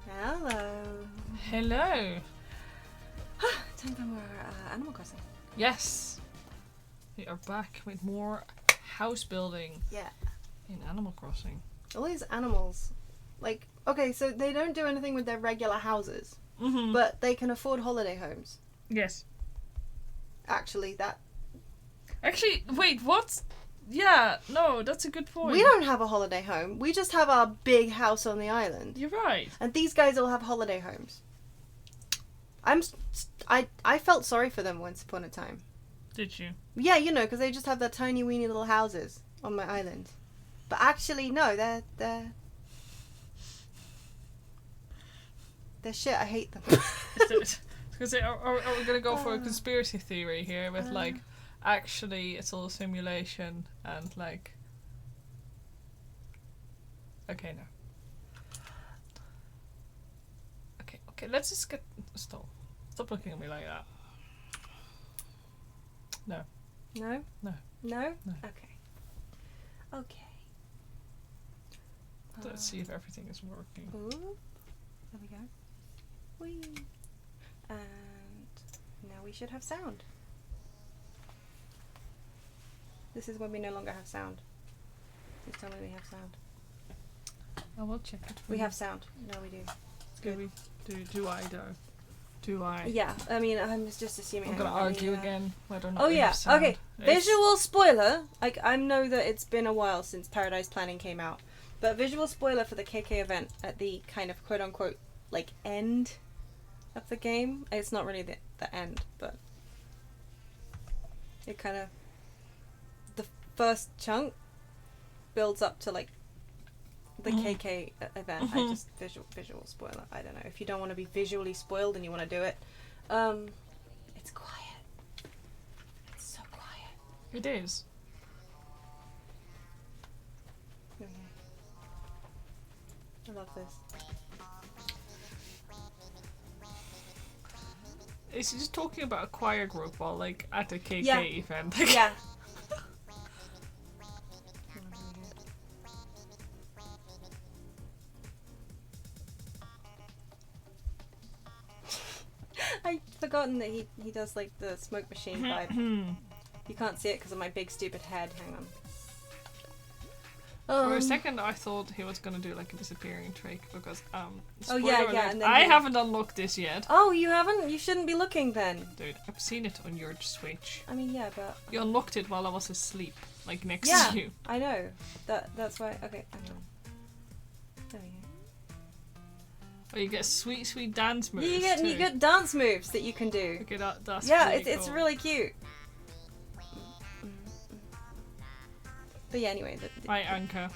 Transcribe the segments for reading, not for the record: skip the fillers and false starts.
Hello. Hello. Time for more Animal Crossing. Yes. We are back with more house building Yeah. in Animal Crossing. All these animals. Like, okay, so they don't do anything with their regular houses, Mm-hmm. but they can afford holiday homes. Yes. Actually, Actually, wait, what? Yeah, no, that's a good point. we don't have a holiday home. We just have our big house on the island. You're right. And these guys all have holiday homes. I felt sorry for them once upon a time. Did you? Yeah, you know, because they just have their tiny weeny little houses. on my island. But actually, no, they're shit. I hate them. Because are we gonna go for a conspiracy theory here with like, actually it's all a simulation and like. Okay, no. Okay, let's just get stop looking at me like that. No. No? No. No? No. Okay. Let's see if everything is working. Ooh. There we go. Whee. And now we should have sound. This is when we no longer have sound. Please tell me we have sound. I will check it. We have sound. No, we do. It's good. Do I though? Do I? Yeah, I mean, I'm just assuming. I'm gonna argue again whether or not. Oh we yeah, have sound. okay. Visual spoiler. Like, I know that it's been a while since Paradise Planning came out, but visual spoiler for the KK event at the kind of quote unquote like end of the game. It's not really the end, but it kind of the first chunk builds up to like the KK event. I just visual spoiler. I don't know if you don't want to be visually spoiled and you want to do it. It's quiet. It's so quiet. It is. I love this. Is he just talking about a choir group while like at a KK Yeah. event? Yeah. I'd forgotten that he does like the smoke machine vibe. You can't see it because of my big stupid head. Hang on. For a second, I thought he was gonna do like a disappearing trick because Oh yeah, spoiler yeah. alert, And then I haven't unlocked this yet. Oh, you haven't? You shouldn't be looking then. Dude, I've seen it on your Switch. I mean, yeah, but You unlocked it while I was asleep, like next yeah, to you. I know. That's why. Okay, hang on. There we go. Oh, you get sweet dance moves. You get dance moves that you can do. Okay, that's Yeah, really it's cool. really cute. But yeah, anyway. Hi, Anka.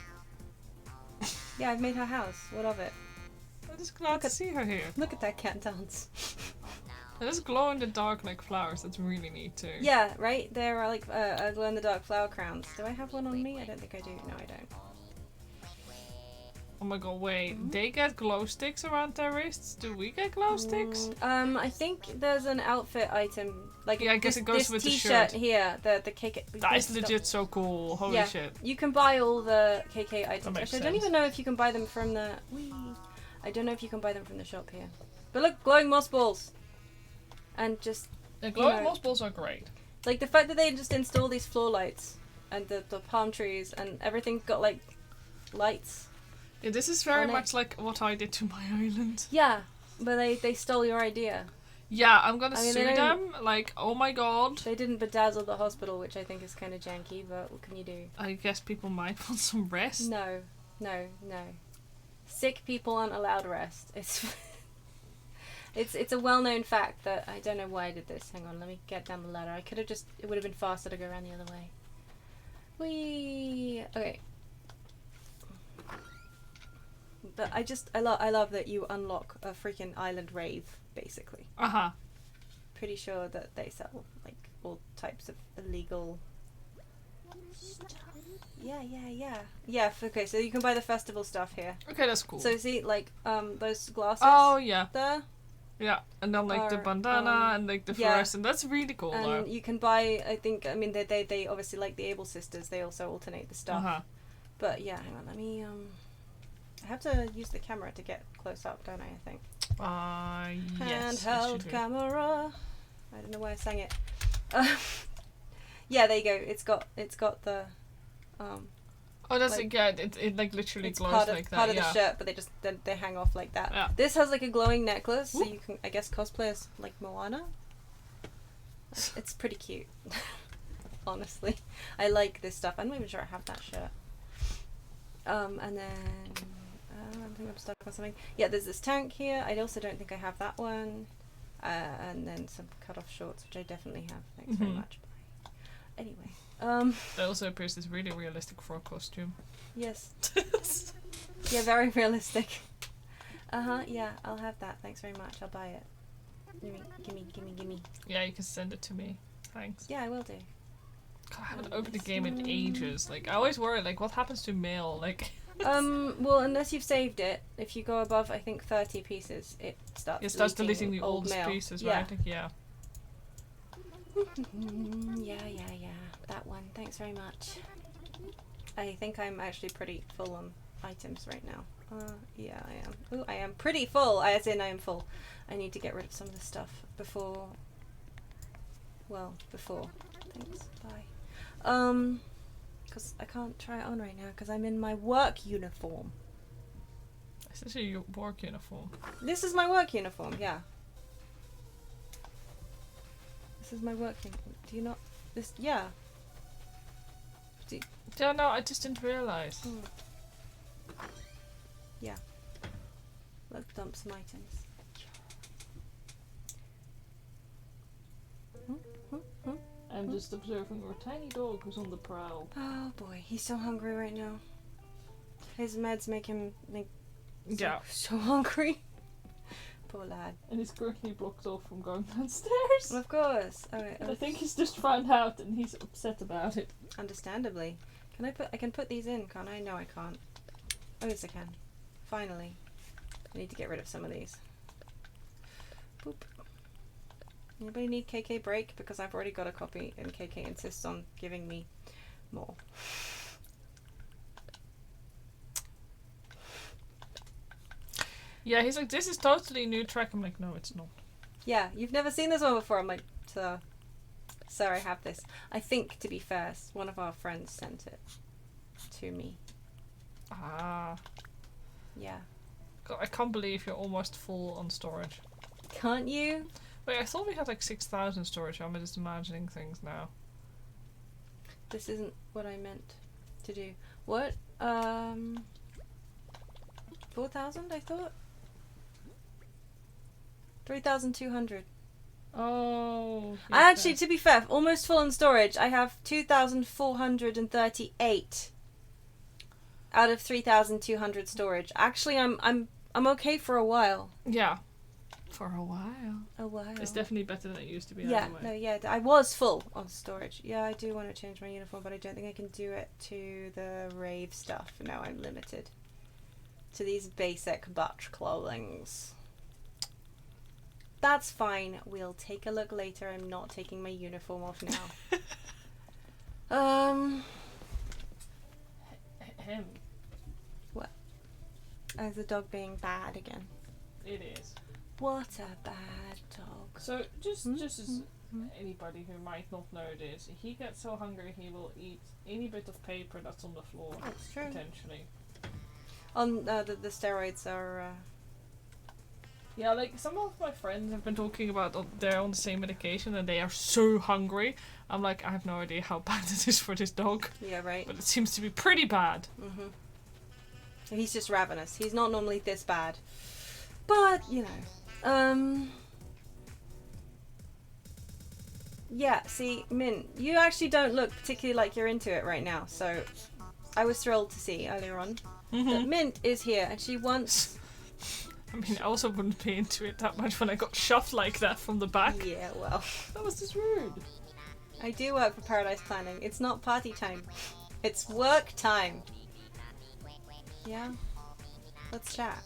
Yeah, I've made her house. What of it? I'm just glad to see her here. Look at that cat dance. And this glow in the dark like flowers. That's really neat too. Yeah, right? There are like glow in the dark flower crowns. Do I have one on me? I don't think I do. No, I don't. Oh my god, wait. They get glow sticks around their wrists? Do we get glow sticks? I think there's an outfit item. Like Yeah, I guess this, it goes this with the t-shirt shirt. here, the KK. That is legit so cool. Holy Yeah. shit. You can buy all the KK items. makes Actually, I don't sense. even know if you can buy them from the. I don't know if you can buy them from the shop here. But look, glowing moss balls. And just The glowing You know. moss balls are great. like the fact that they just install these floor lights and the palm trees and everything got like lights. Yeah, this is very On it. much like what I did to my island. Yeah, but they stole your idea. Yeah, I'm gonna I mean, sue they them. Like, oh my god. They didn't bedazzle the hospital, which I think is kind of janky, but what can you do? I guess people might want some rest. No. Sick people aren't allowed rest. It's a well-known fact that I don't know why I did this. Hang on, let me get down the ladder. I could have just. It would have been faster to go around the other way. Whee! Okay. But I love that you unlock a freaking island rave, basically. Uh-huh. Pretty sure that they sell like all types of illegal. Yeah. Okay, so you can buy the festival stuff here. Okay, that's cool. So see, like those glasses. Oh, yeah. There. Yeah, and then like the Or, bandana and like the yeah. fluorescent. That's really cool though. And you can buy. I mean, they obviously like the Able sisters. They also alternate the stuff. Uh-huh. But yeah, hang on. Let me I have to use the camera to get close up, don't I? I think. Yes. Handheld camera. I don't know why I sang it. Yeah, there you go. It's got the. Oh, that's like- yeah. It like literally It's glows part of like that. part of yeah. the shirt, but they hang off like that. Yeah. This has like a glowing necklace, so Whoop. you can I guess cosplay as like Moana. It's pretty cute. Honestly, I like this stuff. I'm not even sure I have that shirt. And then I think I'm stuck on something. Yeah, there's this tank here. I also don't think I have that one. And then some cut-off shorts, which I definitely have. Thanks very Mhm. much. Bye. Anyway, That also appears as really realistic for a costume. Yes. Yeah, very realistic. Yeah, I'll have that. Thanks very much. I'll buy it. Gimme. Yeah, you can send it to me. Thanks. Yeah, I will do. God, I haven't opened a game in ages. Like, I always worry, like, what happens to mail? Like... Well, unless you've saved it, if you go above, I think, 30 pieces, it starts deleting the old mail. pieces, yeah. right? Yeah. Yeah. That one. Thanks very much. I think I'm actually pretty full on items right now. Yeah, I am. Ooh, I am pretty full, as in I am full. I need to get rid of some of the stuff before... Well, before. Thanks. Bye. Because I can't try it on right now because I'm in my work uniform. Is this your work uniform? This is my work uniform, yeah. This is my work uniform. Do you not... This... Yeah. Yeah, no, I just didn't realise. Yeah. Let's dump some items. I'm just observing our tiny dog who's on the prowl. Oh boy, he's so hungry right now. His meds make him so hungry. Poor lad. And he's currently blocked off from going downstairs. Of course. Alright. I think he's just found out and he's upset about it. Understandably. I can put these in, can't I? No, I can't. Oh yes I can. Finally. I need to get rid of some of these. Boop. Anybody need KK break? Because I've already got a copy and KK insists on giving me more. Yeah, he's like, this is totally new track. I'm like, no, it's not. Yeah, you've never seen this one before. I'm like, sir, I have this. I think, to be fair, one of our friends sent it to me. Ah. Yeah. God, I can't believe you're almost full on storage. Can't you? Wait, I thought we had like 6,000 storage. I'm just imagining things now. This isn't what I meant to do. What? 4,000, I thought? 3,200. Oh. I actually, to be fair, almost full on storage. I have 2,438 out of 3,200 storage. Actually, I'm okay for a while. Yeah. For a while. A while. It's definitely better than it used to be. Yeah, anyway. no, yeah. I was full on storage. Yeah, I do want to change my uniform, but I don't think I can do it to the rave stuff. No, I'm limited to these basic butch clothings. That's fine. We'll take a look later. I'm not taking my uniform off now. Him. What? Is the dog being bad again? It is. What a bad dog. So, just as anybody who might not know this, he gets so hungry he will eat any bit of paper that's on the floor. That's true. Potentially. The steroids are... Yeah, like, some of my friends have been talking about they're on the same medication and they are so hungry. I'm like, I have no idea how bad it is for this dog. Yeah, right. But it seems to be pretty bad. Mm-hmm. He's just ravenous. He's not normally this bad. But, you know. Yeah, see, Mint, you actually don't look particularly like you're into it right now, so I was thrilled to see earlier on that Mint is here and she wants... I mean, I also wouldn't be into it that much when I got shoved like that from the back. Yeah, well. That was just rude. I do work for Paradise Planning. It's not party time. It's work time. Yeah? Let's chat.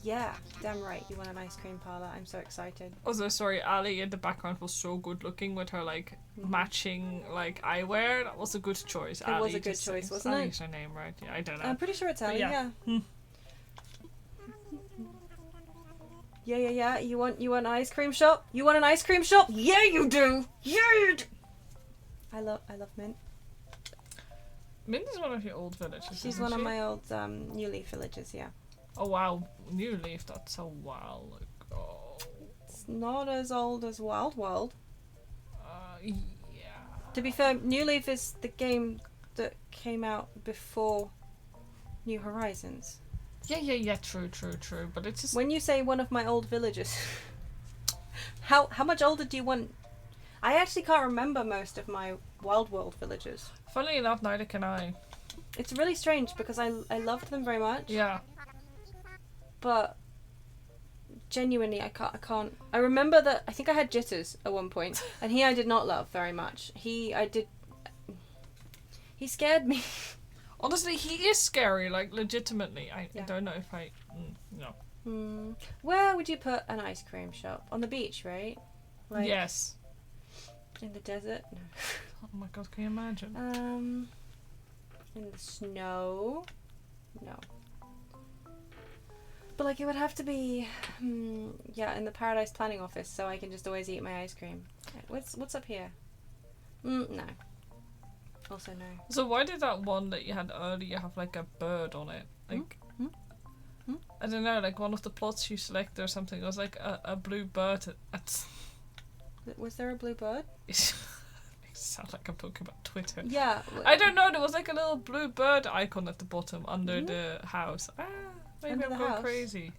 Yeah, damn right. You want an ice cream parlor. I'm so excited. Also, sorry, Ali in the background was so good looking with her, like, matching, like, eyewear. That was a good choice. It Ali was a good choice, wasn't it? Ali's her name, right? Yeah, I don't know. I'm pretty sure it's Ali, yeah. Yeah. You want an ice cream shop? You want an ice cream shop? Yeah, you do. Yeah, you do. I love Mint. Mint is one of your old villages. She's one of my old New Leaf villages. Yeah. Oh wow, New Leaf. That's a while ago. It's not as old as Wild World. Yeah. To be fair, New Leaf is the game that came out before New Horizons. Yeah. True. But it's just when you say one of my old villages, how much older do you want? I actually can't remember most of my Wild World villagers. Funnily enough, neither can I. It's really strange because I loved them very much. Yeah. But genuinely, I can't. I remember that I think I had jitters at one point, and I did not love very much. He scared me. Honestly, he is scary. Like legitimately, I don't know if I. No. Where would you put an ice cream shop? On the beach, right? Like, yes. In the desert? No. Oh my god, can you imagine? In the snow? No. But like it would have to be, in the Paradise Planning Office, so I can just always eat my ice cream. What's up here? No. Also no. So why did that one that you had earlier have like a bird on it? Like, I don't know, like one of the plots you selected or something, it was like a blue bird at Was there a blue bird? It sounds like a book about Twitter. Yeah. I don't know, there was like a little blue bird icon at the bottom under the house. Maybe Under I'm the going house? crazy.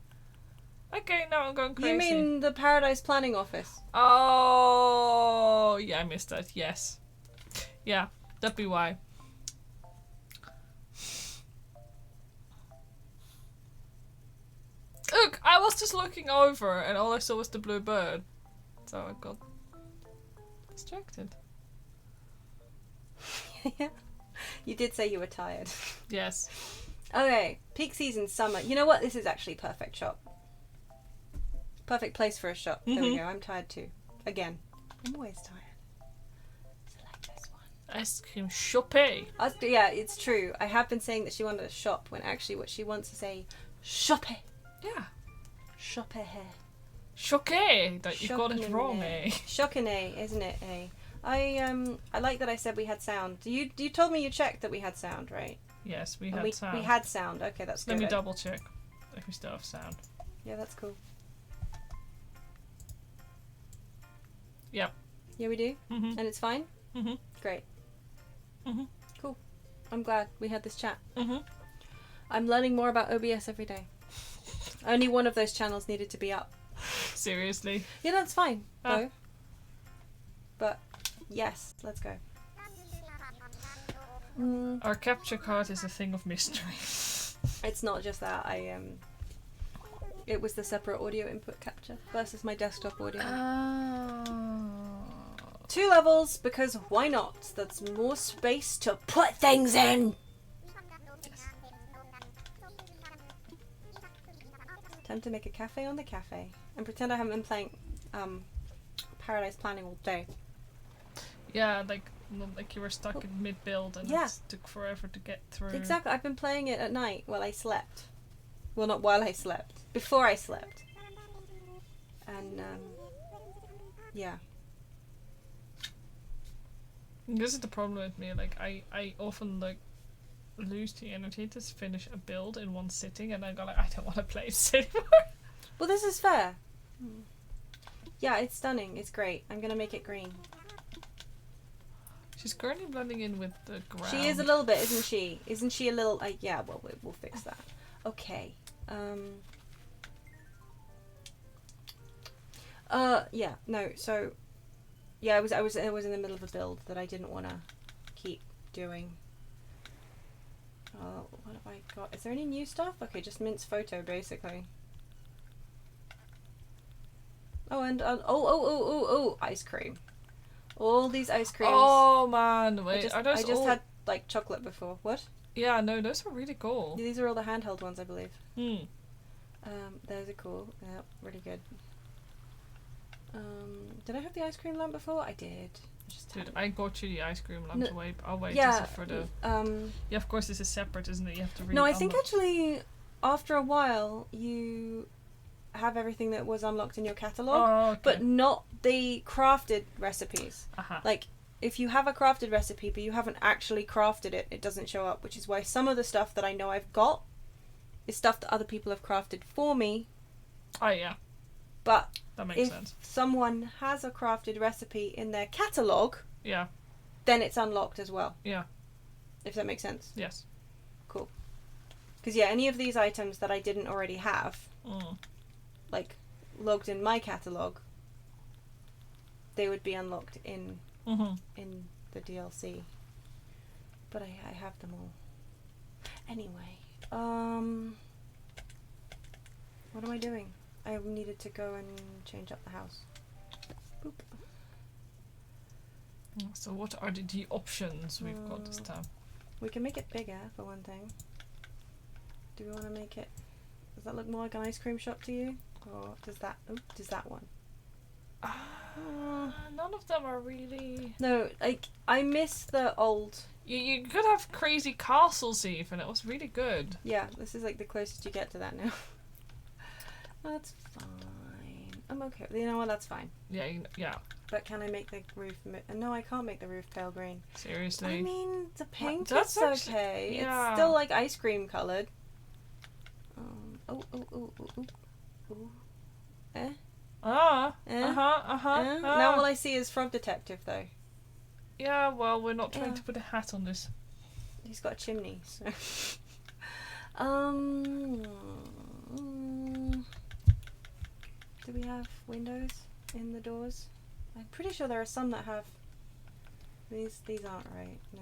Okay, now I'm going crazy. You mean the Paradise Planning Office? Oh, yeah, I missed that, yes. Yeah, that'd be why. Look, I was just looking over and all I saw was the blue bird. So I got distracted. Yeah. You did say you were tired. Yes. Okay, peak season summer. You know what? This is actually perfect shop. Perfect place for a shop. There we go. I'm tired too. Again. I'm always tired. Select this one. Ice cream shoppe. Yeah, it's true. I have been saying that she wanted a shop when actually what she wants is a shoppe. Yeah. Shoppe hair. Choque that you got it wrong, eh? Shocking, isn't it, eh? I like that I said we had sound. You told me you checked that we had sound, right? Yes, we had sound. We had sound. Okay, that's good. Let me double check if we still have sound. Yeah, that's cool. Yep. Yeah, we do? Mm-hmm. And it's fine? Mm-hmm. Great. Mm-hmm. Cool. I'm glad we had this chat. Mm-hmm. I'm learning more about OBS every day. Only one of those channels needed to be up. Seriously? Yeah, that's fine, though. But, yes, let's go. Our capture card is a thing of mystery. It's not just that. It was the separate audio input capture versus my desktop audio. 2 levels, because why not? That's more space to put things in! Yes. Time to make a cafe on the cafe. And pretend I haven't been playing Paradise Planning all day. Yeah, like you were stuck in mid-build and it took forever to get through. Exactly, I've been playing it at night while I slept. Well, not while I slept. Before I slept. And, yeah. This is the problem with me, like, I often, like, lose the energy to finish a build in one sitting and I go like, I don't want to play this anymore. Well, this is fair. Yeah, it's stunning. It's great. I'm gonna make it green. She's currently blending in with the ground. She is a little bit, isn't she? Isn't she a little... yeah, well, we'll fix that. Okay. Yeah, no, so... Yeah, I was in the middle of a build that I didn't want to keep doing. What have I got? Is there any new stuff? Okay, just Mint's photo, basically. Oh, and... ice cream. All these ice creams. Oh man, wait, I just had like chocolate before. What? Yeah, no, those are really cool. These are all the handheld ones, I believe. Hmm. Those are cool. Yeah, really good. Did I have the ice cream lamp before? I did. Dude, I got you the ice cream lamp to wait. I'll wait for the... Yeah, of course this is separate, isn't it? You have to No, I think actually after a while you have everything that was unlocked in your catalogue, but not the crafted recipes. Like, if you have a crafted recipe but you haven't actually crafted it, it doesn't show up, which is why some of the stuff that I know I've got is stuff that other people have crafted for me. Oh, yeah. But that makes sense. If someone has a crafted recipe in their catalogue, then it's unlocked as well. Yeah. If that makes sense. Yes. Cool. Because, yeah, any of these items that I didn't already have, like, logged in my catalogue, they would be unlocked in Mm-hmm. the DLC. But I have them all. Anyway, what am I doing? I needed to go and change up the house. Boop. So what are the options we've got this time? We can make it bigger, for one thing. Do we want to make it... Does that look more like an ice cream shop to you? Or does that... Oh, does that one? None of them are really... No, like, I miss the old... You could have crazy castles even, it was really good. Yeah, this is like the closest you get to that now. That's fine. I'm okay. You know what? That's fine. Yeah, yeah. But can I make the roof... No, I can't make the roof pale green. Seriously. I mean, the pink That's is actually- okay. yeah. It's still like ice cream coloured. Oh. Eh? Ah. Eh? Uh-huh. Now all I see is Frog Detective, though. Yeah, well, we're not trying Yeah. to put a hat on this. He's got a chimney, so... Do we have windows in the doors? I'm pretty sure there are some that have... These aren't right, no.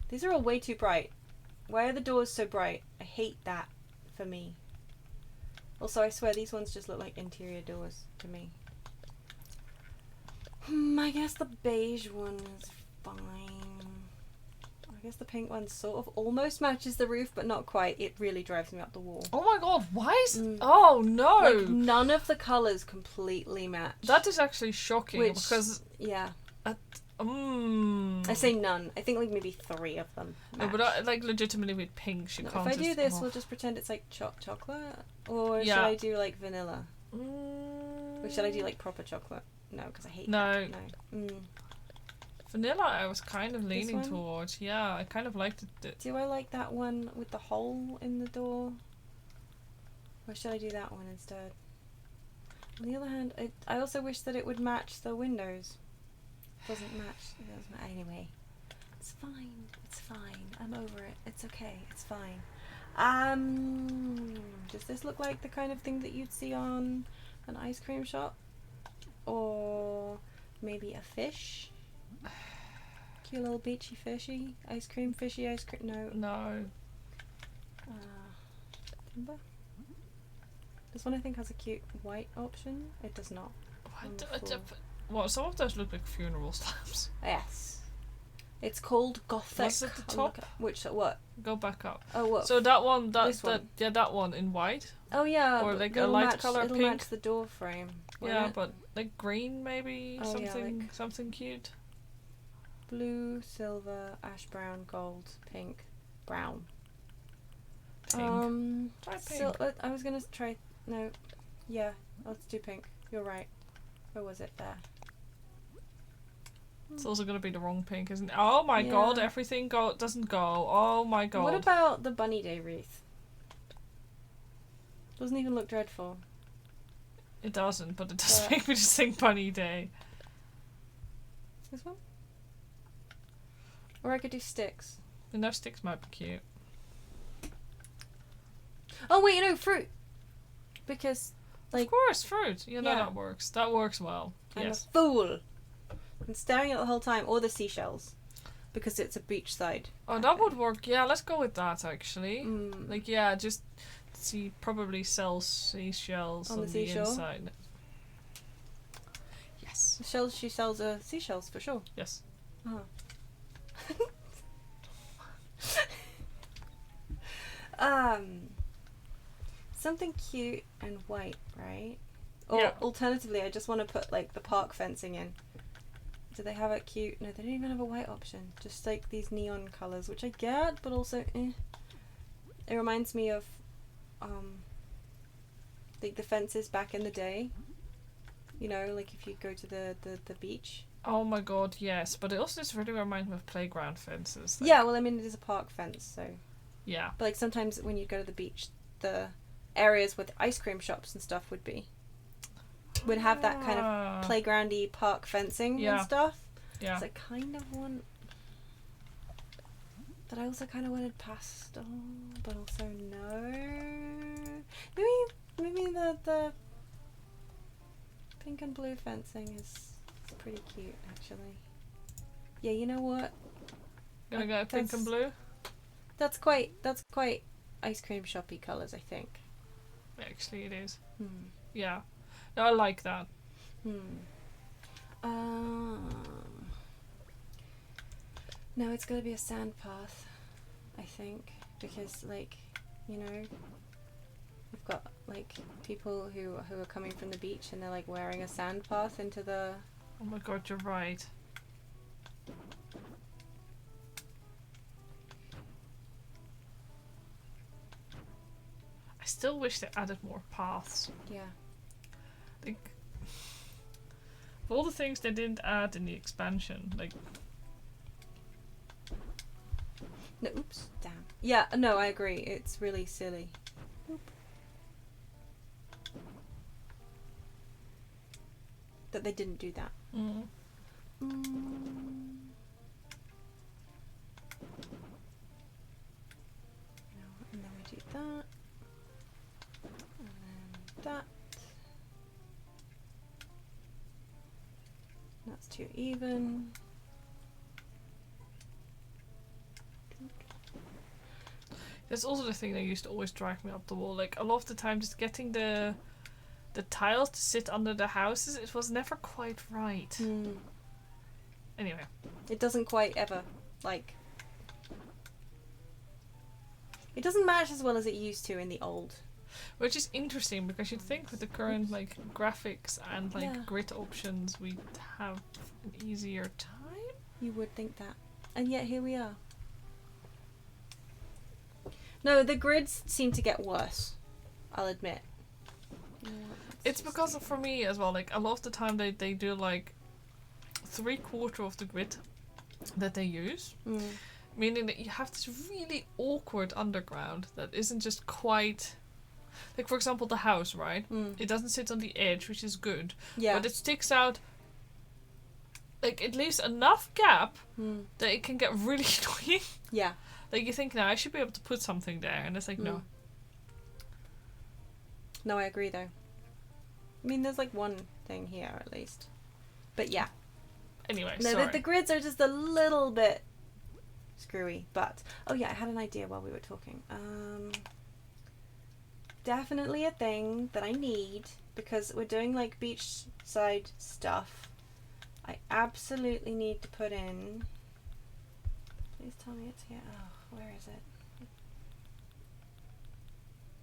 These are all way too bright. Why are the doors so bright? I hate that for me. Also, I swear these ones just look like interior doors to me. I guess the beige one is fine. I guess the pink one sort of almost matches the roof, but not quite. It really drives me up the wall. Oh my god, why is... Oh no! Like, none of the colours completely match. That is actually shocking, Which, because... yeah. I I say none. I think like maybe 3 of them No, match. but like legitimately with pinks, you No, can't if I do just- this, oh. we'll just pretend it's like chocolate? Or should Yeah. I do like vanilla? Or should I do like proper chocolate? No, because I hate No. No. Vanilla I was kind of leaning one? towards. Yeah, I kind of liked it. Do I like that one with the hole in the door? Or should I do that one instead? On the other hand, I also wish that it would match the windows. Doesn't match. It doesn't matter. Anyway, it's fine. It's fine. I'm over it. It's okay. It's fine. Does this look like the kind of thing that you'd see on an ice cream shop? Or maybe a fish? Cute little beachy fishy? Ice cream fishy ice cream? No. No. Timber? This one I think has a cute white option. It does not. Well, some of those look like funeral slabs. Yes. It's called Gothic. Was it the Oh, top? look at- Which, what? Go back up. Oh, what? So that one, This one? that one in white. Oh, yeah. or but like a it'll light match, colour it'll pink. match the door frame. won't Yeah, it? but like green maybe, Oh, yeah, something something cute. Blue, silver, ash brown, gold, pink, brown. Pink. Try pink. I was gonna try. No. Yeah, let's do pink. You're right. Where was it? There. It's also gonna be the wrong pink, isn't it? Oh my god, Yeah. everything doesn't go. Oh my god. What about the Bunny Day wreath? Doesn't even look dreadful. It doesn't, but it does But- make me just think Bunny Day. This one? Or I could do sticks. And those sticks might be cute. Oh wait, no, fruit. Because Of like course, fruit. Yeah, no, Yeah. that works. That works well. I'm Yes. a fool. I'm staring at it the whole time, or the seashells, because it's a beachside. Oh, that would work. Yeah, let's go with that actually. Mm. Like, yeah, just see probably sell seashells On on the the seashore? inside. Yes. The shells she sells are seashells for sure. Yes. Oh. Something cute and white, right? Or Yeah. alternatively, I just want to put like the park fencing in. Do they have it cute? No, they don't even have a white option. Just like these neon colours, which I get, but also eh. It reminds me of like the fences back in the day. You know, like if you go to the beach. Oh my god, yes. But it also just really reminds me of playground fences. Like, Yeah, well, I mean, it is a park fence, so. Yeah. But like sometimes when you go to the beach, the areas with ice cream shops and stuff would have that kind of Ah. playgroundy park fencing Yeah. and stuff. Yeah. So I kind of want. But I also kind of wanted pastel, but also no. Maybe the Pink and blue fencing is pretty cute, actually. Yeah, you know what? Gonna go pink and blue? That's quite ice cream shoppy colours, I think. Actually, it is. Hmm. Yeah. No, I like that. No, it's gotta be a sand path, I think, because like, you know, we've got like people who are coming from the beach and they're like wearing a sand path into the. Oh my god, you're right. I still wish they added more paths. Yeah. Like, of all the things they didn't add in the expansion, like. No, oops, damn. Yeah, no, I agree. It's really silly. Oop. That they didn't do that. Mm. No, and then we do that. And then that. That's too even. That's also the thing that used to always drive me up the wall. Like, a lot of the time, just getting the tiles to sit under the houses, it was never quite right. Anyway. It doesn't quite ever, like... It doesn't match as well as it used to in the old. Which is interesting, because you'd think with the current, like, graphics and, like, Yeah. grid options, we'd have an easier time? You would think that. And yet here we are. No, the grids seem to get worse, I'll admit. It's because of, for me as well, like, a lot of the time they do, like, 3/4 of the grid that they use. Meaning that you have this really awkward underground that isn't just quite... Like, for example, the house, right? It doesn't sit on the edge, which is good. Yeah. But it sticks out... Like, it leaves enough gap that it can get really annoying. Yeah. Like, you think, now I should be able to put something there. And it's like, no. No, I agree, though. I mean, there's, like, one thing here, at least. But, yeah. Anyway, no, sorry. the grids are just a little bit screwy. But, oh, yeah, I had an idea while we were talking. Definitely a thing that I need, because we're doing, like, beachside stuff. I absolutely need to put in... Please tell me it's here. Oh, where is it?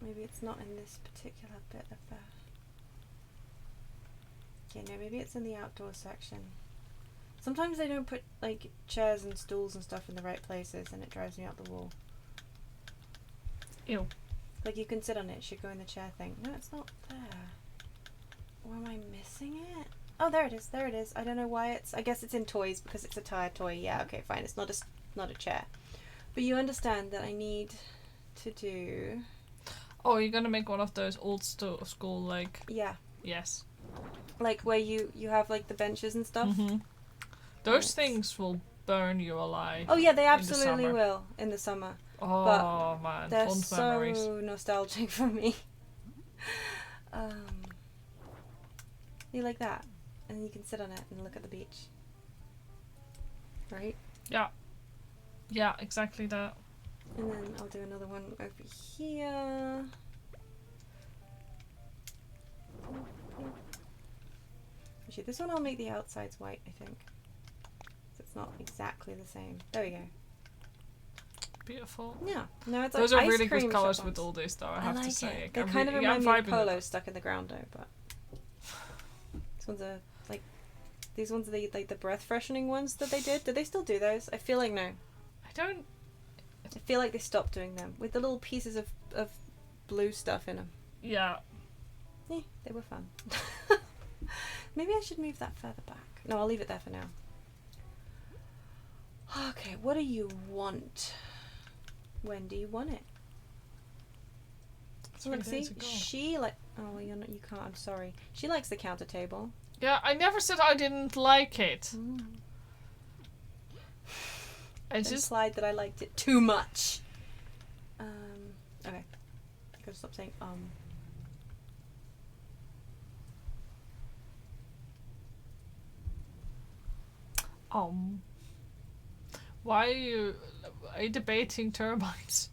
Maybe it's not in this particular bit of the... Okay, no, maybe it's in the outdoor section. Sometimes they don't put, like, chairs and stools and stuff in the right places, and it drives me up the wall. Ew. Like, you can sit on it, it should go in the chair thing. No, it's not there. Or am I missing it? Oh, there it is, there it is. I don't know why it's... I guess it's in toys, because it's a tired toy. Yeah, okay, fine. It's not a chair. But you understand that I need to do... Oh, you're gonna make one of those old school, like... Yeah. Yes. Like, where you have, like, the benches and stuff. Those things will burn you alive. Oh, yeah, they absolutely will in the summer. Oh, but man. they're Fond so memories. nostalgic for me. You like that? And you can sit on it and look at the beach. Right? Yeah. Yeah, exactly that. And then I'll do another one over here. Actually, this one I'll make the outsides white, I think. So it's not exactly the same. There we go. Beautiful. Yeah. No, it's Those like are ice really cream good colours shop with ones. all this, though, I I have like to say. it. They I'm kind of really- remind me of vibing with polo it. stuck in the ground, though, but... These ones are, like... These ones are like the breath freshening ones that they did. Did they still do those? I feel like no. I don't... I feel like they stopped doing them. With the little pieces of blue stuff in them. Yeah. Eh, they were fun. Maybe I should move that further back. No, I'll leave it there for now. Okay, what do you want? When do you want it? So let's see. She like... Oh, well, you're not, you can't. I'm sorry. She likes the counter table. Yeah, I never said I didn't like it. I It's just... implied that I liked it too much. Okay. I gotta stop saying Why are you debating termites?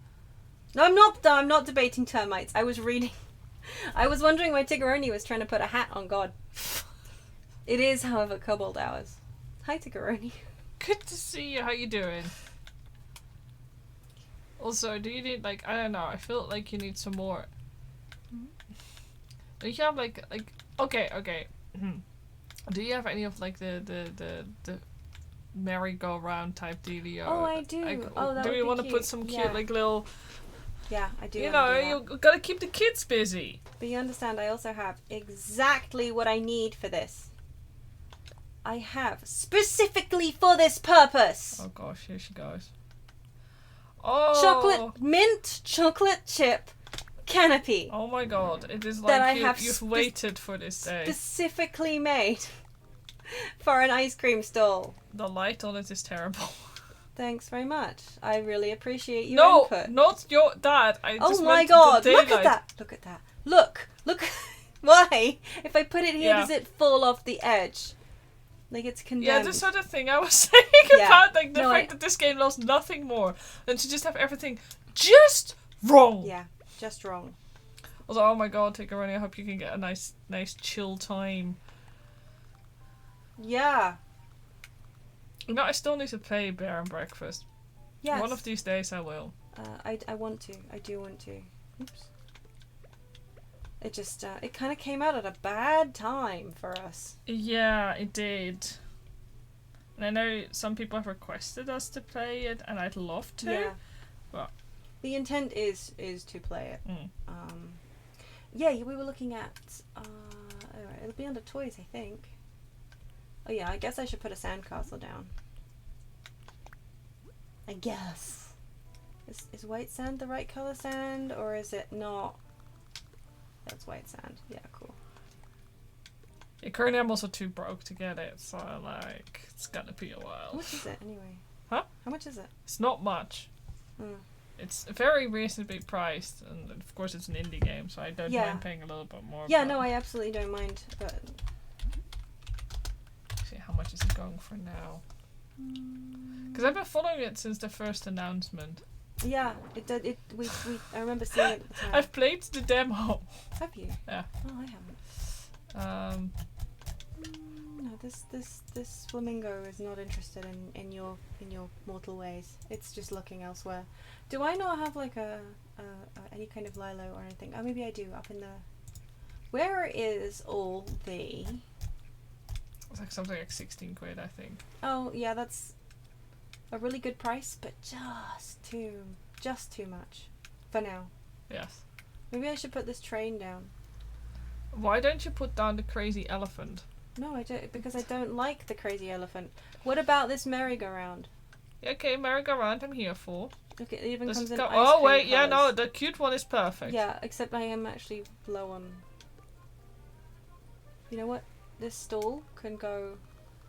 No, I'm not debating termites. I was reading. I was wondering why Tiggeroni was trying to put a hat on God. It is, however, kobold hours. Hi, Tiggeroni. Good to see you. How you doing? Also, do you need, like, I don't know, I feel like you need some more. Do you have like okay. Do you have any of like the merry-go-round type dealio? Oh, I do. Like, That do would you be want to cute. put some cute like little? Yeah, I do. You know, you gotta keep the kids busy. But you understand, I also have exactly what I need for this. I have specifically for this purpose. Oh gosh, here she goes. Oh, Mint chocolate chip canopy. Oh my god, it is that I like have you've waited for this day. Specifically made for an ice cream stall. The light on it is terrible. Thanks very much. I really appreciate your input. No, not your dad. Oh my god, look at that. Look at that. Look. Why? If I put it here, does it fall off the edge? Like it's condemned. Yeah, the sort of thing I was saying about like the fact that this game lost nothing more than to just have everything just wrong. Yeah, just wrong. Also, oh my god, Tiggeroni, I hope you can get a nice chill time. Yeah. You know, I still need to play Bear and Breakfast. Yes. One of these days I will. I want to. I do want to. Oops. It just, it kind of came out at a bad time for us. Yeah, it did. And I know some people have requested us to play it, and I'd love to. Yeah. But the intent is to play it. Yeah, we were looking at, it'll be under toys, I think. Oh yeah, I guess I should put a sandcastle down. I guess. Is white sand the right color sand, or is it not? That's white sand. Yeah, cool. Yeah, currently I'm also too broke to get it, so like it's gonna be a while. How much is it anyway? Huh? How much is it? It's not much. It's very reasonably priced, and of course it's an indie game, so I don't mind paying a little bit more. Yeah, no, I absolutely don't mind. But see, how much is it going for now? Because I've been following it since the first announcement. Yeah, I remember seeing it at the time. I've played the demo. Have you? Yeah. Oh, I haven't. No, this flamingo is not interested in your mortal ways. It's just looking elsewhere. Do I not have like a any kind of lilo or anything? Oh, maybe I do. Up in the. Where is all the? It's like something like 16 quid, I think. Oh yeah, that's a really good price, but just too much for now. Yes. Maybe I should put this train down. Why don't you put down the crazy elephant? No, I don't, because I don't like the crazy elephant. What about this merry-go-round? Okay, merry-go-round I'm here for. Look, it even Does comes it in go- ice Oh cream wait, yeah, no, colours. the cute one is perfect. Yeah, except I am actually low on. You know what? This stall can go.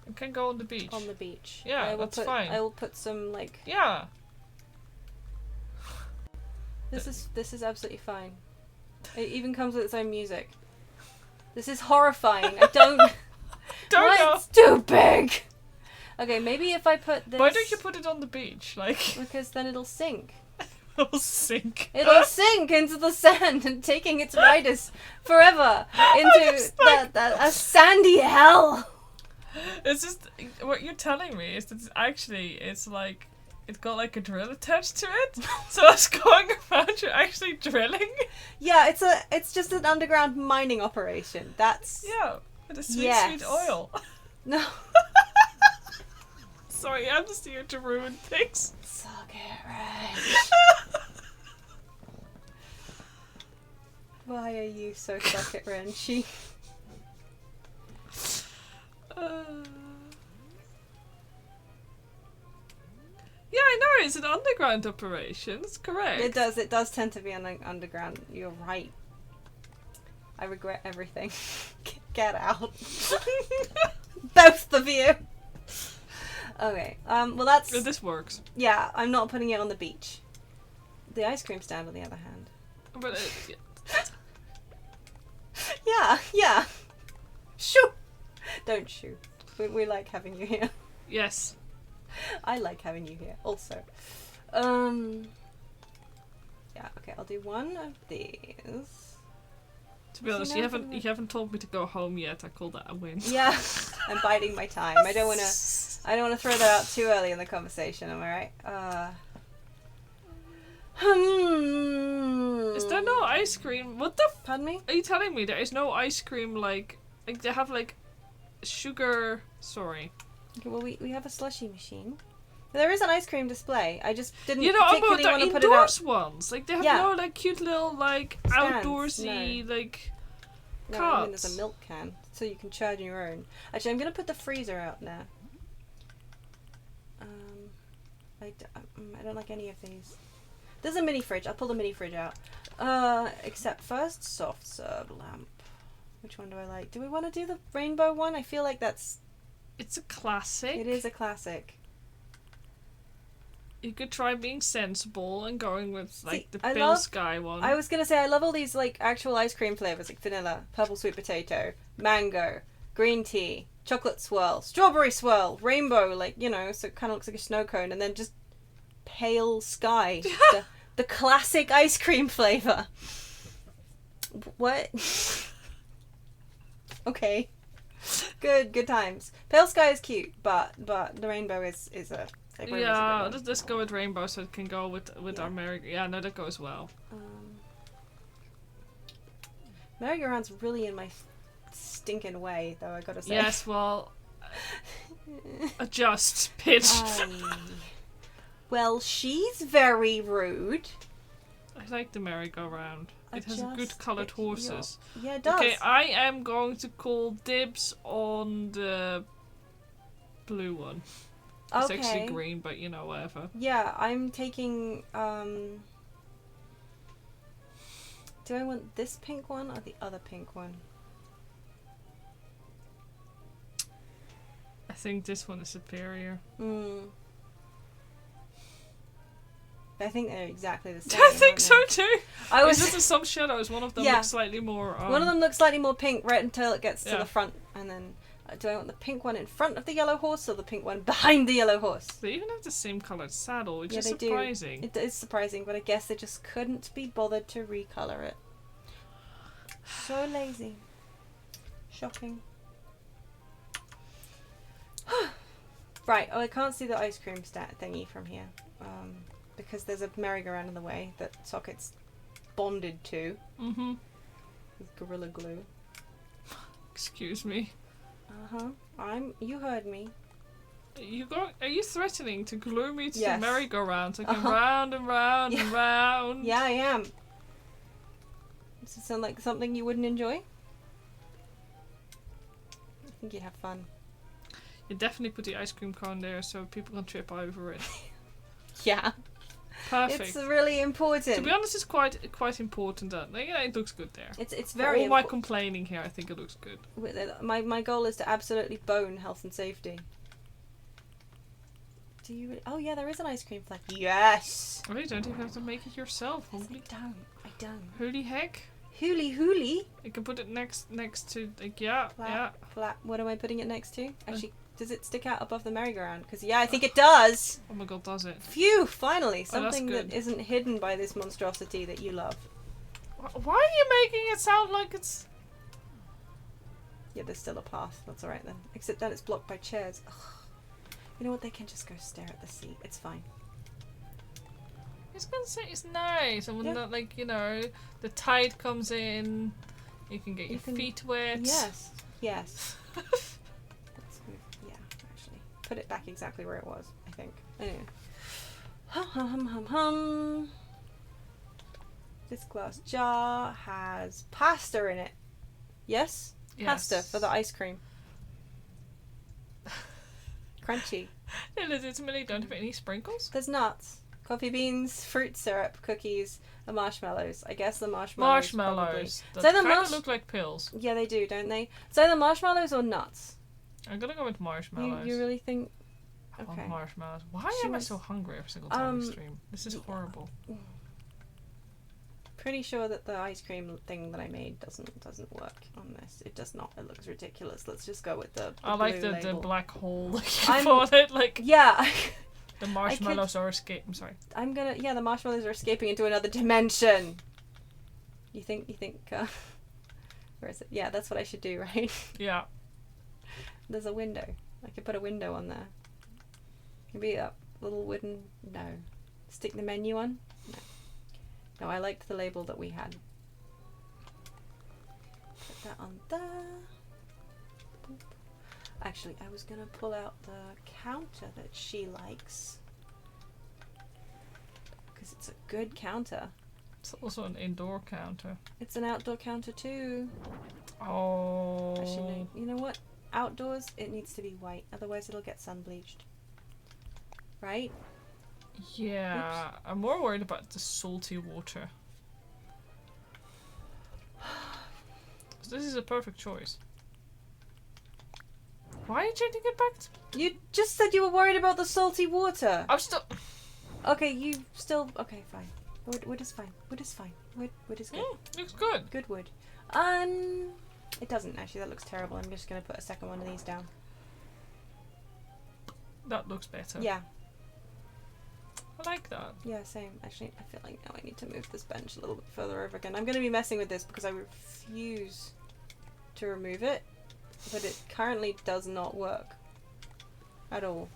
It can go on the beach. On the beach. Yeah, that's fine. I will put some like. Yeah. This is absolutely fine. It even comes with its own music. This is horrifying. I don't. Don't know. It's too big. Okay, maybe if I put this. Why don't you put it on the beach, like? Because then it'll sink. It'll sink. It'll sink into the sand and taking its riders forever into a sandy hell. It's just what you're telling me is that it's like it's got like a drill attached to it. So it's going around. You're actually drilling. Yeah, it's just an underground mining operation. That's with a sweet oil. No. Sorry, I'm just here to ruin things. Suck it, Red. Why are you so suck it, Renchi? Yeah, I know, it's an underground operation, that's correct. It does tend to be an underground, you're right. I regret everything. Get out. Both of you! Okay, well that's... This works. Yeah, I'm not putting it on the beach. The ice cream stand, on the other hand. But Yeah. Shoo! Don't shoot. We like having you here. Yes. I like having you here. Also, yeah. Okay, I'll do one of these. To be honest, you haven't told me to go home yet. I call that a win. Yeah, I'm biding my time. I don't want to throw that out too early in the conversation. Am I right? Is there no ice cream? What the? Pardon me? Are you telling me there is no ice cream like they have like sugar? Sorry. Okay, well we have a slushy machine. There is an ice cream display. I just didn't about particularly want the to put it out. indoors ones. Like they have no like cute little like Stands, outdoorsy like No, carts. I mean there's a milk can, so you can charge your own. Actually, I'm gonna put the freezer out now. I don't like any of these. There's a mini fridge. I'll pull the mini fridge out. Except first, soft serve lamp. Which one do I like? Do we want to do the rainbow one? I feel like that's... It's a classic. It is a classic. You could try being sensible and going with like the I pale love- sky one. I was gonna say I love all these like actual ice cream flavors, like vanilla, purple sweet potato, mango, green tea, chocolate swirl, strawberry swirl, rainbow, like, you know, so it kind of looks like a snow cone, and then just pale sky, the classic ice cream flavor. What? Okay, good times. Pale sky is cute, but the rainbow is a. Yeah, let's go with rainbow so it can go with our merry. Yeah, no, that goes well. Merry-go-round's really in my stinking way, though, I gotta say. Yes, well, adjust pitch. Well, she's very rude. I like the merry-go-round. It has good coloured horses. Yeah, it does. Okay, I am going to call dibs on the blue one. It's actually green, but you know, whatever. Yeah, I'm taking, do I want this pink one or the other pink one? I think this one is superior. I think they're exactly the same. I think so too. It's just in some shadows. One of them looks slightly more. One of them looks slightly more pink, right until it gets to Yeah. the front, and then do I want the pink one in front of the yellow horse or the pink one behind the yellow horse? They even have the same coloured saddle, which Yeah, is they do. surprising. It is surprising, but I guess they just couldn't be bothered to recolor it. So lazy. Shocking. Right, oh, I can't see the ice cream stat thingy from here. Because there's a merry-go-round in the way that Socket's bonded to. Mm-hmm. With Gorilla Glue. Excuse me. You heard me. Are you threatening to glue me to Yes. the merry-go-round so I can round and round and round? Yeah, I am. Does it sound like something you wouldn't enjoy? I think you'd have fun. You definitely put the ice cream cone there so people can trip over it. Yeah. Perfect. It's really important. To be honest, it's quite important that it looks good there. It's For very all my important. complaining here, I think it looks good. My goal is to absolutely bone health and safety. Do you? Oh yeah, there is an ice cream flag. Yes. Oh, you don't even have to make it yourself. Yes, Holy. I don't. Holy heck! Hooly. You can put it next to like yeah. Flat. What am I putting it next to? Actually, does it stick out above the merry-go-round? Because I think it does. Oh my god, does it? Phew! Finally, something good. that isn't hidden by this monstrosity that you love. Why are you making it sound like it's? Yeah, there's still a path. That's alright then. Except that it's blocked by chairs. Ugh. You know what? They can just go stare at the sea. It's fine. It's gonna say it's nice, and when the tide comes in, you can get your feet wet. Yes. Let's move. Yeah, actually, put it back exactly where it was. I think. Anyway. Hum. This glass jar has pasta in it. Yes. Pasta for the ice cream. Crunchy. They legitimately don't have any sprinkles? There's nuts, coffee beans, fruit syrup, cookies, and marshmallows. I guess the marshmallows. Marshmallows. So That the kind of look like pills. Yeah, they do, don't they? So the marshmallows or nuts? I'm gonna go with marshmallows. You really think? I want Okay. marshmallows. Why am I so hungry every single time we stream? This is horrible. pretty sure that the ice cream thing that I made doesn't work on this. It does not. It looks ridiculous. Let's just go with the I blue like the label. black hole for it. Like Yeah. the marshmallows are escape. I'm sorry. Yeah, the marshmallows are escaping into another dimension. You think where is it? Yeah, that's what I should do, right? Yeah. There's a window. I could put a window on there. Maybe a little wooden... No. Stick the menu on? No. No, I liked the label that we had. Put that on there. Boop. Actually, I was going to pull out the counter that she likes. Because it's a good counter. It's also an indoor counter. It's an outdoor counter too. Oh. Actually, you know what? Outdoors, it needs to be white. Otherwise, it'll get sun bleached. Right? Yeah. Oops. I'm more worried about the salty water. So this is a perfect choice. Why are you changing it back to... You just said you were worried about the salty water. I'm still... Okay, you still... Okay, fine. Wood is fine. Wood is fine. Wood is good. Looks good. Good wood. It doesn't actually. That looks terrible. I'm just gonna put a second one of these down. That looks better. Yeah. I like that. Yeah, same. Actually, I feel like now I need to move this bench a little bit further over again. I'm gonna be messing with this because I refuse to remove it, but it currently does not work at all.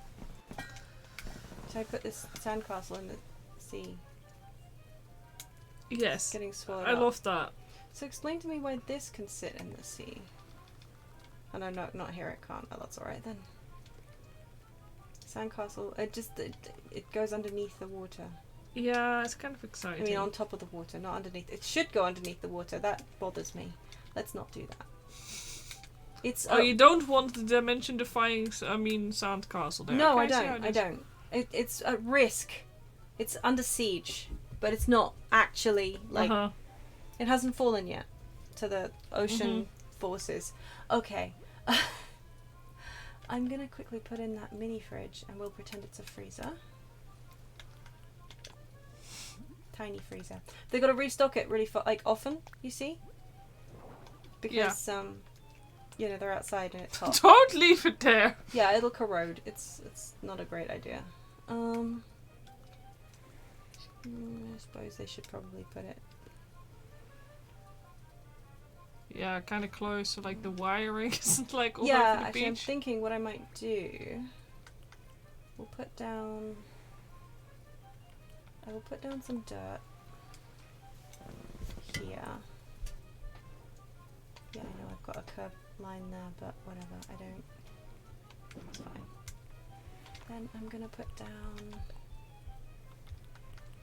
So I put this sandcastle in the sea. Yes. Getting swallowed I up. love that. So explain to me why this can sit in the sea. Oh no, not here. It can't. Oh, that's all right then. Sandcastle. It goes underneath the water. Yeah, it's kind of I exciting. mean, on top of the water, not underneath. It should go underneath the water. That bothers me. Let's not do that. It's. Oh, you don't want the dimension-defying, sandcastle there. No, Okay, I don't. It's at risk. It's under siege, but it's not actually like. It hasn't fallen yet to the ocean forces. Okay. I'm gonna quickly put in that mini fridge and we'll pretend it's a freezer. Tiny freezer. They've got to restock it really often, you see? Because they're outside and it's hot. Don't leave it there. Yeah, it'll corrode. It's not a great idea. I suppose they should probably put it. Yeah, kind of close, so like the wiring isn't like all Yeah, over the actually, beach. I'm thinking what I might do. We'll put down. I will put down some dirt here. Yeah, I know I've got a curved line there, but whatever. I don't. It's fine. Then I'm gonna put down.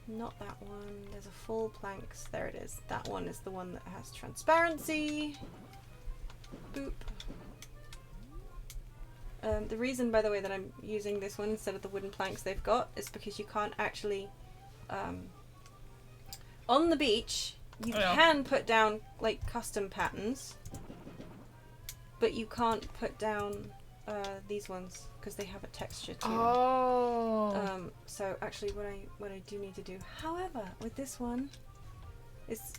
Not that one. There's a full planks. There it is. That one is the one that has transparency. Boop. The reason, by the way, that I'm using this one instead of the wooden planks they've got is because you can't actually... on the beach, you can put down, like, custom patterns. But you can't put down these ones because they have a texture to them. Oh. So actually what I do need to do, however, with this one is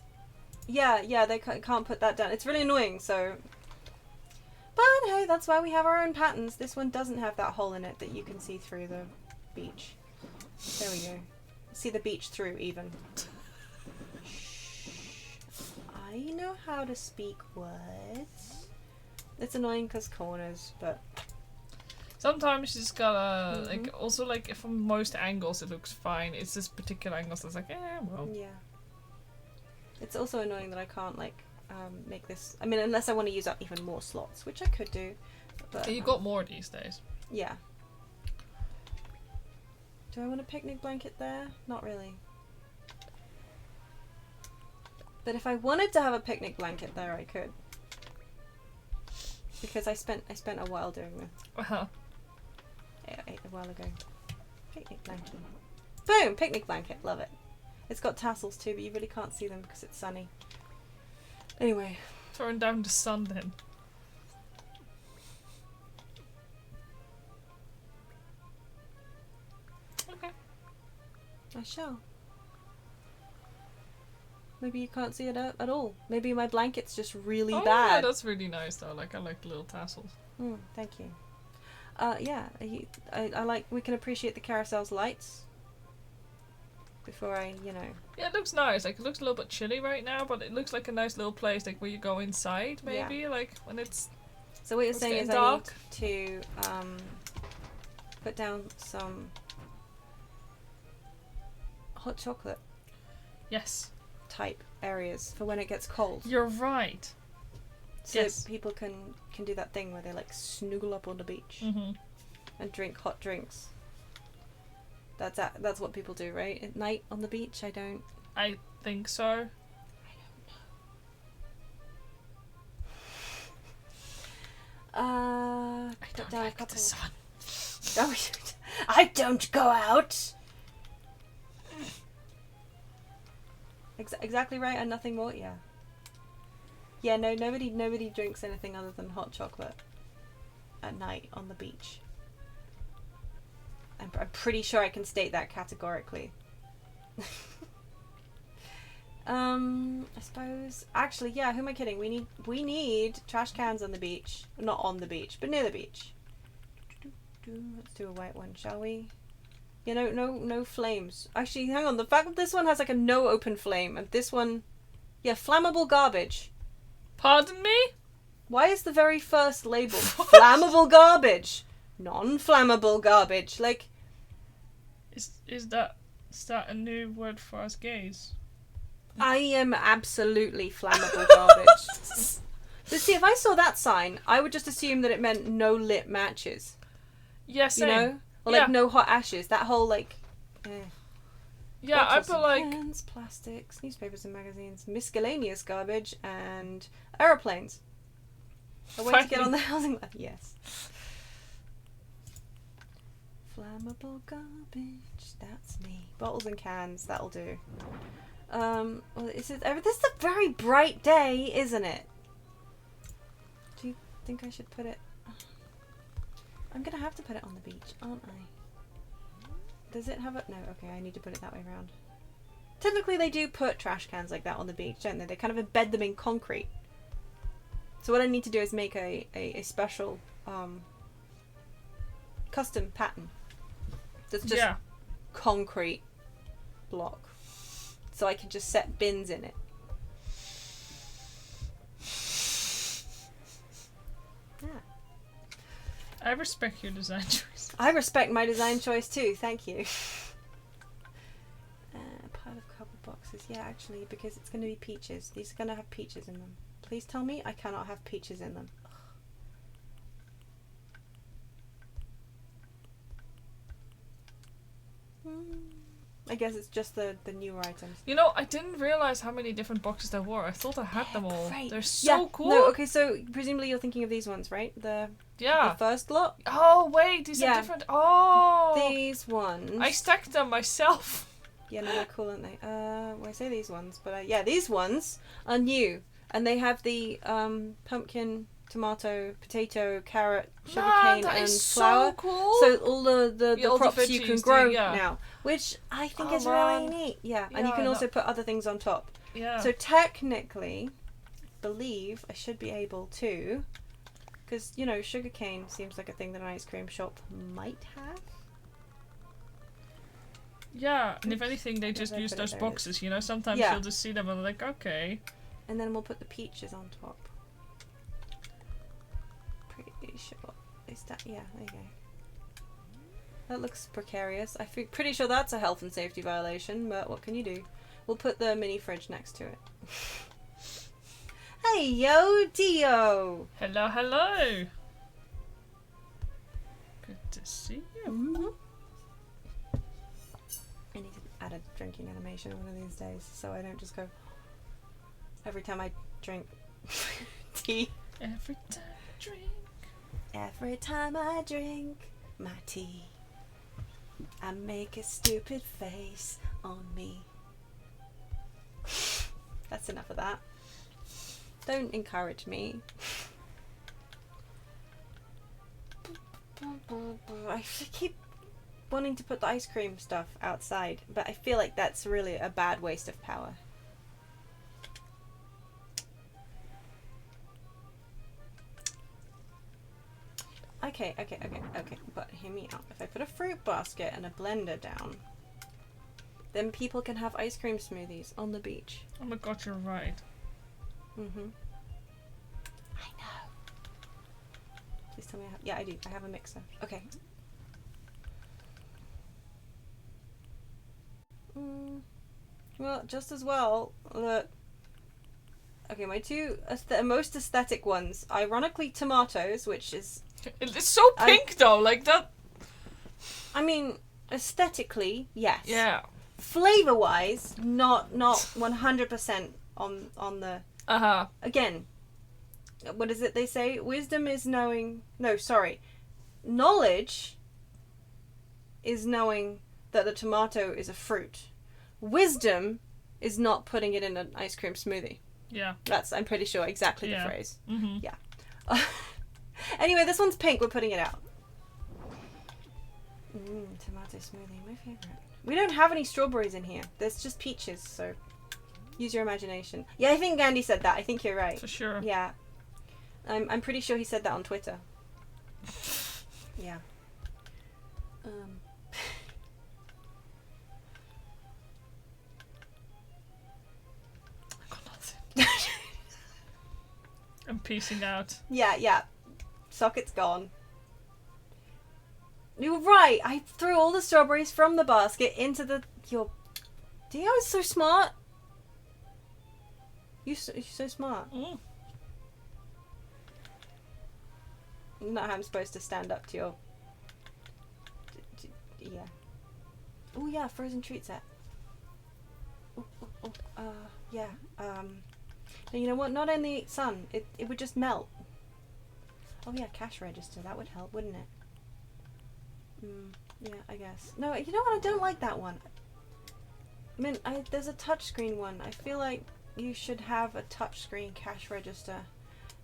they can't put that down. It's really annoying, so but hey, that's why we have our own patterns. This one doesn't have that hole in it that you can see through the beach. There we go. See the beach through even. I know how to speak words. It's annoying because corners, but sometimes you just gotta like also like from most angles it looks fine. It's this particular angles that's like well. Yeah. It's also annoying that I can't like make this. I mean, unless I want to use up even more slots, which I could do. But You got more these days. Yeah. Do I want a picnic blanket there? Not really. But if I wanted to have a picnic blanket there, I could. Because I spent a while doing this. A while ago. Picnic blanket. Boom! Picnic blanket. Love it. It's got tassels too, but you really can't see them because it's sunny. Anyway. Turn down the sun then. Okay. I shall. maybe you can't see it at all. Maybe my blanket's just really Yeah, bad. that's really nice though. Like I like the little tassels. Thank you. Yeah, I like, we can appreciate the carousel's lights. Before I, Yeah, it looks nice. Like it looks a little bit chilly right now, but it looks like a nice little place, like where you go inside, maybe, like when it's. So what you're saying is dark. I need to put down some hot chocolate. Yes. Type areas for when it gets cold. You're right. So yes. people can do that thing where they like snuggle up on the beach and drink hot drinks. That's what people do, right? At night on the beach. I think so. I don't like the sun. I don't go out. Exactly right, and nothing more. Yeah. Yeah. No. Nobody drinks anything other than hot chocolate at night on the beach. I'm pretty sure I can state that categorically. I suppose. Actually, yeah. Who am I kidding? We need trash cans on the beach. Not on the beach, but near the beach. Let's do a white one, shall we? Yeah, no flames. Actually, hang on. The fact that this one has like a no open flame, and this one, yeah, flammable garbage. Pardon me? Why is the very first label flammable garbage? Non-flammable garbage. Like, is that a new word for us gays? I am absolutely flammable garbage. So see, if I saw that sign, I would just assume that it meant no lit matches. Yes, you know, or like no hot ashes. That whole like. Yeah, I feel like pens, plastics, newspapers and magazines, miscellaneous garbage, and aeroplanes. A way to get on the housing ladder. Yes. Flammable garbage. That's me. Bottles and cans. That'll do. Well, this is a very bright day, isn't it? Do you think I should put it? I'm gonna have to put it on the beach, aren't I? Does it have a... No, okay, I need to put it that way around. Typically they do put trash cans like that on the beach, don't they? They kind of embed them in concrete. So what I need to do is make a special custom pattern. That's just concrete block. So I can just set bins in it. Yeah. I respect your design choice. I respect my design choice too, thank you. Pile of cardboard boxes. Yeah, actually, because it's going to be peaches. These are going to have peaches in them. Please tell me I cannot have peaches in them. I guess it's just the newer items. You know, I didn't realize how many different boxes there were. I thought I had them all. Great. They're so cool. No, okay, so presumably you're thinking of these ones, right? The first lot? Oh, wait, these are different. Oh! These ones. I stacked them myself. Yeah, no, they're cool, aren't they? Well, I say these ones, but yeah, these ones are new. And they have the pumpkin, tomato, potato, carrot, sugarcane, and flour. So cool. So all the crops you can grow yeah. now, which I think is really neat. Yeah, and you can also put other things on top. Yeah. So technically, I believe I should be able to, because you know, sugarcane seems like a thing that an ice cream shop might have. Yeah, and if anything, they just use those boxes. You know, sometimes you'll just see them and they're like, okay. And then we'll put the peaches on top. Pretty sure. Is that? Yeah, there you go. That looks precarious. I feel pretty sure that's a health and safety violation, but what can you do? We'll put the mini fridge next to it. Hey, yo, Dio! Hello, hello! Good to see you. Mm-hmm. I need to add a drinking animation one of these days, so I don't just go every time I drink tea. Every time I drink. Every time I drink my tea, I make a stupid face on me. That's enough of that. Don't encourage me. I keep wanting to put the ice cream stuff outside, but I feel like that's really a bad waste of power. Okay. But hear me out. If I put a fruit basket and a blender down, then people can have ice cream smoothies on the beach. Oh my god, you're right. Mm-hmm. I know. Please tell me I have... Yeah, I do. I have a mixer. Okay. Well, just as well that... Okay, my two most aesthetic ones. Ironically, tomatoes, which is... It's so pink though, like that... I mean, aesthetically, yes. Yeah. Flavor-wise, not 100% on the... Uh-huh. Again, what is it they say? Wisdom is knowing... No, sorry. Knowledge is knowing that the tomato is a fruit. Wisdom is not putting it in an ice cream smoothie. Yeah. That's, I'm pretty sure, exactly the phrase. Mm-hmm. Yeah. Anyway, this one's pink. We're putting it out. Tomato smoothie, my favorite. We don't have any strawberries in here. There's just peaches, so use your imagination. Yeah, I think Gandhi said that. I think you're right. For sure. Yeah. I'm pretty sure he said that on Twitter. Yeah. I got nothing. I'm peacing out. Yeah. Socket's gone. You're right. I threw all the strawberries from the basket into the... Dio is so smart. You're so smart. Mm. Not how I'm supposed to stand up to your... Yeah. Oh yeah, frozen treat set. Yeah. No, you know what? Not in the sun. It would just melt. Oh yeah, cash register. That would help, wouldn't it? Yeah, I guess. No, you know what? I don't like that one. I mean, there's a touchscreen one. I feel like you should have a touchscreen cash register.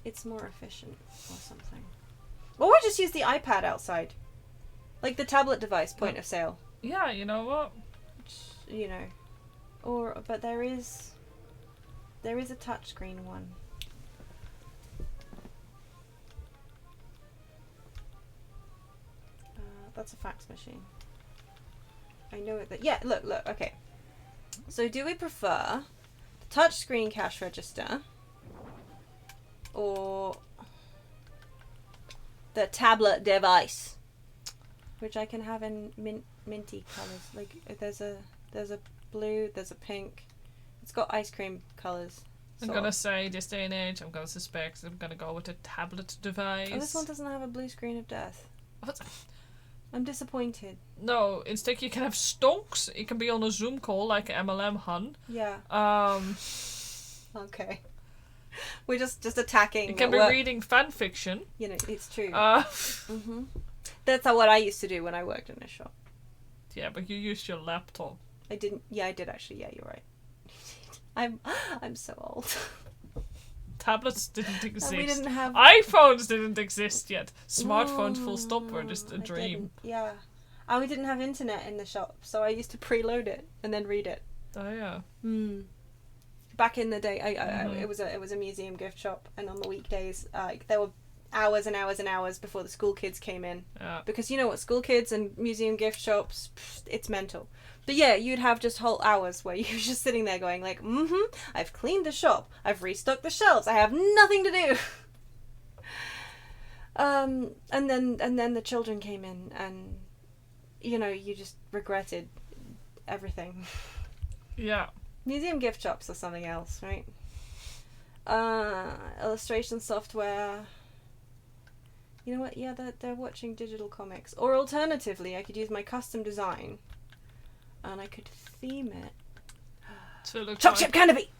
It's more efficient or something. Or just use the iPad outside. Like the tablet device, point of sale. Yeah, you know what? You know. But there is a touchscreen one. That's a fax machine. I know that. Yeah, look, okay. So do we prefer the touchscreen cash register or the tablet device, which I can have in minty colors? Like there's a blue, there's a pink. It's got ice cream colors. I'm gonna say this day and age, I'm gonna suspect I'm gonna go with a tablet device. Oh, this one doesn't have a blue screen of death. What? I'm disappointed. No, instead you can have stonks. It can be on a Zoom call like an MLM hun. Yeah. Okay. We're just attacking. It can be reading fan fiction. You know, it's true. Mm-hmm. That's what I used to do when I worked in a shop. Yeah, but you used your laptop. I didn't. Yeah, I did actually. Yeah, you're right. I'm so old. Tablets didn't exist. We didn't have iPhones didn't exist yet. Smartphones, full stop, were just a dream. Yeah. And we didn't have internet in the shop, so I used to preload it and then read it. Oh yeah. Back in the day, it was a museum gift shop, and on the weekdays, there were hours and hours and hours before the school kids came in. Yeah. Because you know what, school kids and museum gift shops, it's mental. But yeah, you'd have just whole hours where you're just sitting there going like, I've cleaned the shop, I've restocked the shelves, I have nothing to do. And then the children came in, and you know, you just regretted everything. Yeah. Museum gift shops are something else, right? Illustration software. You know what? Yeah, they're watching digital comics. Or alternatively, I could use my custom design, and I could theme it. So it looks Choc chip canopy.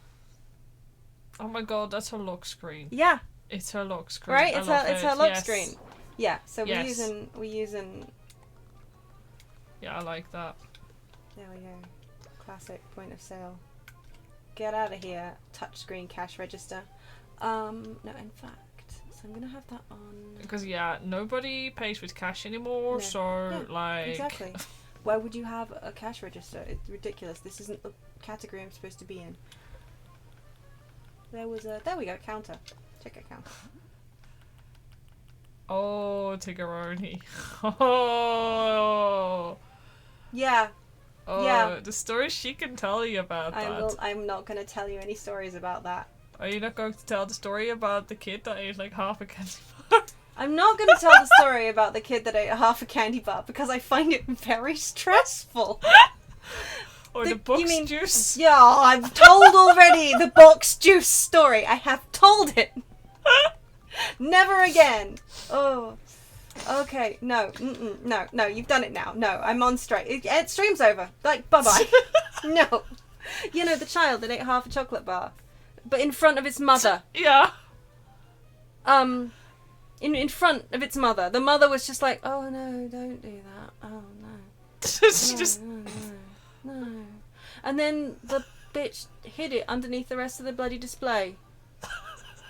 Oh my god, that's her lock screen. Yeah. It's her lock screen. Right? It's her lock yes. screen. Yeah. So yes. we're using. Yeah, I like that. There we go. Classic point of sale. Get out of here. Touchscreen cash register. No, in fact, so I'm gonna have that on. Because nobody pays with cash anymore. No. So like. Exactly. Why would you have a cash register? It's ridiculous. This isn't the category I'm supposed to be in. There we go, counter. Check a counter. Oh, Tiggeroni. Oh. Yeah. Oh, Yeah. the stories she can tell you about that. I'm not going to tell you any stories about that. Are you not going to tell the story about the kid that ate like half a candy bar? I'm not going to tell the story about the kid that ate half a candy bar because I find it very stressful. Or the box juice? Yeah, I've told already the box juice story. I have told it. Never again. Oh. Okay, no, no, you've done it now. No, I'm on straight. Stream's over. Like, bye-bye. No. You know, the child that ate half a chocolate bar, but in front of its mother. Yeah. In front of its mother. The mother was just like, oh no, don't do that. Oh no. No. And then the bitch hid it underneath the rest of the bloody display.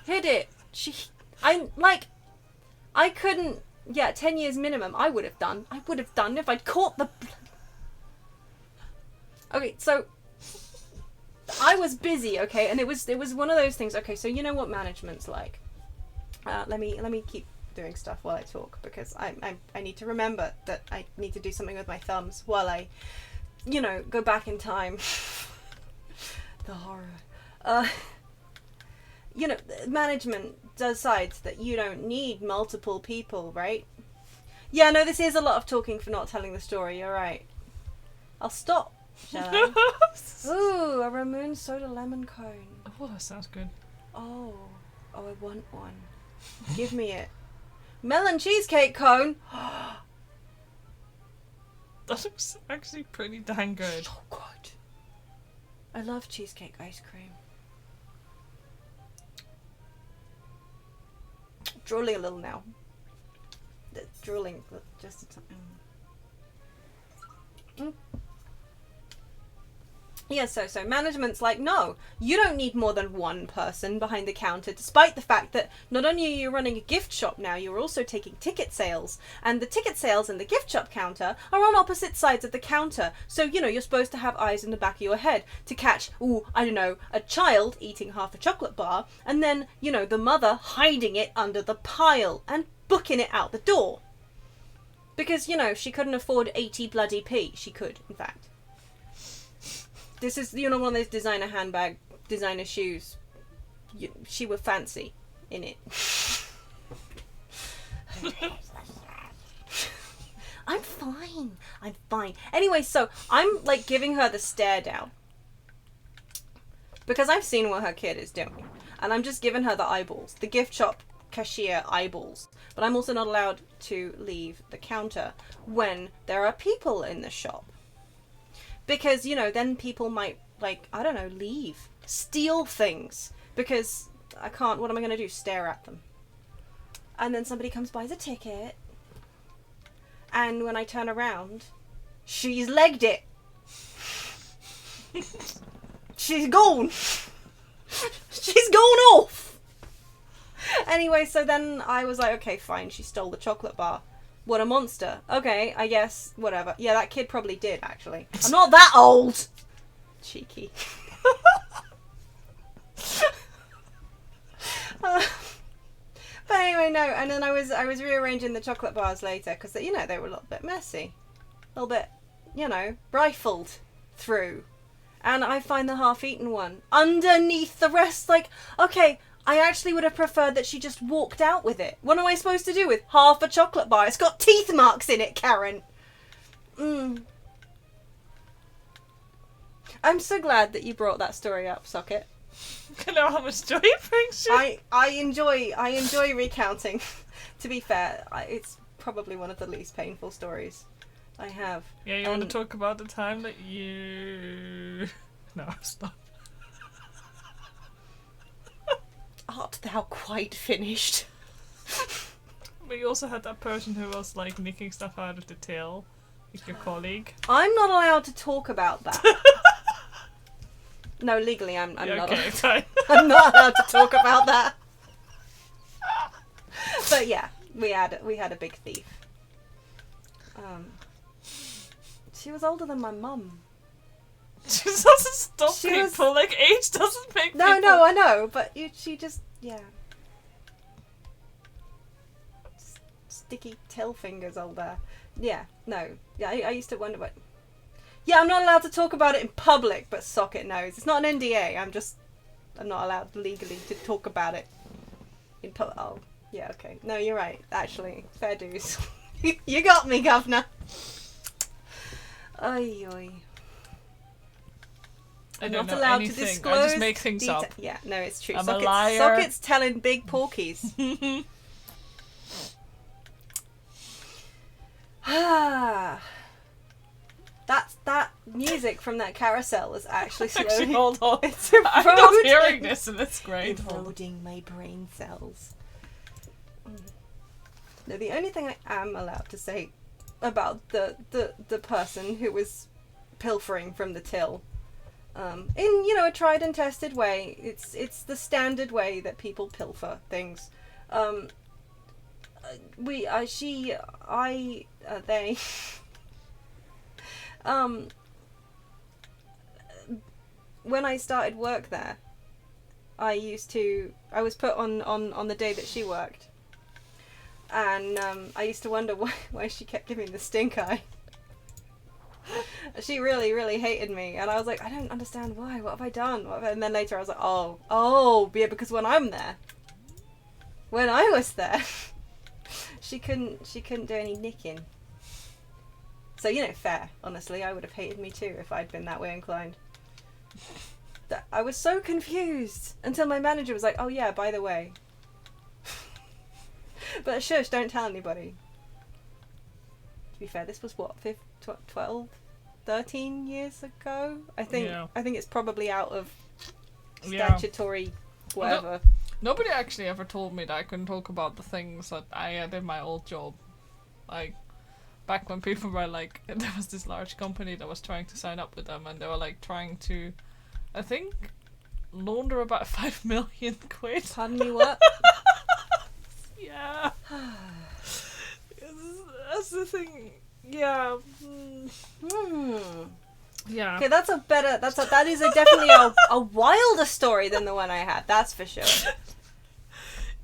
Hid it. I couldn't. Yeah, 10 years minimum. I would have done if I'd caught the. Okay, so I was busy. Okay, and it was one of those things. Okay, so you know what management's like. Let me keep doing stuff while I talk because I need to remember that I need to do something with my thumbs while I, go back in time. The horror. Management decides that you don't need multiple people, right? Yeah, no, this is a lot of talking for not telling the story. You're right. I'll stop, shall I? Ooh, a Ramoon soda lemon cone. Oh, that sounds good. Oh, I want one. Give me it. Melon cheesecake cone. That looks actually pretty dang good. So good. I love cheesecake ice cream. Drooling a little now. Drooling, just Yeah, so management's like, no, you don't need more than one person behind the counter, despite the fact that not only are you running a gift shop now, you're also taking ticket sales. And the ticket sales and the gift shop counter are on opposite sides of the counter. So, you're supposed to have eyes in the back of your head to catch, a child eating half a chocolate bar, and then, the mother hiding it under the pile and booking it out the door. Because, she couldn't afford 80 bloody p. She could, in fact. This is, one of those designer handbag, designer shoes. She were fancy in it. I'm fine. Anyway, so I'm giving her the stare down. Because I've seen what her kid is doing. And I'm just giving her the eyeballs. The gift shop cashier eyeballs. But I'm also not allowed to leave the counter when there are people in the shop. Because, then people might, leave. Steal things. Because I can't, what am I going to do? Stare at them. And then somebody comes, buys a ticket. And when I turn around, she's legged it. She's gone. She's gone off. Anyway, so then I was like, okay, fine. She stole the chocolate bar. What a monster. Okay, I guess, whatever. Yeah, that kid probably did, actually. I'm not that old! Cheeky. But anyway, no, and then I was rearranging the chocolate bars later, because, they were a little bit messy. A little bit, rifled through. And I find the half-eaten one underneath the rest, okay, I actually would have preferred that she just walked out with it. What am I supposed to do with half a chocolate bar? It's got teeth marks in it, Karen. I'm so glad that you brought that story up, Socket. I know how much joy it brings you. I enjoy recounting. To be fair, it's probably one of the least painful stories I have. Yeah, you want to talk about the time that you... No, stop. Art thou quite finished? But you also had that person who was nicking stuff out of the till, your colleague. I'm not allowed to talk about that. No, legally I'm not. Okay, fine. I'm not allowed to talk about that. But yeah, we had a big thief. She was older than my mum. She doesn't stop people. Age doesn't make people... No, I know, but she just, yeah. sticky till fingers all there. Yeah, no. Yeah, I used to wonder what... Yeah, I'm not allowed to talk about it in public, but Socket knows. It's not an NDA, I'm not allowed legally to talk about it in public. Oh, yeah, okay. No, you're right, actually. Fair dues. You got me, governor. Oy, oy. I'm not allowed to disclose. I just make things up. Yeah, no, it's true. I'm a liar. Socket's telling big porkies. That music from that carousel is actually slowly... Actually, hold on. It's eroding. I'm not hearing this and it's great. Eroding my brain cells. No, the only thing I am allowed to say about the person who was pilfering from the till, in, you know, a tried and tested way. It's the standard way that people pilfer things. They when I started work there, I was put on the day that she worked, and I used to wonder why she kept giving the stink eye. She really, really hated me, and I was like, I don't understand why. What have I done? And then later I was like, oh, yeah, because when I was there, she couldn't do any nicking. So, you know, fair. Honestly, I would have hated me too if I'd been that way inclined. I was so confused until my manager was like, oh yeah, by the way. But shush, don't tell anybody. To be fair, this was what, 12, 13 years ago? I think it's probably out of statutory whatever. Nobody actually ever told me that I couldn't talk about the things that I had in my old job. Like, back when people were like, there was this large company that was trying to sign up with them, and they were like trying to, I think, launder about 5 million quid. Pardon me, what? Yeah. That's the thing. Yeah. Yeah. Okay, that is definitely a wilder story than the one I had. That's for sure.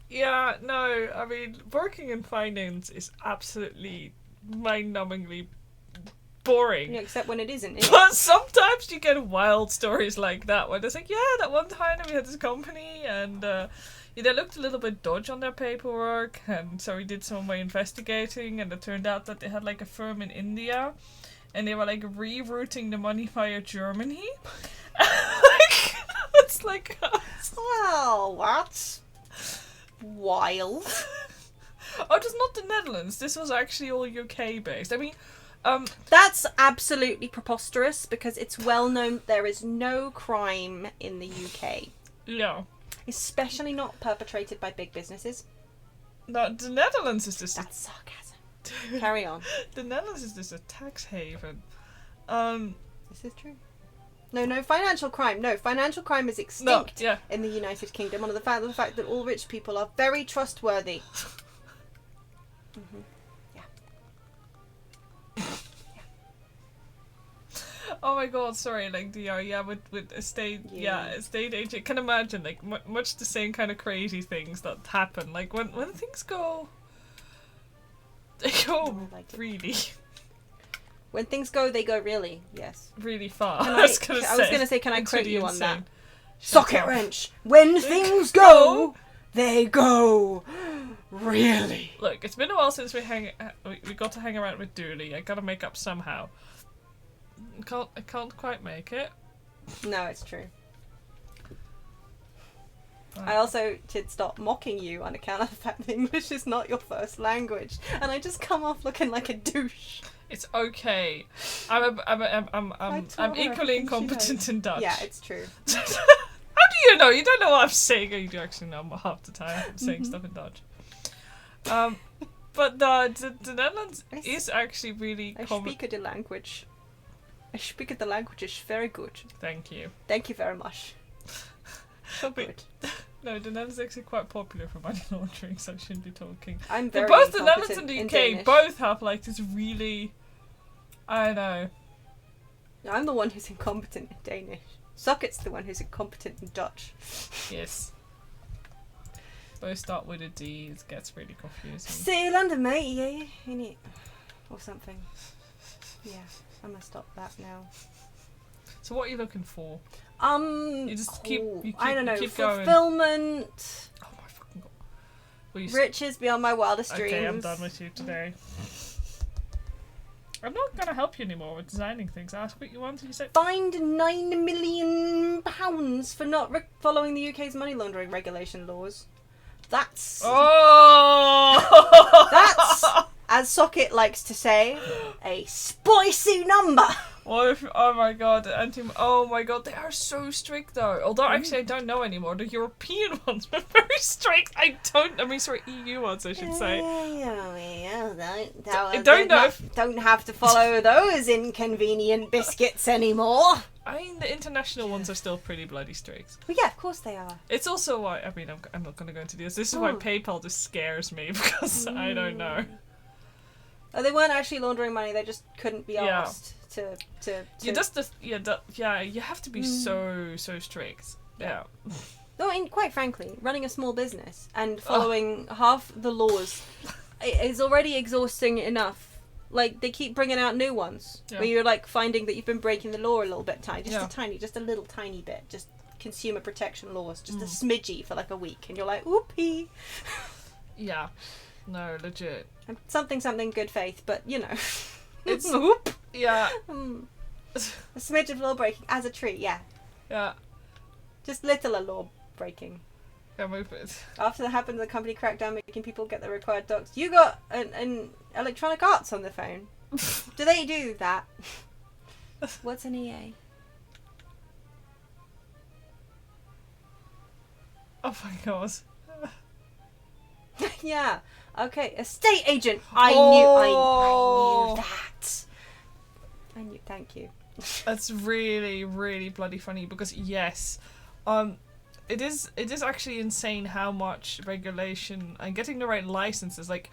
Yeah. No, I mean, working in finance is absolutely mind-numbingly boring. Yeah, except when it isn't. But sometimes you get wild stories like that where it's like, yeah, that one time we had this company and they looked a little bit dodgy on their paperwork, and so we did some of my investigating, and it turned out that they had like a firm in India and they were like rerouting the money via Germany. Like, it's like, well, that's wild. Oh, just not the Netherlands. This was actually all UK based. I mean, that's absolutely preposterous because it's well known there is no crime in the UK. No. Especially not perpetrated by big businesses. No, the Netherlands is just... That's sarcasm. Carry on. The Netherlands is just a tax haven. This is true. No, financial crime. No, financial crime is extinct in the United Kingdom. One of the fact that all rich people are very trustworthy. Mm-hmm. Yeah. Oh my god, sorry, like with estate estate agent. Can imagine like much the same kind of crazy things that happen. Like when things go, they go really. When things go, they go really. Yes. Really far. I was gonna say, can I quote you on that? Shut Socket up. wrench. When things go, they go really. Look, it's been a while since we got to hang around with Dooley. I gotta make up somehow. I can't quite make it. No, it's true. I also did stop mocking you on account of the fact that English is not your first language, and I just come off looking like a douche. It's okay. I'm equally incompetent in Dutch. Yeah, it's true. How do you know? You don't know what I'm saying. You do actually know half the time I'm saying stuff in Dutch. But the Netherlands is actually really. I speak the language. I speak the language is very good. Thank you. Thank you very much. So good. No, the Netherlands is actually quite popular for money laundering, so I shouldn't be talking. I'm very both the Netherlands and the UK Danish. both have like this really, I don't know. I'm the one who's incompetent in Danish. Socket's the one who's incompetent in Dutch. Yes. Both start with a D. It gets really confusing. City of London, mate. Yeah, you need or something. Yeah, I'm gonna stop that now. So what are you looking for? You just keep I don't know. keep going. Fulfillment. Oh my fucking god. Well, Riches beyond my wildest dreams. Okay, I'm done with you today. I'm not gonna help you anymore with designing things. Ask what you want and you say. Fined £9 million for not following the UK's money laundering regulation laws. That's that's, as Socket likes to say, a spicy number. What if? Oh my god, oh my god, they are so strict though. Although actually I don't know anymore. The European ones were very strict. Sorry, EU ones I should say. Don't have to follow those inconvenient biscuits anymore. I mean, the international ones are still pretty bloody strict. Well, yeah, of course they are. It's also why, I mean, I'm not going to go into this. This is why PayPal just scares me, because I don't know. Oh, they weren't actually laundering money, they just couldn't be asked to... You have to be so strict. Yeah. No, I mean, quite frankly, running a small business and following half the laws is already exhausting enough. Like, they keep bringing out new ones where you're, like, finding that you've been breaking the law a little bit just a little tiny bit. Just consumer protection laws, just a smidgy for, like, a week. And you're like, whoopee. Yeah. No, legit. Something, good faith, but, you know. It's... Whoop. Yeah. A smidge of law breaking as a tree, yeah. Yeah. Just little law breaking. Yeah, move it. After that happened, the company cracked down making people get the required docs. You got an Electronic Arts on the phone. Do they do that? What's an EA? Oh my god. Yeah. Okay. Estate agent. I knew that. I knew. Thank you. That's really, really bloody funny because yes, it is actually insane how much regulation and getting the right licenses. Like,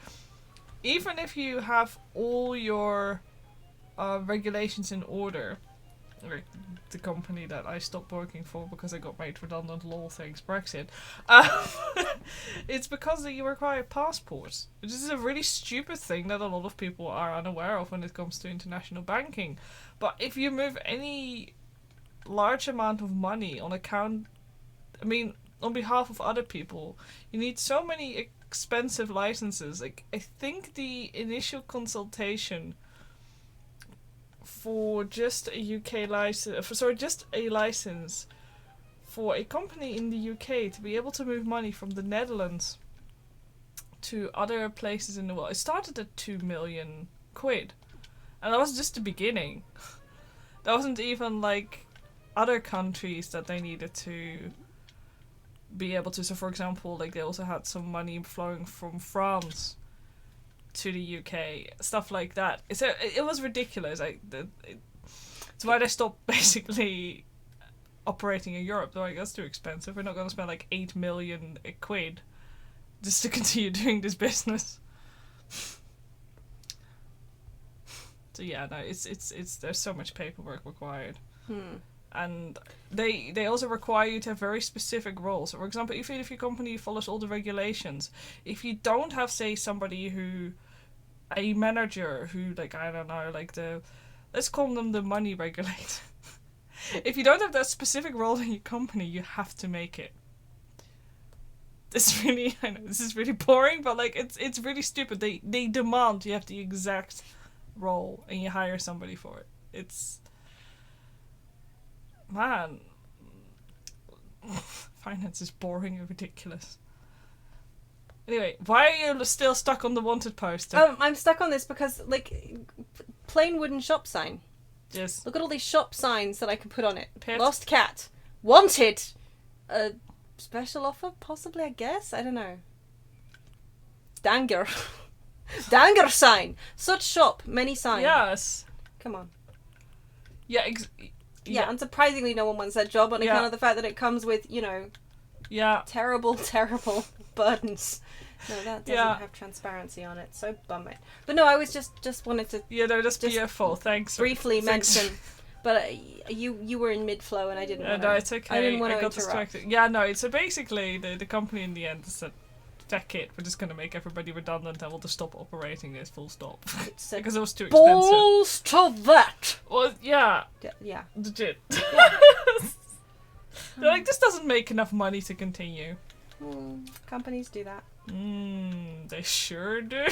even if you have all your regulations in order, like the company that I stopped working for because I got made redundant, lol, thanks Brexit, it's because you require passports, which is a really stupid thing that a lot of people are unaware of when it comes to international banking. But if you move any large amount of money on behalf of other people, you need so many expensive licenses. Like, I think the initial consultation for just a UK license, just a license for a company in the UK to be able to move money from the Netherlands to other places in the world, it started at £2 million. And that was just the beginning. That wasn't even like other countries that they needed to be able to. So for example, like they also had some money flowing from France to the UK, stuff like that. It was ridiculous. It's why they stopped basically operating in Europe. They're like, that's too expensive. We're not going to spend like £8 million just to continue doing this business. So yeah, no, it's there's so much paperwork required. And they also require you to have very specific roles. So for example, if your company follows all the regulations, if you don't have, say, a manager who, like, I don't know, like let's call them the money regulator. If you don't have that specific role in your company, you have to make it. It's really, I know this is really boring, but like it's really stupid. They demand you have the exact role and you hire somebody for it. It's, man, finance is boring and ridiculous. Anyway, why are you still stuck on the wanted poster? I'm stuck on this because, like, plain wooden shop sign. Yes. Look at all these shop signs that I can put on it. Pet. Lost cat. Wanted. Special offer, possibly, I guess? I don't know. Danger. Danger sign. Such shop, many signs. Yes. Come on. Yeah, yeah, unsurprisingly no one wants that job on account of the fact that it comes with, terrible, terrible burdens. No, that doesn't have transparency on it, so bum it. But no, I was just wanted to... Yeah, no, that's beautiful, thanks. Briefly mention... But you were in mid-flow and I didn't want to... No, it's okay. I didn't want to got interrupt. distracted. Yeah, no, so basically the company in the end said, feck it, we're just going to make everybody redundant and we'll just stop operating this full stop. It's Because it was too expensive. balls to that! Well, yeah. Yeah. Legit. Yeah. They're like, this doesn't make enough money to continue. Companies do that. They sure do.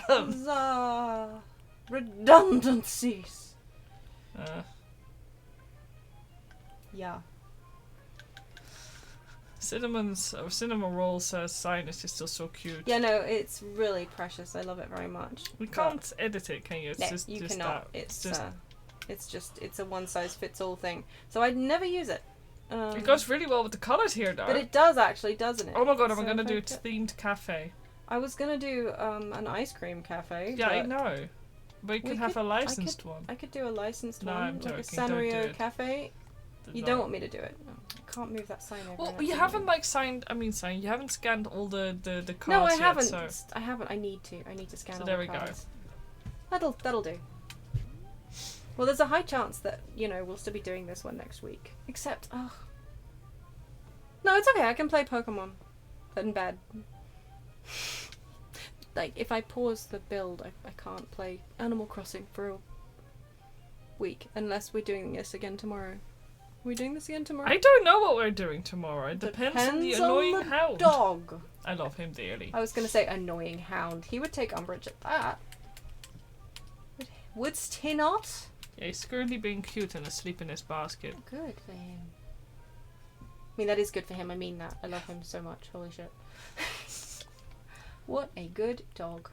Huzzah! Redundancies! Yeah. Cinema Roll says Sinus is still so cute. Yeah, no, it's really precious. I love it very much. We can't edit it, can you? It's No, just, you just cannot. that. It's a one-size-fits-all thing. So I'd never use it. It goes really well with the colours here, though. But it does actually, doesn't it? Oh my god, So I'm gonna do a if I themed cafe. I was gonna do an ice cream cafe. Yeah, I but know. But you could have a licensed one. I could do a licensed No, one, I'm like joking. a Sanrio Don't do it. cafe. You No. don't want me to do it. No, I can't move that sign over. Well, and you that's haven't annoying. you haven't scanned all the cards No, I yet, haven't. so. I haven't. I need to. I need to scan So all there the we go. cards. That'll do. Well, there's a high chance that we'll still be doing this one next week. Except, no, it's okay. I can play Pokemon. In bed. Like, if I pause the build, I can't play Animal Crossing for a week unless we're doing this again tomorrow. Are we doing this again tomorrow? I don't know what we're doing tomorrow. It depends on the annoying hound. Dog. I love him dearly. I was gonna say annoying hound. He would take umbrage at that. Wouldst he not? Yeah, he's currently being cute and asleep in his basket. Good for him. I mean, that is good for him. I mean that. I love him so much. Holy shit. What a good dog.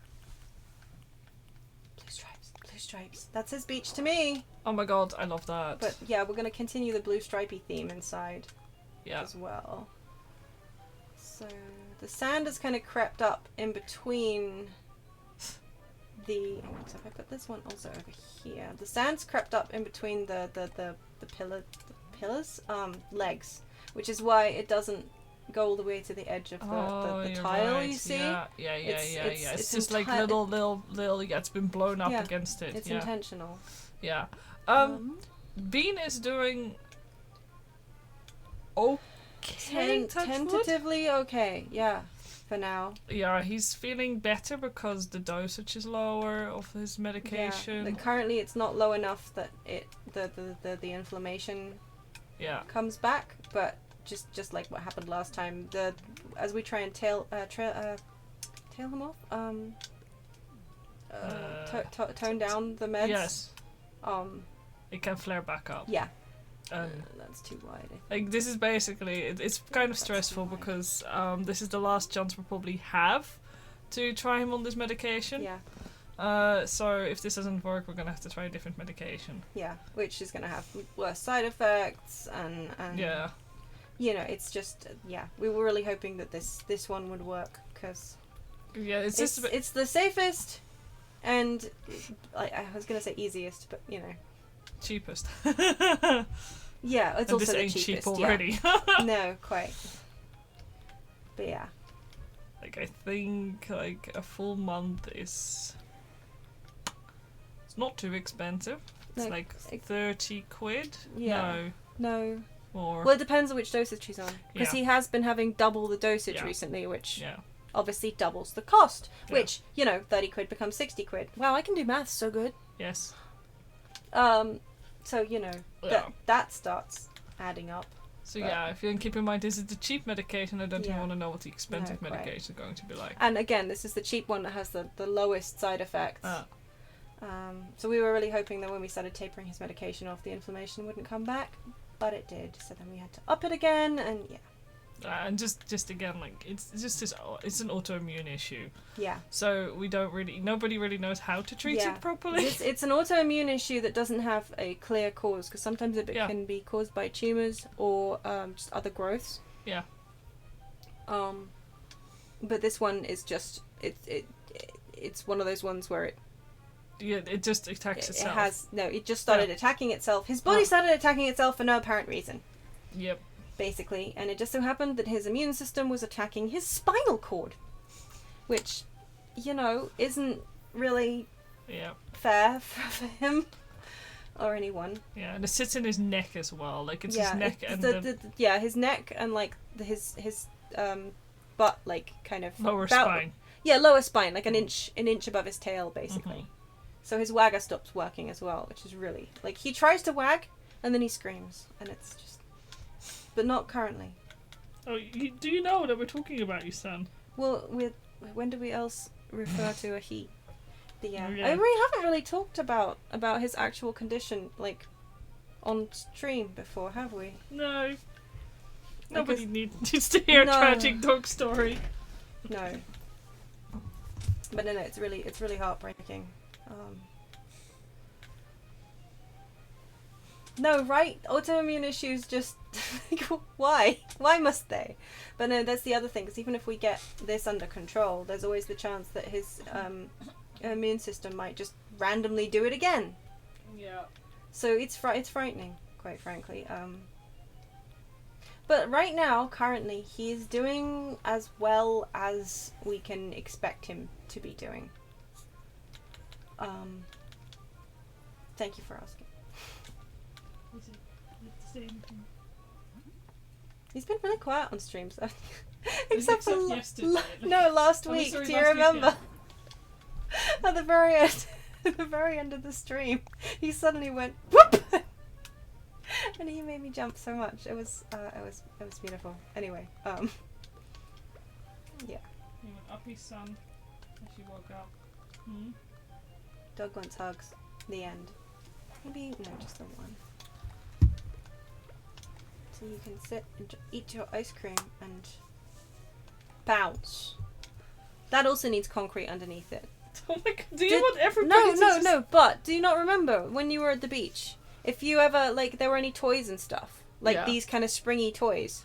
Blue stripes. Blue stripes. That says beach to me. Oh my god, I love that. But yeah, we're going to continue the blue stripey theme inside as well. So the sand has kind of crept up in between the... So if I put this one also over here. The sand's crept up in between the pillars, legs, which is why it doesn't go all the way to the edge of the tile, right. you see? Yeah. It's just like yeah, it's been blown up Yeah, against it. it's yeah. intentional. Yeah. Bean is doing okay. Tentatively okay, yeah, for now. Yeah, he's feeling better because the dosage is lower of his medication. Yeah, currently it's not low enough that the inflammation comes back, but just like what happened last time, as we try and tail him off, tone down the meds. Yes. It can flare back up. Yeah. That's too wide. Like this is basically it's kind of stressful because this is the last chance we'll probably have to try him on this medication. Yeah. So if this doesn't work, we're gonna have to try a different medication. Yeah, which is gonna have worse side effects and yeah. It's just we were really hoping that this one would work because it's the safest and I was gonna say easiest, but cheapest. Yeah, it's and also this the ain't cheapest. cheap already. Yeah. No, quite. But yeah. Like I think like a full month is. It's not too expensive. It's No, like 30 quid. Yeah. No. More. Well, it depends on which dosage he's on. Because Yeah. he has been having double the dosage recently, which Yeah. obviously doubles the cost. Yeah. Which, 30 quid becomes 60 quid. Wow, I can do maths so good. Yes. So, that starts adding up. So But- if you can keep in mind this is the cheap medication, I don't even Yeah. want to know what the expensive No, quite. medication is going to be like. And again, this is the cheap one that has the lowest side effects. So we were really hoping that when we started tapering his medication off, the inflammation wouldn't come back. But it did. So then we had to up it again, and And just again, like it's an autoimmune issue. Yeah. So nobody really knows how to treat it properly. It's an autoimmune issue that doesn't have a clear cause, because sometimes it can be caused by tumours or just other growths. Yeah. But this one is just it's one of those ones where it just attacks itself. It just started attacking itself. His body started attacking itself for no apparent reason. Yep. Basically, and it just so happened that his immune system was attacking his spinal cord, which, isn't really fair for him or anyone. Yeah, and it sits in his neck as well. Like it's his neck and his neck and like his butt, like, kind of... Lower spine. Yeah, lower spine, like an inch above his tail, basically. So his wagger stops working as well, which is really... Like, he tries to wag, and then he screams, and it's just... But not currently. Oh, do you know that we're talking about your son? Well, when do we else refer to a he? But yeah. Yeah. We haven't really talked about his actual condition, like, on stream before, have we? No. Nobody needs to hear a tragic dog story. No. But no, it's really heartbreaking. No, right? Autoimmune issues just... why? Why must they? But no, that's the other thing, because even if we get this under control, there's always the chance that his immune system might just randomly do it again. Yeah. So it's frightening, quite frankly. But right now, currently, he is doing as well as we can expect him to be doing. Thank you for asking. He's been really quiet on streams, except for last week. Do you remember? At the very end of the stream, he suddenly went whoop, and he made me jump so much. It was beautiful. Anyway, yeah. He went up his son as she woke up. Dog wants hugs. The end. Maybe no, just the one. So you can sit and eat your ice cream and bounce. That also needs concrete underneath it. Oh my god, do you want everybody to No, but do you not remember when you were at the beach? If you ever, like, there were any toys and stuff, like these kind of springy toys,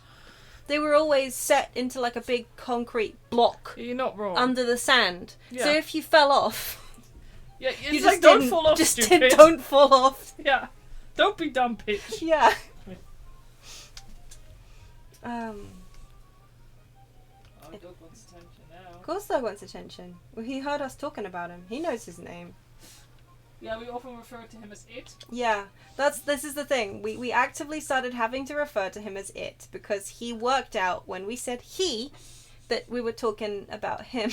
they were always set into like a big concrete block. You're not wrong. Under the sand. Yeah. So if you fell off... Yeah, you just like, don't fall off, just stupid. don't fall off. Yeah. Don't be dumb, bitch. Yeah. Oh, dog wants attention now. Of course dog wants attention. Well, he heard us talking about him. He knows his name. Yeah, we often refer to him as it. Yeah, this is the thing. We actively started having to refer to him as it because he worked out when we said he that we were talking about him.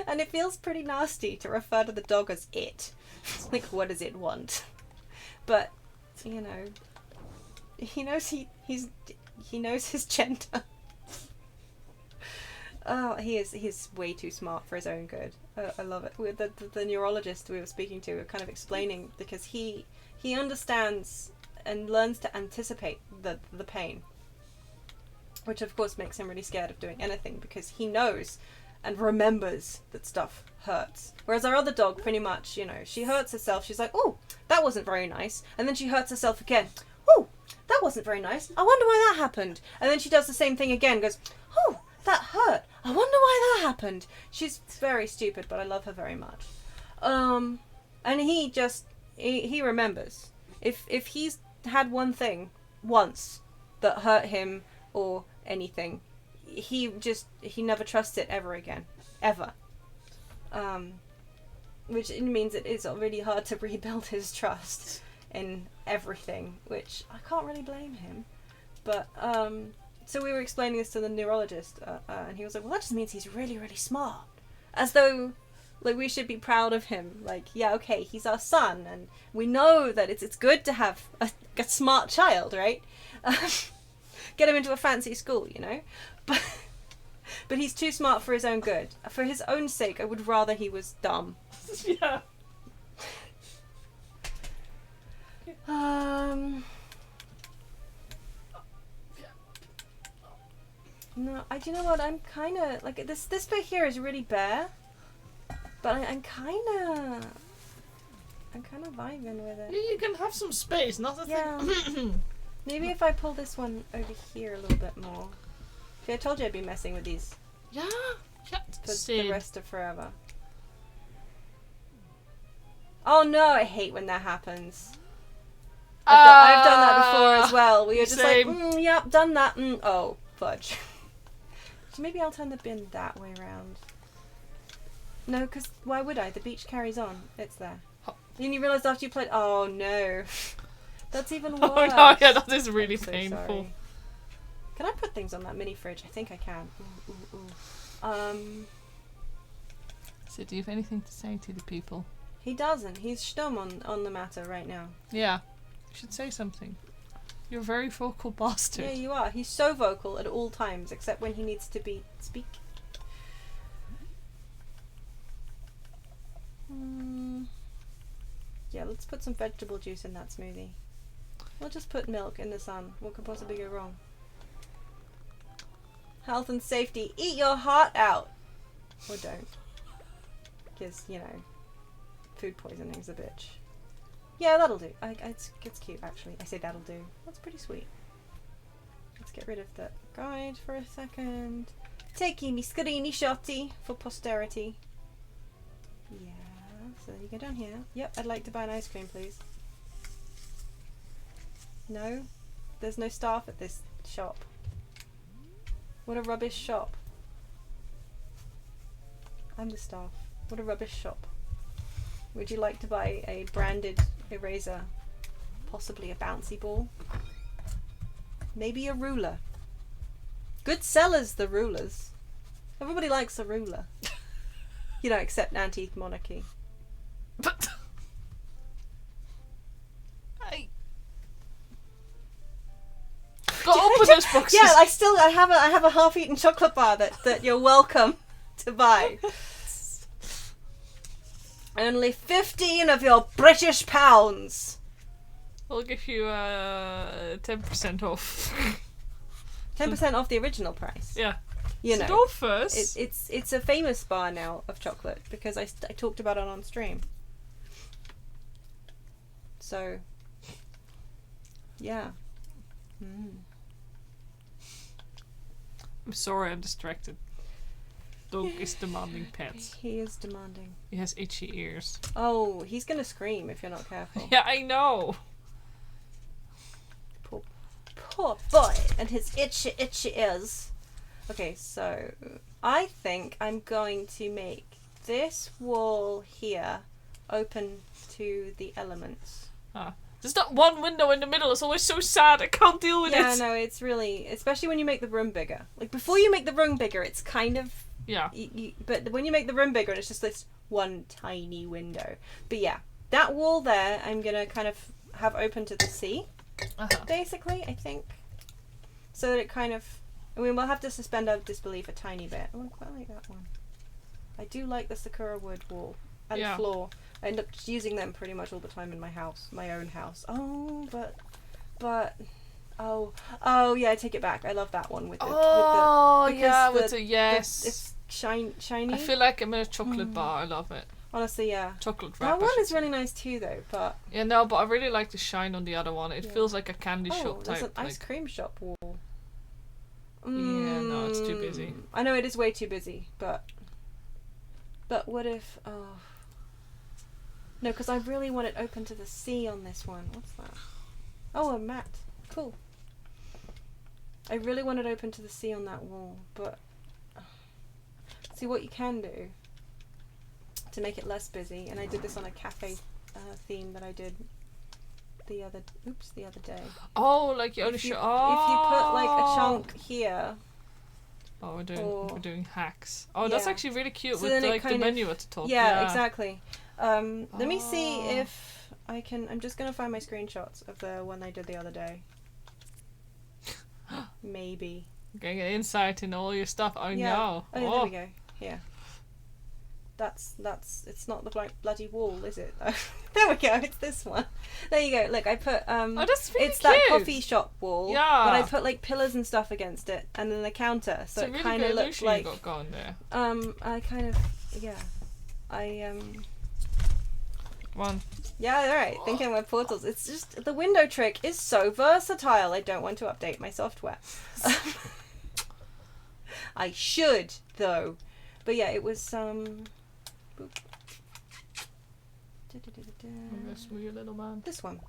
And it feels pretty nasty to refer to the dog as it. Like, what does it want? But, you know, he knows he knows his gender. Oh, he's way too smart for his own good. I love it. The neurologist we were speaking to were kind of explaining because he understands and learns to anticipate the pain, which of course makes him really scared of doing anything because he knows and remembers that stuff hurts. Whereas our other dog, pretty much, you know, she hurts herself. She's like, oh, that wasn't very nice. And then she hurts herself again. Oh, that wasn't very nice. I wonder why that happened. And then she does the same thing again. Goes, oh, that hurt. I wonder why that happened. She's very stupid, but I love her very much. And he just, he remembers. If he's had one thing once that hurt him or anything, he never trusts it ever again. Ever. Which means it is really hard to rebuild his trust in everything, which I can't really blame him. But, so we were explaining this to the neurologist, and he was like, well, that just means he's really, really smart. As though, like, we should be proud of him. Like, yeah, okay, he's our son, and we know that it's good to have a smart child, right? Get him into a fancy school, you know? But he's too smart for his own good. For his own sake, I would rather he was dumb. Yeah. No, do you know what? I'm kind of like this bit here is really bare, but I'm kind of vibing with it. You can have some space, not a thing. Maybe if I pull this one over here a little bit more. See, I told you I'd be messing with these. Yeah. For the rest of forever. Oh no, I hate when that happens. I've done that before as well. We were just like, yep, done that. Oh, fudge. So maybe I'll turn the bin that way around. No, because why would I? The beach carries on. It's there. Then you realised after you played... Oh, no. That's even worse. Oh, no, yeah, that is really painful. Can I put things on that mini fridge? I think I can. Ooh. So do you have anything to say to the people? He doesn't. He's stum on the matter right now. Yeah. You should say something. You're a very vocal bastard. Yeah, you are. He's so vocal at all times, except when he needs to speak. Yeah, let's put some vegetable juice in that smoothie. We'll just put milk in the sun. What could possibly go wrong? Health and safety. Eat your heart out! Or don't. Because, you know, food poisoning's a bitch. Yeah, that'll do. It's cute, actually. I say that'll do. That's pretty sweet. Let's get rid of the guide for a second. Taking me scarini shotty for posterity. Yeah, so you go down here. Yep, I'd like to buy an ice cream, please. No? There's no staff at this shop. What a rubbish shop. I'm the staff. What a rubbish shop. Would you like to buy a branded eraser? Possibly a bouncy ball? Maybe a ruler? Good sellers, the rulers. Everybody likes a ruler. You know, except anti-monarchy. But Go open those boxes. Yeah, I have a half-eaten chocolate bar that you're welcome to buy. Only 15 of your British pounds. We'll give you 10% off. 10% off the original price. Yeah. You know, Go first. it's a famous bar now of chocolate because I talked about it on stream. So, yeah. I'm sorry, I'm distracted. Dog is demanding pets. He is demanding. He has itchy ears. Oh, he's gonna scream if you're not careful. Yeah, I know. Poor boy and his itchy ears. Okay, so I think I'm going to make this wall here open to the elements. There's not one window in the middle. It's always so sad. I can't deal with it. Yeah, no, it's really, especially when you make the room bigger. Like before you make the room bigger, it's kind of but when you make the room bigger, it's just this one tiny window. But yeah, that wall there, I'm gonna kind of have open to the sea, basically. I think so that it kind of. I mean, we'll have to suspend our disbelief a tiny bit. Oh, I quite like that one. I do like the Sakura wood wall and floor. I end up just using them pretty much all the time in my house, my own house. Oh, oh yeah, I take it back. I love that one with the. Yes. It's shiny. I feel like I'm in a chocolate bar. I love it. Honestly, yeah. Chocolate wrap. That one is really nice too, though. But yeah, no, but I really like the shine on the other one. It feels like a candy shop type. There's an ice cream shop wall. Yeah, no, it's too busy. I know it is way too busy, but what if? Oh. No, because I really want it open to the sea on this one. What's that? Oh, a mat. Cool. I really want it open to the sea on that wall, but see what you can do to make it less busy. And I did this on a cafe theme that I did the other day. Oh, like you only show. Oh. If you put like a chunk here. Oh, we're doing hacks. Oh, that's actually really cute with like the menu at the top. Yeah, exactly. Let me see if I can. I'm just gonna find my screenshots of the one I did the other day. Maybe. Getting an insight in all your stuff. Oh no. Oh, yeah, there we go. Here. That's. It's not the bloody wall, is it? There we go. It's this one. There you go. Look, I put. Oh, that's really it's cute. that coffee shop wall. Yeah. But I put like pillars and stuff against it, and then the counter, so it really kind of looks like. You got going there. I kind of. Yeah. One. Yeah, alright. Thinking about portals. It's just the window trick is so versatile. I don't want to update my software. I should though. But yeah, it was Your little man. This one.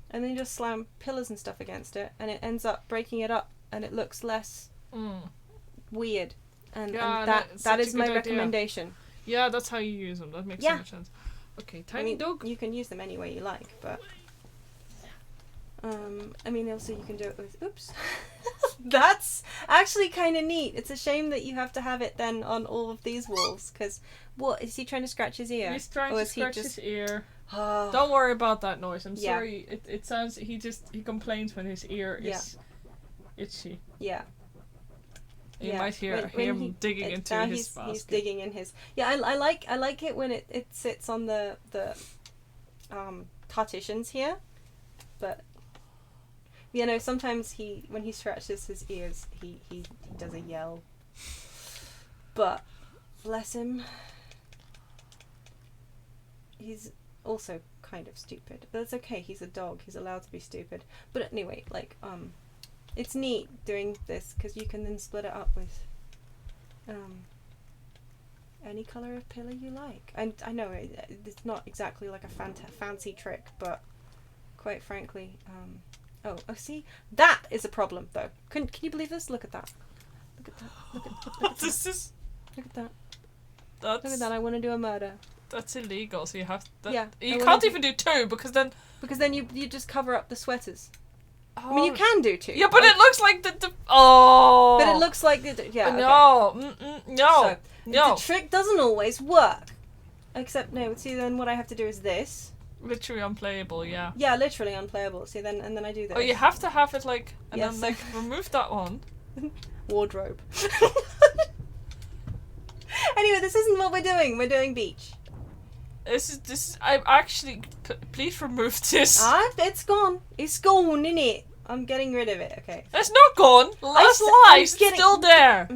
And then you just slam pillars and stuff against it, and it ends up breaking it up, and it looks less weird. And that is my recommendation. Yeah, that's how you use them. That makes so much sense. Okay, tiny dog. You can use them any way you like, but I mean, also you can do it with, oops. That's actually kind of neat. It's a shame that you have to have it then on all of these walls, because what, is he trying to scratch his ear? He's trying to scratch his ear. Oh. Don't worry about that noise. I'm sorry. It sounds, he complains when his ear is itchy. Yeah. You might hear him digging into his basket. He's digging in his. Yeah, I like it when it sits on the partitions here, but you know, sometimes when he scratches his ears, he does a yell. But bless him, he's also kind of stupid, but it's okay. He's a dog. He's allowed to be stupid. But anyway, like it's neat doing this because you can then split it up with any color of pillar you like. And I know it's not exactly like a fancy trick, but quite frankly, oh, see, that is a problem though. Can you believe this? Look at that. Look at that. Look at this is. Look at that. Look at that. I want to do a murder. That's illegal. So you have. That, yeah. You can't even do two because then you just cover up the sweaters. Oh. I mean, you can do two. Yeah, but it looks like the oh. But it looks like yeah. No, okay. No, so, no. The trick doesn't always work. Except no. See, then what I have to do is this. Literally unplayable, yeah. Yeah, literally unplayable. See, then and then I do this. Oh, you have to have it like, and yes. then like remove that one. Wardrobe. Anyway, this isn't what we're doing. We're doing beach. This is. I'm actually. Please remove this. It's gone. It's gone, innit? I'm getting rid of it. Okay. It's not gone. Last lies. It's still there.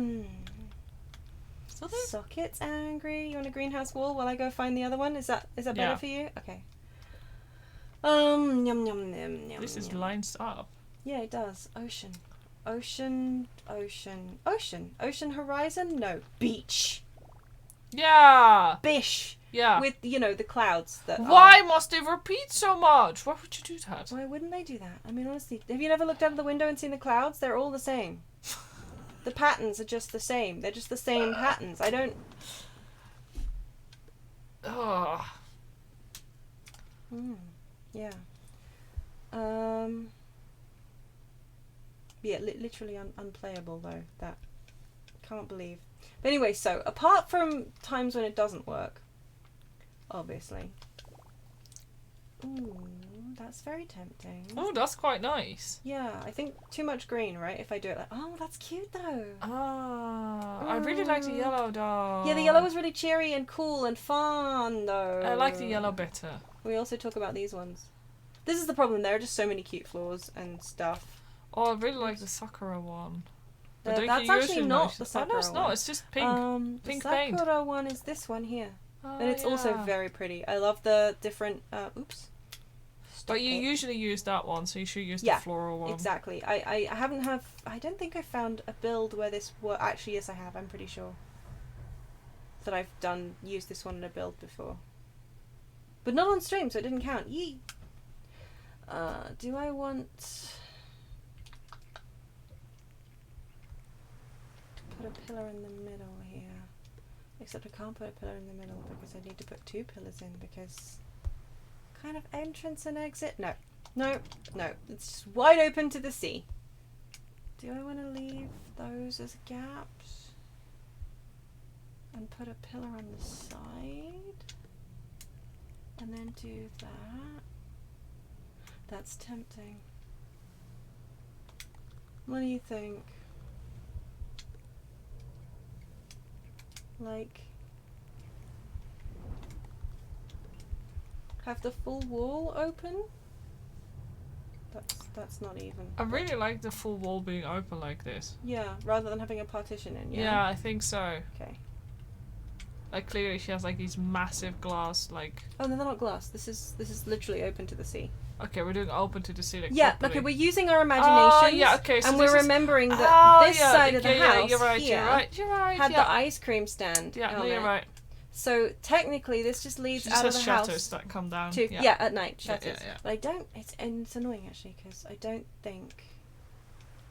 Still there. Socket's angry. You want a greenhouse wall while I go find the other one? Is that better for you? Okay. Yum yum yum yum. This is lines up. Yeah, it does. Ocean horizon. No, beach. Yeah. Bish. Yeah. With the clouds that. Why must they repeat so much? Why would you do that? Why wouldn't they do that? I mean, honestly, have you never looked out of the window and seen the clouds? They're all the same. The patterns are just the same. They're just the same patterns. I don't. Oh. Yeah. Yeah, literally unplayable though. That can't believe. But anyway, so apart from times when it doesn't work, obviously. Ooh, that's very tempting. Oh, that's quite nice. Yeah, I think too much green, right? If I do it like, oh, that's cute though. I really like the yellow though. Yeah, the yellow was really cheery and cool and fun though. I like the yellow better. We also talk about these ones. This is the problem. There are just so many cute floors and stuff. Oh, I really like the Sakura one. That's actually not the Sakura one. No, it's not. It's just pink. Pink paint. The Sakura one is this one here. Oh, and it's also very pretty. I love the different... oops. But you usually use that one, so you should use the floral one. Exactly. I don't think I found a build where this... Well, actually, yes, I have. I'm pretty sure. That I've used this one in a build before. But not on stream, so it didn't count. Yee! Do I want... to put a pillar in the middle here? Except I can't put a pillar in the middle because I need to put two pillars in because... Kind of entrance and exit? No. No. It's just wide open to the sea. Do I want to leave those as gaps? And put a pillar on the side? And then do that? That's tempting. What do you think? Like... have the full wall open? That's not even. I really like the full wall being open like this. Yeah, rather than having a partition in. Yeah, I think so. Okay. Like clearly she has like these massive glass like. Oh no, they're not glass. This is literally open to the sea. Okay, we're doing open to the sea. Like, yeah. properly. Okay, we're using our imaginations. Yeah. Okay. So and we're remembering that this side of the house you're right. here You're right. had the ice cream stand. Yeah. No, you're right. So technically, this just leads out of the shutters house that come down. to at night shutters. Yeah. But I don't. It's annoying actually because I don't think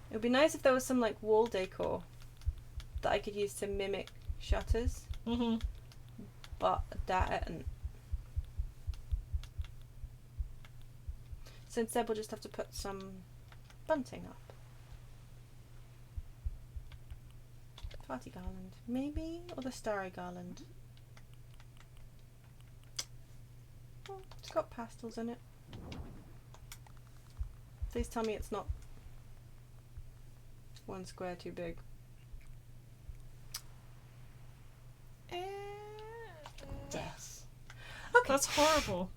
it would be nice if there was some like wall decor that I could use to mimic shutters. Mhm. But that isn't. So instead we'll just have to put some bunting up. Party garland, maybe? Or the starry garland? Oh, it's got pastels in it. Please tell me it's not one square too big. Yes. Okay. That's horrible.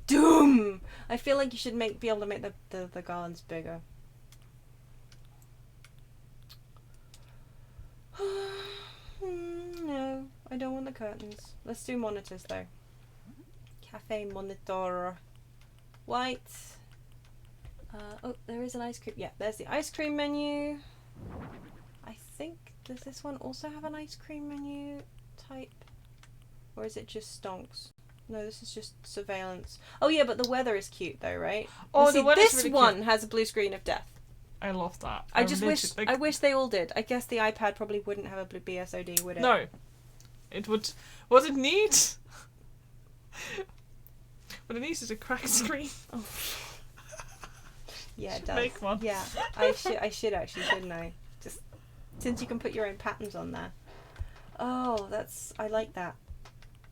Doom! I feel like you should be able to make the garlands bigger. No, I don't want the curtains. Let's do monitors though. Cafe monitor. White. Oh, there is an ice cream. Yeah, there's the ice cream menu. I think, does this one also have an ice cream menu type? Or is it just stonks? No, this is just surveillance. Oh yeah, but the weather is cute though, right? Oh, see, the weather's this really one cute. has a blue screen of death. I love that. I wish they all did. I guess the iPad probably wouldn't have a blue BSOD, would it? No. It would. What it needs. What it needs is a cracked screen. Oh. Yeah, it does. Make one. Yeah, I should actually, shouldn't I? Just since you can put your own patterns on there. Oh, I like that.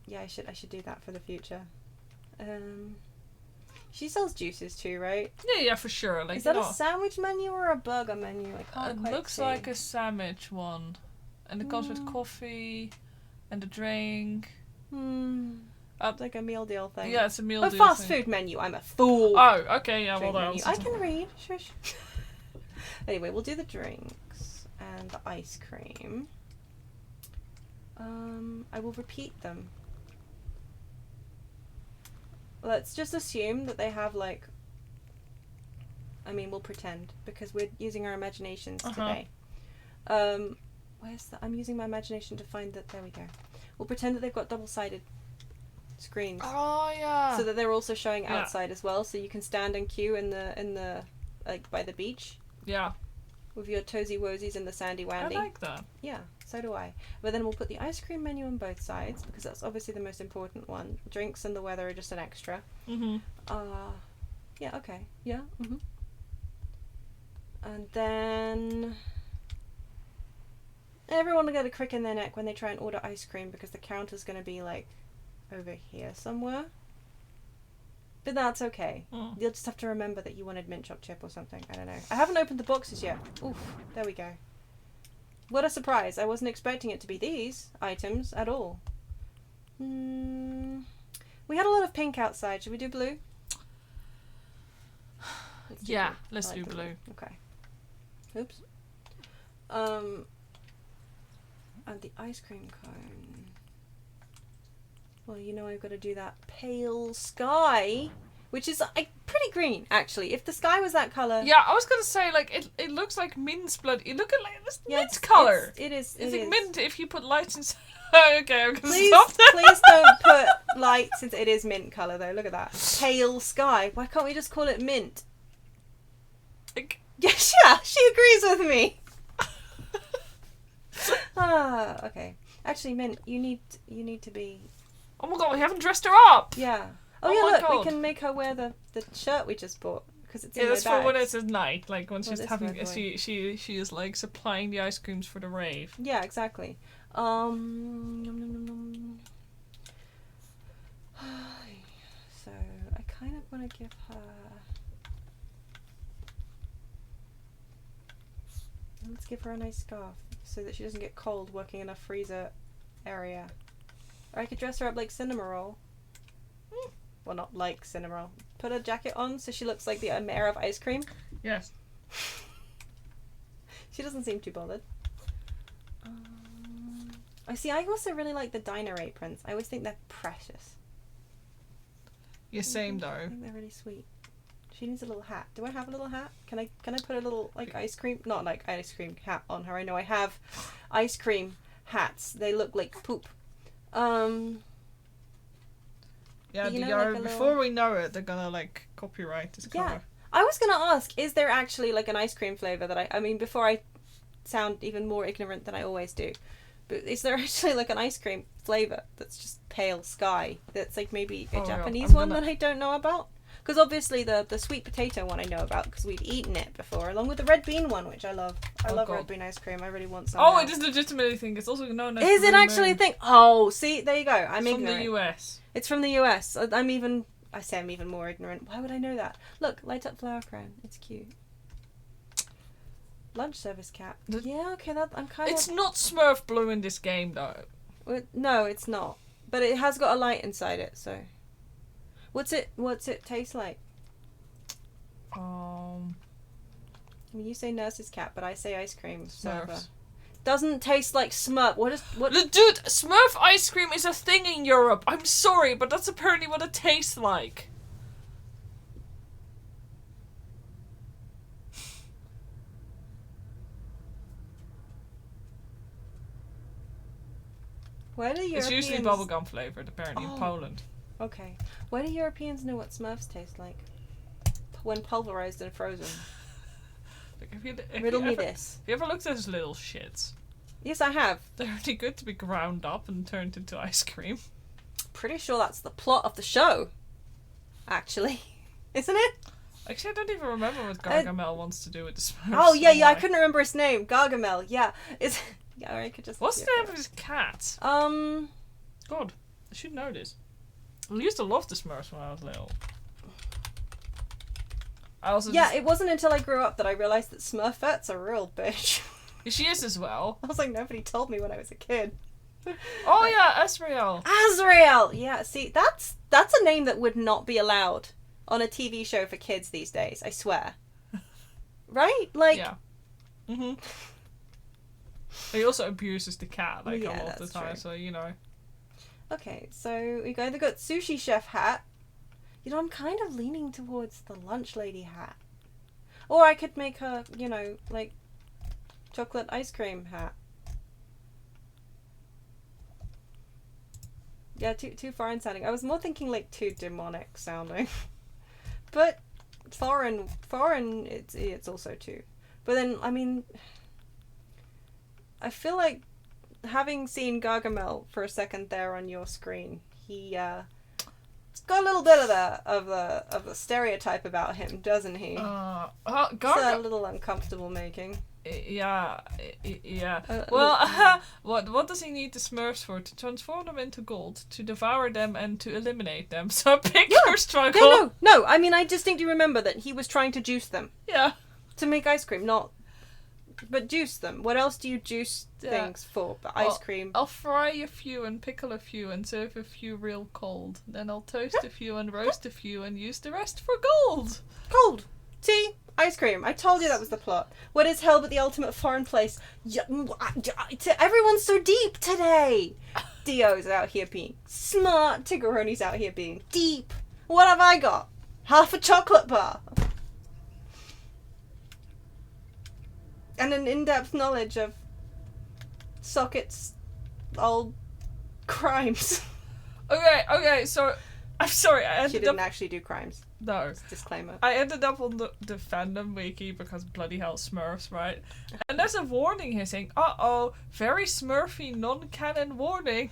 Yeah, I should do that for the future. She sells juices too, right? Yeah, for sure. Like, is that a sandwich menu or a burger menu? I can't quite It looks see. like a sandwich one, and it comes with coffee and a drink. It's like a meal deal thing. Yeah, it's a meal A deal fast thing. food menu. I'm a fool. Oh, okay, yeah, Drink well menu. done. I can read. Shush. Anyway, we'll do the drinks and the ice cream. I will repeat them. Let's just assume that they have like. I mean, we'll pretend because we're using our imaginations today. Where's the? I'm using my imagination to find that. There we go. We'll pretend that they've got double-sided screens. Oh yeah. So that they're also showing outside as well, so you can stand and queue in the like by the beach. Yeah. With your toesy woesies and the sandy wandy. I like that. Yeah, so do I. But then we'll put the ice cream menu on both sides because that's obviously the most important one. Drinks and the weather are just an extra. Mhm. Yeah. Okay. Yeah. Mhm. And then everyone will get a crick in their neck when they try and order ice cream because the counter's going to be like over here somewhere. But that's okay. You'll just have to remember that you wanted mint chocolate chip or something. I don't know. I haven't opened the boxes yet. Oof. There we go. What a surprise. I wasn't expecting it to be these items at all. We had a lot of pink outside. Should we do blue? Yeah, let's do blue. Okay. Oops. And the ice cream cone. Well, you know I've got to do that pale sky, which is pretty green, actually. If the sky was that colour... Yeah, I was going to say, like, it looks like mint's blood. You look at, like, this mint colour. It is. Is it mint if you put lights inside? Okay, I'm going to Please, stop that. please don't put lights, since it is mint colour, though. Look at that. Pale sky. Why can't we just call it mint? Yeah, she agrees with me. Okay. Actually, mint, you need to be... Oh my god, we haven't dressed her up! Yeah. Oh yeah, my look, God. we can make her wear the shirt we just bought because it's in that's my for bag. when it's at night, like when Well, she's this having. bad boy. She is like supplying the ice creams for the rave. Yeah, exactly. Nom, nom, nom, nom. So I kind of want to give her. Let's give her a nice scarf so that she doesn't get cold working in a freezer area. Or I could dress her up like Cinema Roll. Well, not like Cinema Roll. Put a jacket on so she looks like the mayor of ice cream. Yes. She doesn't seem too bothered. I see. I also really like the diner aprons. I always think they're precious. Yeah, same I though. think they're really sweet. She needs a little hat. Do I have a little hat? Can I put a little like ice cream? Not like ice cream hat on her. I know I have ice cream hats. They look like poop. Yeah, you know, they are, like a before little- we know it, they're gonna like copyright this Yeah. colour. I was gonna ask, is there actually like an ice cream flavour that I mean, before I sound even more ignorant than I always do, but is there actually like an ice cream flavour that's just pale sky? That's like maybe a Oh, yeah. Japanese I'm one gonna- that I don't know about? Because obviously the sweet potato one I know about because we've eaten it before, along with the red bean one, which I love. I love red bean ice cream. I really want some. Oh, it is legitimately a thing. It's also known as. Is it actually a thing? Oh, see, there you go. I'm ignorant. From the US. It's from the US. I'm even more ignorant. Why would I know that? Look, light up flower crown. It's cute. Lunch service cat. Yeah, okay, I'm kind of... It's not Smurf blue in this game, though. No, it's not. But it has got a light inside it, so... What's it taste like? I mean, you say nurse's cat, but I say ice cream server. Doesn't taste like Smurf. What? Dude, Smurf ice cream is a thing in Europe. I'm sorry, but that's apparently what it tastes like. Where do Europeans... It's usually bubblegum flavored, apparently, in Poland. Okay. Where do Europeans know what Smurfs taste like? When pulverized and frozen. Riddle me this. Have you ever looked at those little shits? Yes, I have. They're really good to be ground up and turned into ice cream. Pretty sure that's the plot of the show. Actually. Isn't it? Actually, I don't even remember what Gargamel wants to do with the Smurfs. Oh, yeah, I couldn't remember his name. Gargamel, yeah. Yeah, or I could just... What's the name of his cat? God, I should know this. I used to love the Smurfs when I was little. It wasn't until I grew up that I realised that Smurfette's a real bitch. She is as well. I was like, nobody told me when I was a kid. Oh yeah, Azrael. Azrael! Yeah, see, that's a name that would not be allowed on a TV show for kids these days, I swear. Right? Like... Yeah. Mm-hmm. He also abuses the cat, a lot of the time, true. So, you know. Okay, so we've either got sushi chef hat. You know, I'm kind of leaning towards the lunch lady hat. Or I could make her, chocolate ice cream hat. Yeah, too foreign sounding. I was more thinking too demonic sounding. But foreign, it's also too. But then, I mean... I feel like having seen Gargamel for a second there on your screen, he's got a little bit of the stereotype about him, doesn't he? It's a little uncomfortable making. Yeah. What does he need the Smurfs for? To transform them into gold, to devour them, and to eliminate them. So pick your struggle. No. I mean, I distinctly remember that he was trying to juice them. Yeah. To make ice cream, but juice them. What else do you juice things for? But ice cream. I'll fry a few and pickle a few and serve a few real cold. Then I'll toast a few and roast a few and use the rest for gold. Cold. Tea. Ice cream. I told you that was the plot. What is hell but the ultimate foreign place? Everyone's so deep today. Dio's out here being smart. Tiggeroni's out here being deep. What have I got? Half a chocolate bar. And an in-depth knowledge of Socket's old crimes. Okay, so... I'm sorry, She didn't actually do crimes. No. Disclaimer. I ended up on the fandom wiki because bloody hell Smurfs, right? And there's a warning here saying, very Smurfy non-canon warning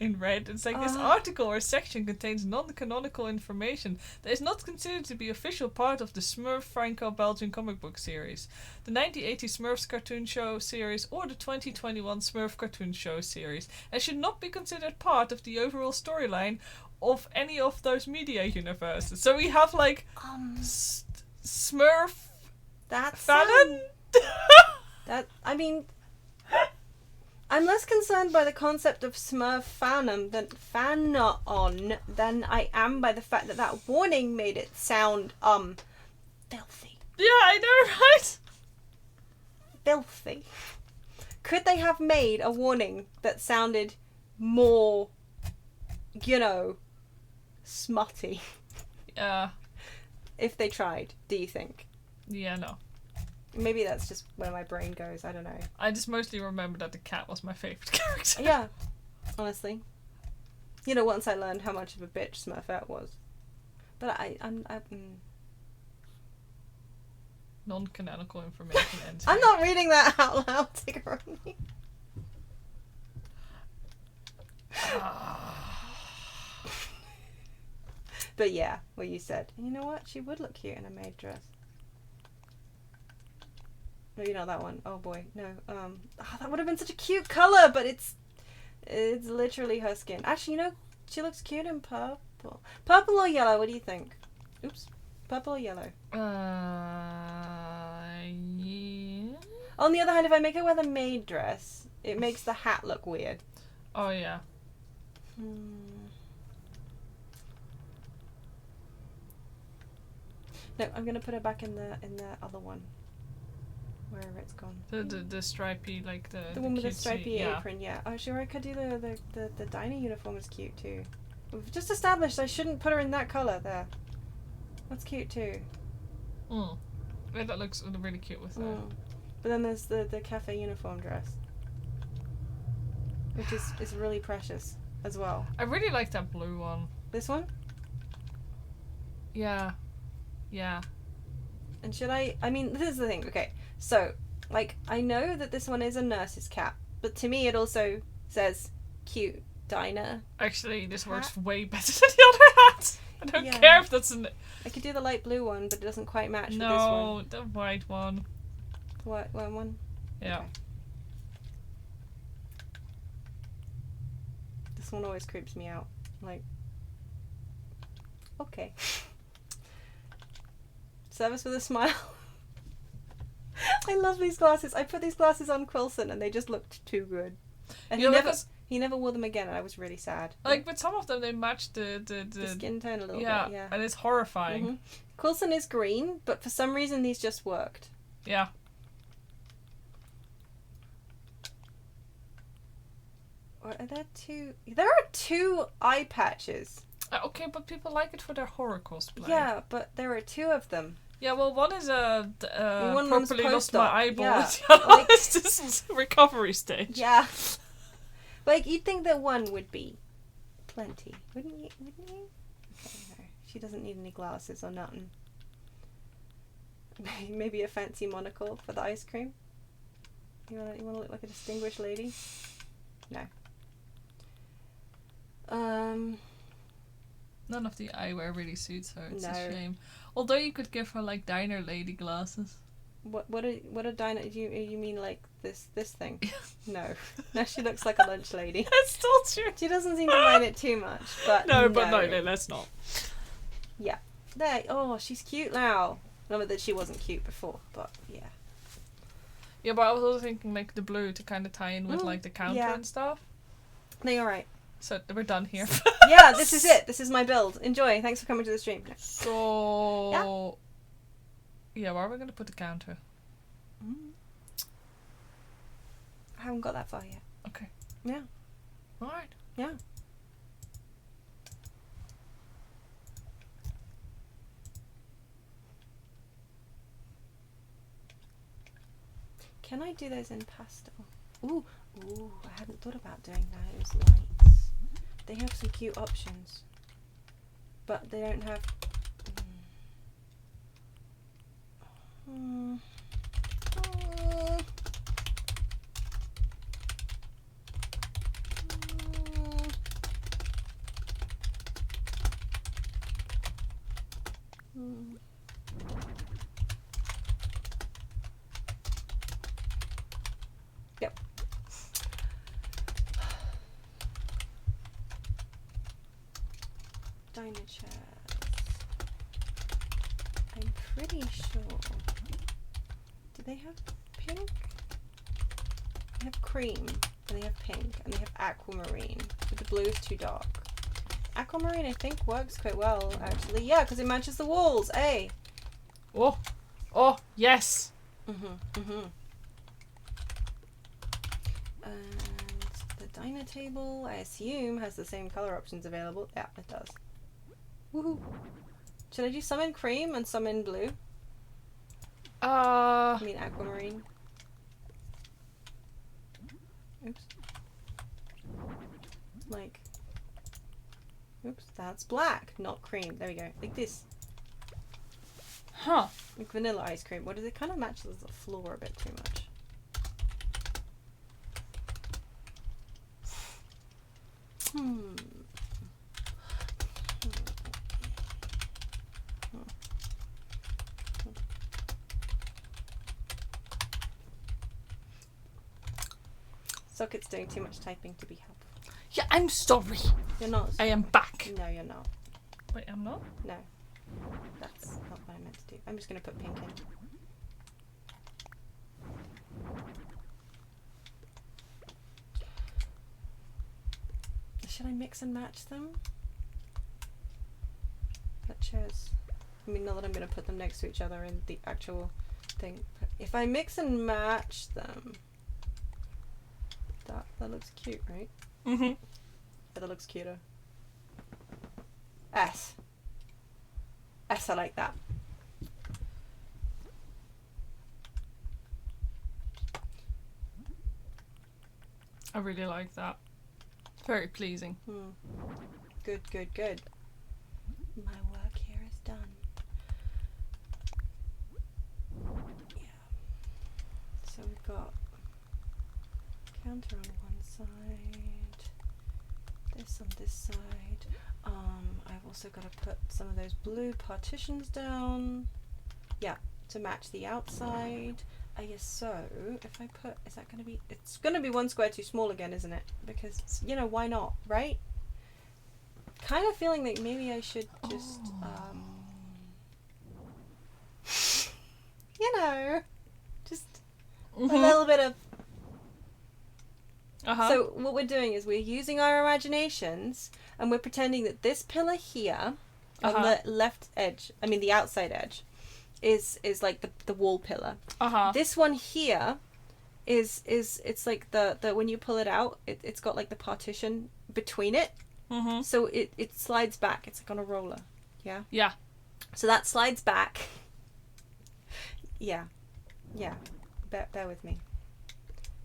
in red. It's like, this article or section contains non-canonical information that is not considered to be official part of the Smurf Franco-Belgian comic book series, the 1980 Smurfs cartoon show series, or the 2021 Smurf cartoon show series, and should not be considered part of the overall storyline of any of those media universes. So we have Smurf fanon? I'm less concerned by the concept of Smurf fanon than I am by the fact that warning made it sound filthy. Yeah, I know, right? Filthy. Could they have made a warning that sounded more, smutty? Yeah. If they tried, do you think? Yeah, no. Maybe that's just where my brain goes, I don't know. I just mostly remember that the cat was my favourite character. Yeah, honestly. Once I learned how much of a bitch Smurfette was. But I'm non-canonical information ends. I'm not reading that out loud, Tiggeroni. But yeah, what you said. And you know what? She would look cute in a maid dress. Maybe not that one. Oh boy, no. That would have been such a cute color, but it's literally her skin. Actually, you know, she looks cute in purple. Purple or yellow? What do you think? Oops. Purple or yellow? Yeah. On the other hand, if I make her wear the maid dress, it makes the hat look weird. Oh yeah. No, I'm gonna put her back in the other one. Wherever it's gone. The stripy, like the one with the cutesy, stripy apron, yeah. Oh, sure, I could do the diner uniform is cute too. We've just established I shouldn't put her in that colour there. That's cute too. Yeah, that looks really cute with that. But then there's the cafe uniform dress. Which is really precious as well. I really like that blue one. This one? Yeah. Yeah. And should I mean, this is the thing, okay. So, like, I know that this one is a nurse's cap, but to me it also says cute diner. Actually, this hat. works way better than the other hat. I don't care if that's an... I could do the light blue one, but it doesn't quite match with this one. No, the white one. What one? Yeah. Okay. This one always creeps me out. Like, okay. Service with a smile. I love these glasses. I put these glasses on Quilson and they just looked too good. And he never wore them again and I was really sad. Like, with some of them they match the skin tone a little bit, yeah. And it's horrifying. Mm-hmm. Quilson is green, but for some reason these just worked. Yeah. Or are there two? There are two eye patches. Okay, but people like it for their horror cosplay. Yeah, but there are two of them. Yeah, well, one is One properly lost my eyeball. Yeah. The other is this recovery stage. Yeah. Like, you'd think that one would be plenty, wouldn't you? Okay, no. She doesn't need any glasses or nothing. Maybe a fancy monocle for the ice cream. You wanna look like a distinguished lady? No. None of the eyewear really suits her. It's No. a shame. Although you could give her like diner lady glasses. What a diner? You mean like this thing? No. No, she looks like a lunch lady. That's still true. She doesn't seem to mind it too much, but No, let's not. Yeah. There. Oh, she's cute now. Not that she wasn't cute before, but yeah. Yeah, but I was also thinking like the blue to kind of tie in with like the counter yeah. and stuff. No, you're right. So we're done here. Yeah, this is it. This is my build. Enjoy. Thanks for coming to the stream. No. So yeah, where are we gonna put the counter? I haven't got that far yet. Okay. Yeah. Alright. Yeah. Can I do those in pastel? Ooh, I hadn't thought about doing those lights. They have some cute options, but they don't have... Yep. Diner chairs. I'm pretty sure. Do they have pink? They have cream, and they have pink, and they have aquamarine. But the blue is too dark. Aquamarine, I think, works quite well, actually. Yeah, because it matches the walls. Hey. Oh, yes. And the diner table, I assume, has the same color options available. Yeah, it does. Woohoo! Should I do some in cream and some in blue? I mean aquamarine. Oops. Like. Oops, that's black, not cream. There we go. Like this. Huh. Like vanilla ice cream. What does it kind of matches the floor a bit too much? Socket's doing too much typing to be helpful. Yeah, I'm sorry. You're not. I am back. No, you're not. Wait, I'm not? No. That's not what I meant to do. I'm just going to put pink in. Should I mix and match them? That shows. I mean, not that I'm going to put them next to each other in the actual thing. But if I mix and match them, that looks cute, right? Mm-hmm. Yeah, that looks cuter. S. S, I like that. I really like that. Very pleasing. Good, good, good. My work here is done. Yeah. So we've got counter on one side, this on this side. I've also got to put some of those blue partitions down. Yeah, to match the outside. I guess so. If I put, is that going to be, it's going to be one square too small again, isn't it? Because, you know, why not, right? Kind of feeling like maybe I should just, you know, just a little bit of. So what we're doing is we're using our imaginations and we're pretending that this pillar here on the left edge, I mean the outside edge, is like the wall pillar. This one here is it's like the when you pull it out, it's got like the partition between it. So it slides back. It's like on a roller. Yeah? Yeah. So that slides back. Yeah. Yeah. Bear with me.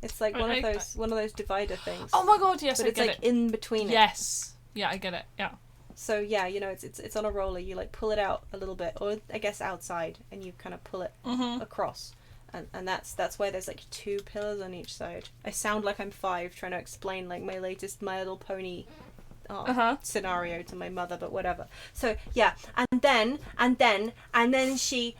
It's like one of those divider things. Oh my god, yes, but I it's get like it. in between it. Yes. Yeah, I get it. Yeah. So yeah, you know, it's on a roller. You like pull it out a little bit, or I guess outside, and you kind of pull it across. And that's why there's like 2 pillars on each side. I sound like I'm 5 trying to explain like my latest My Little Pony scenario to my mother, but whatever. So yeah, and then she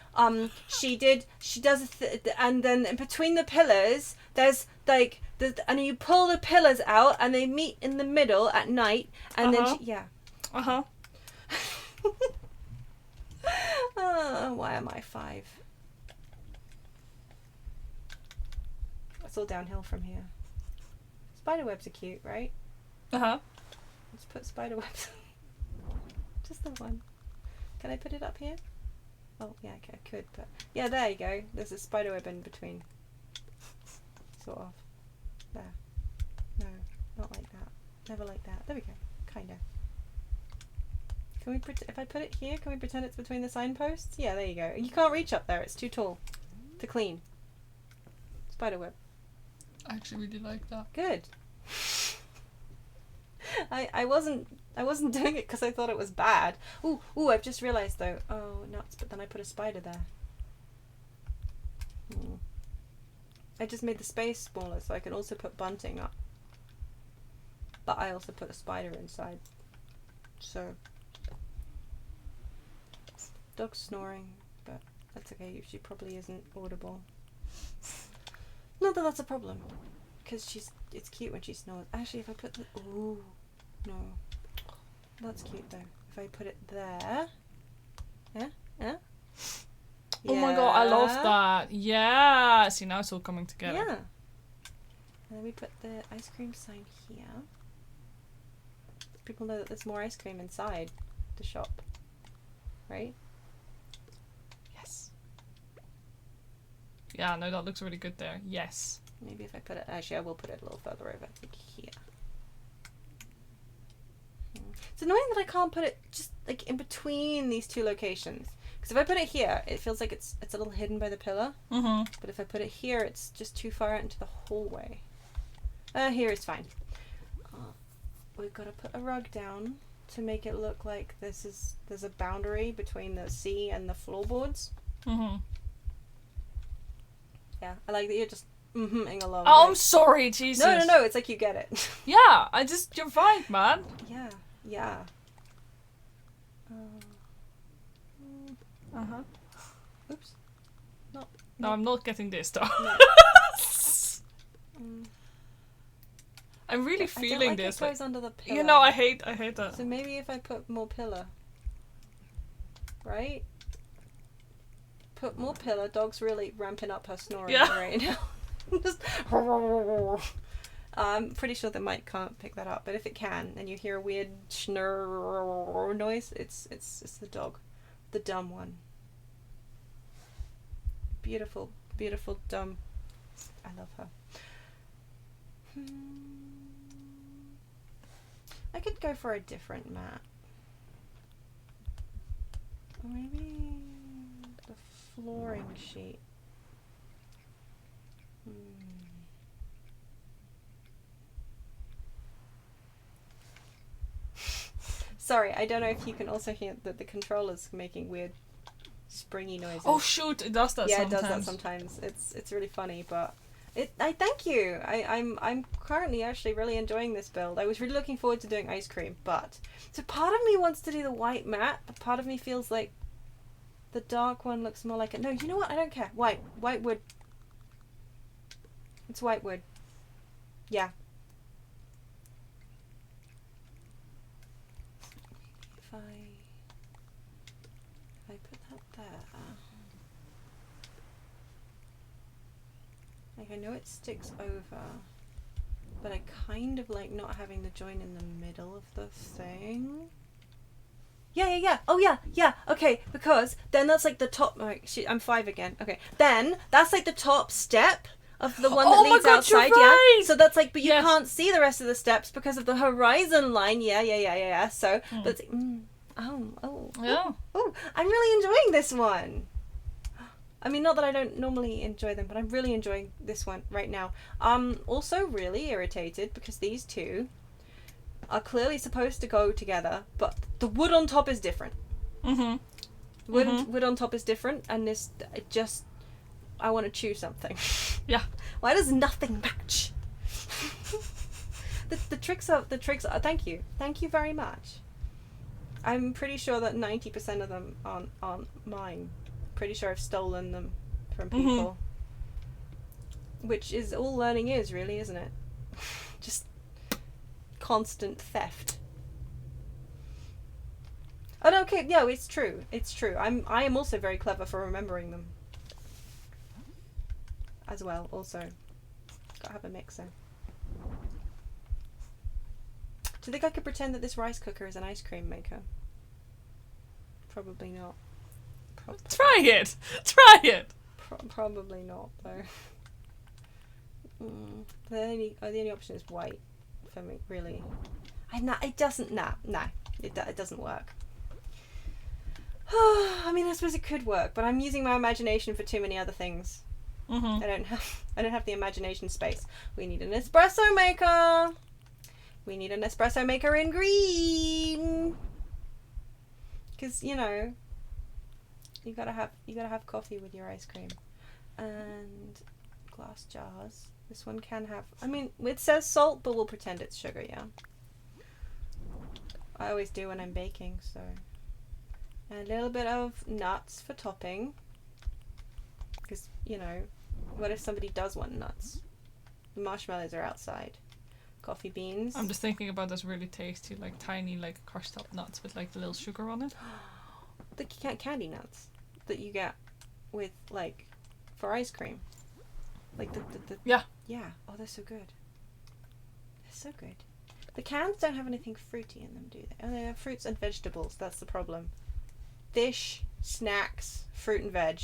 does and then between the pillars there's like and you pull the pillars out and they meet in the middle at night, and then why am I 5? It's all downhill from here. Spiderwebs are cute, right? Let's put spiderwebs. Just the one. Can I put it up here? Oh, yeah, okay, I could, but... Yeah, there you go. There's a spiderweb in between. Sort of. There. No, not like that. Never like that. There we go. Kinda. Can we if I put it here, can we pretend it's between the signposts? Yeah, there you go. You can't reach up there. It's too tall to clean. Spiderweb. I actually really like that. Good. I wasn't doing it because I thought it was bad. Ooh, I've just realised though. Oh, nuts, but then I put a spider there. I just made the space smaller so I can also put bunting up. But I also put a spider inside. So. Dog's snoring, but that's okay. She probably isn't audible. Not that that's a problem. Because it's cute when she snores. Actually, if I put the... Ooh. No. That's cute though. If I put it there. Yeah? Yeah? Oh my god, I love that. Yeah. See, now it's all coming together. Yeah. And then we put the ice cream sign here. People know that there's more ice cream inside the shop. Right? Yes. Yeah, no, that looks really good there. Yes. Maybe if I put it... Actually, I will put it a little further over. I think here. It's annoying that I can't put it just like in between these 2 locations. Because if I put it here, it feels like it's a little hidden by the pillar. But if I put it here, it's just too far out into the hallway. Here is fine. We've got to put a rug down to make it look like there's a boundary between the sea and the floorboards. Yeah, I like that you're just ing along. Oh, like, I'm sorry, Jesus. No, it's like you get it. Yeah, you're fine, man. Yeah. Oops. No, I'm not getting this though. No. I'm really feeling this. It goes under the pillow. You know, I hate that. So maybe if I put more pillow, right? Put more pillow. Dog's really ramping up her snoring right now. Just I'm pretty sure the mic can't pick that up, but if it can, and you hear a weird schnurr noise, it's the dog, the dumb one. Beautiful, beautiful dumb. I love her. I could go for a different mat. Or maybe the flooring sheet. Sorry, I don't know if you can also hear that the controller's making weird springy noises. Oh shoot, it does that sometimes. Yeah, it does that sometimes. It's really funny, but I thank you. I'm currently actually really enjoying this build. I was really looking forward to doing ice cream, but so part of me wants to do the white mat, but part of me feels like the dark one looks more like it. No, you know what? I don't care. White wood. It's white wood. Yeah. If I put that there. Like, I know it sticks over, but I kind of like not having the join in the middle of the thing. Yeah. Oh, yeah. Okay, because then that's like the top. Oh, I'm 5 again. Okay, then that's like the top step of the one that leads outside. Right. Yeah. So that's like, but you can't see the rest of the steps because of the horizon line. Yeah. So that's like, oh. I'm really enjoying this one. I mean, not that I don't normally enjoy them, but I'm really enjoying this one right now. Also really irritated because these two are clearly supposed to go together, but the wood on top is different. Wood on top is different, and this I want to choose something. Yeah. Why does nothing match? the tricks are thank you very much. I'm pretty sure that 90% of them aren't mine. Pretty sure I've stolen them from people. Which is all learning is, really, isn't it? Just constant theft. Oh no, okay, yeah, it's true. I am also very clever for remembering them. As well, also. Gotta have a mixer. Do you think I could pretend that this rice cooker is an ice cream maker? Probably not. Try it! Probably not, though. The only option is white for me, really. It doesn't work. I mean, I suppose it could work, but I'm using my imagination for too many other things. I don't have the imagination space. We need an espresso maker. We need an espresso maker in green. Because, you know, you gotta have coffee with your ice cream. And glass jars. This one can have, I mean, it says salt, but we'll pretend it's sugar, yeah. I always do when I'm baking, so. And a little bit of nuts for topping. Because, you know, what if somebody does want nuts? The marshmallows are outside. Coffee beans. I'm just thinking about those really tasty, like tiny, like crushed up nuts with like the little sugar on it. The candy nuts that you get with, like, for ice cream. Like the yeah. Oh, they're so good. They're so good. The cans don't have anything fruity in them, do they? Oh, they have fruits and vegetables. That's the problem. Fish, snacks, fruit and veg.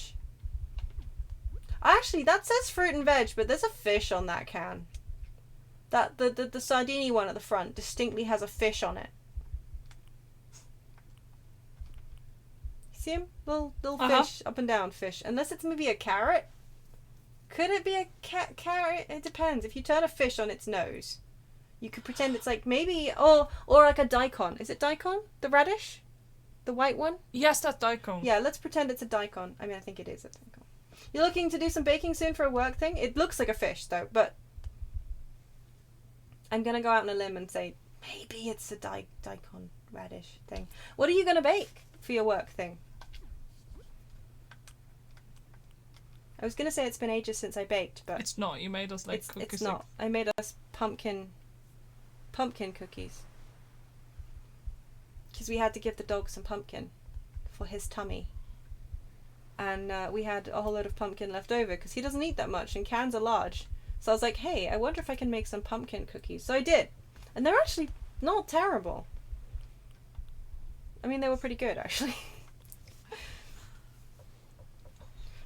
Actually, that says fruit and veg, but there's a fish on that can. That the sardini one at the front distinctly has a fish on it. See him? Little fish, up and down fish. Unless it's maybe a carrot. Could it be a carrot? It depends. If you turn a fish on its nose, you could pretend it's like maybe, or like a daikon. Is it daikon? The radish? The white one? Yes, that's daikon. Yeah, let's pretend it's a daikon. I mean, I think it is a daikon. You're looking to do some baking soon for a work thing? It looks like a fish, though, but I'm going to go out on a limb and say maybe it's a daikon radish thing. What are you going to bake for your work thing? I was going to say it's been ages since I baked, but it's not. You made us like cookies. It's not. I made us pumpkin pumpkin cookies. Because we had to give the dog some pumpkin for his tummy. And we had a whole load of pumpkin left over because he doesn't eat that much and cans are large. So I was like, hey, I wonder if I can make some pumpkin cookies. So I did. And they're actually not terrible. I mean, they were pretty good, actually.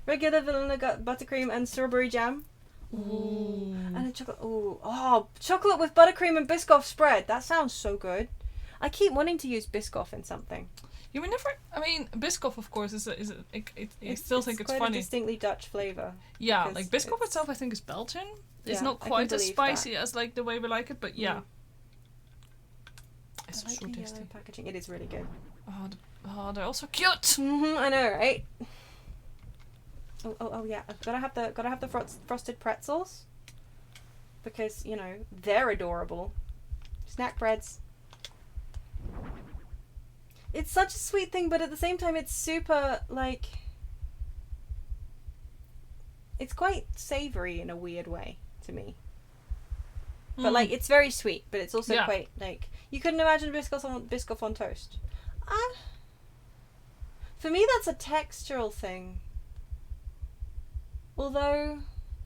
Regular vanilla buttercream and strawberry jam. Ooh. And a chocolate. Ooh. Oh, chocolate with buttercream and Biscoff spread. That sounds so good. I keep wanting to use Biscoff in something. You would never. I mean, Biscoff, of course, I still think it's quite funny. A distinctly Dutch flavor. Yeah, like Biscoff itself, I think is Belgian. It's not quite as spicy as like the way we like it, but yeah. It's I like so the tasty. yellow packaging. It is really good. Oh, they're also cute. I know, right? Oh yeah. I've gotta have the frosted pretzels because they're adorable. Snack breads. It's such a sweet thing, but at the same time, it's super like. It's quite savory in a weird way to me. But like, it's very sweet, but it's also quite like you couldn't imagine Biscoff on toast. For me, that's a textural thing. Although,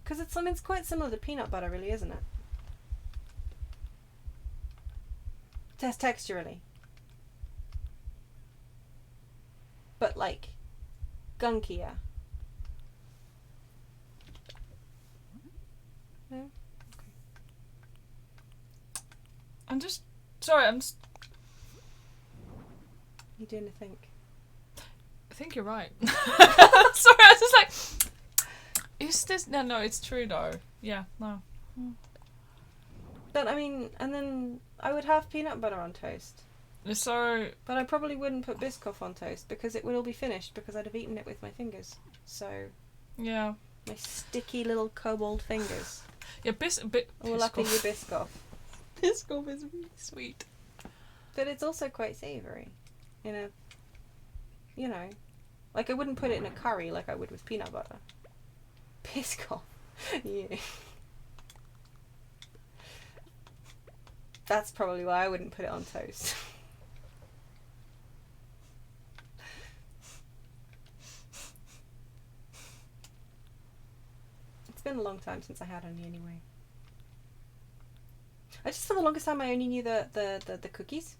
because it's quite similar to peanut butter, really, isn't it? Texturally. But like, gunkier. No? Okay. I'm just... Sorry, You doing a think? I think you're right. Sorry, I was just like... Is this... No, it's true though. Yeah, no. But I mean, and then I would have peanut butter on toast. So... But I probably wouldn't put Biscoff on toast because it would all be finished because I'd have eaten it with my fingers. So... Yeah. My sticky little kobold fingers. Yeah, Or luckily your Biscoff. Biscoff is really sweet. But it's also quite savoury. In a... Like I wouldn't put it in a curry like I would with peanut butter. Biscoff. Yeah. That's probably why I wouldn't put it on toast. It's been a long time since I had any anyway. I just for the longest time I only knew the cookies.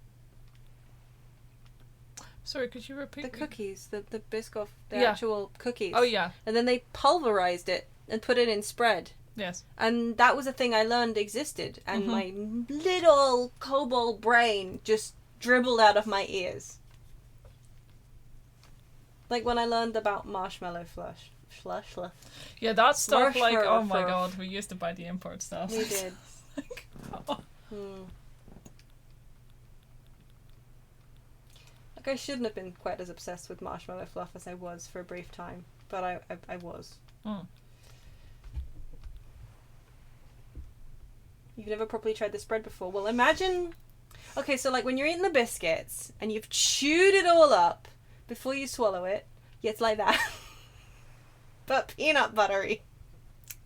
Sorry, could you repeat? The cookies, the Biscoff, actual cookies. Oh yeah. And then they pulverized it and put it in spread. Yes. And that was a thing I learned existed, and my little kobold brain just dribbled out of my ears. Like when I learned about marshmallow flush. Yeah, that stuff, like, oh my Marshmallow. god, we used to buy the import stuff. We did. Like, oh. Like I shouldn't have been quite as obsessed with marshmallow fluff as I was for a brief time, but I was. You've never properly tried the spread before. Well, imagine... Okay, so like when you're eating the biscuits and you've chewed it all up before you swallow it, yeah, it's like that. But peanut buttery.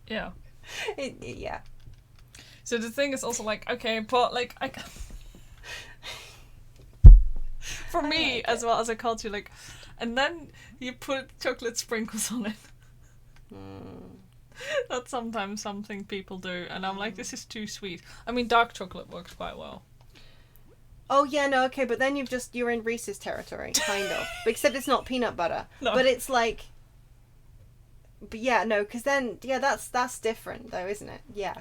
Yeah. Yeah. So the thing is also like, okay, but like, for me, like as well as a culture, like, and then you put chocolate sprinkles on it. That's sometimes something people do, and I'm like, this is too sweet. I mean, dark chocolate works quite well. Oh yeah, no, okay, but then you're in Reese's territory, kind of. Except it's not peanut butter. No. But it's like... But yeah, no, because then, yeah, that's different though, isn't it? Yeah.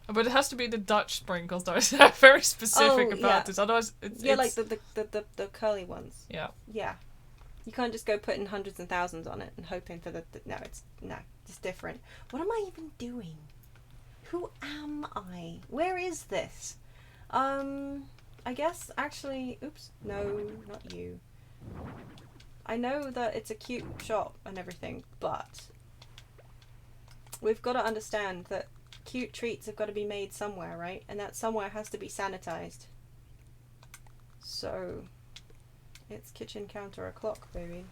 But it has to be the Dutch sprinkles, though. They're very specific about this. Otherwise, it's... Yeah, like the curly ones. Yeah. Yeah. You can't just go putting hundreds and thousands on it and hoping for no, it's different. What am I even doing? Who am I? Where is this? I guess, actually... Oops. No, not you. I know that it's a cute shop and everything, but... We've got to understand that cute treats have got to be made somewhere, right? And that somewhere has to be sanitized. So... It's kitchen counter o'clock, baby.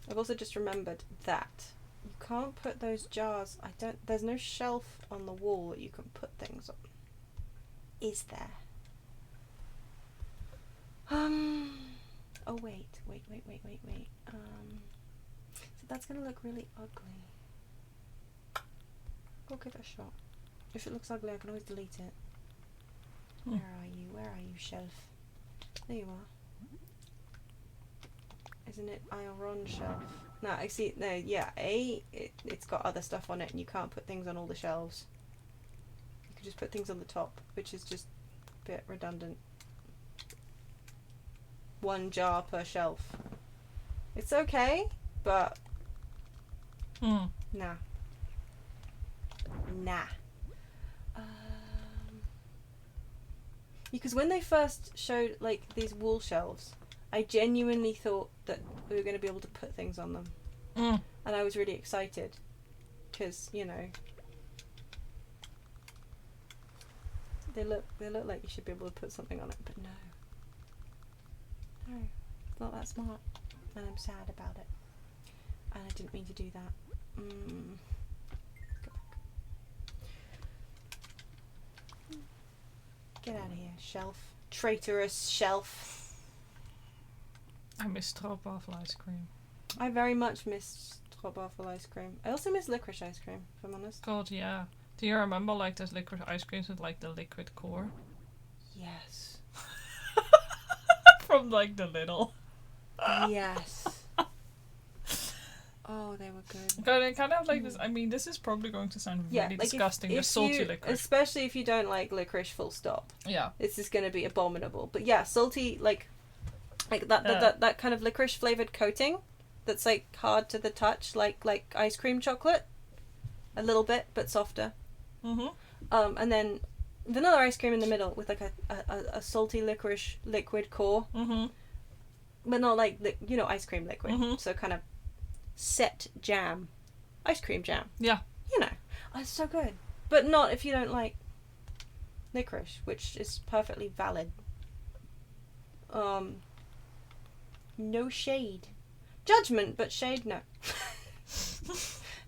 I've also just remembered that you can't put those jars. There's no shelf on the wall that you can put things on. Is there? Oh wait. So that's gonna look really ugly. Go give it a shot. If it looks ugly, I can always delete it. Where are you, shelf? There you are. Isn't it iron shelf? No, I see. No, yeah. It's got other stuff on it, and you can't put things on all the shelves. You can just put things on the top, which is just a bit redundant. 1 jar per shelf. It's okay, but nah. Because when they first showed like these wall shelves, I genuinely thought that we were going to be able to put things on them, and I was really excited because they look like you should be able to put something on it, but no, it's not that smart, and I'm sad about it, and I didn't mean to do that. Go back. Get out of here, shelf. Traitorous shelf. I miss stroopwafel ice cream. I very much miss stroopwafel ice cream. I also miss licorice ice cream, if I'm honest. God, yeah. Do you remember like those licorice ice creams with like the liquid core? Yes. From like the little. Yes. Oh, they were good. They kind of like this. I mean, this is probably going to sound really disgusting. The salty licorice, especially if you don't like licorice. Full stop. Yeah. This is going to be abominable. But yeah, salty like that kind of licorice flavored coating, that's like hard to the touch, like ice cream chocolate, a little bit but softer. And then vanilla ice cream in the middle with like a salty licorice liquid core. But not like ice cream liquid. So kind of set jam, ice cream jam. Yeah. It's so good. But not if you don't like licorice, which is perfectly valid. No shade. Judgment, but shade, no.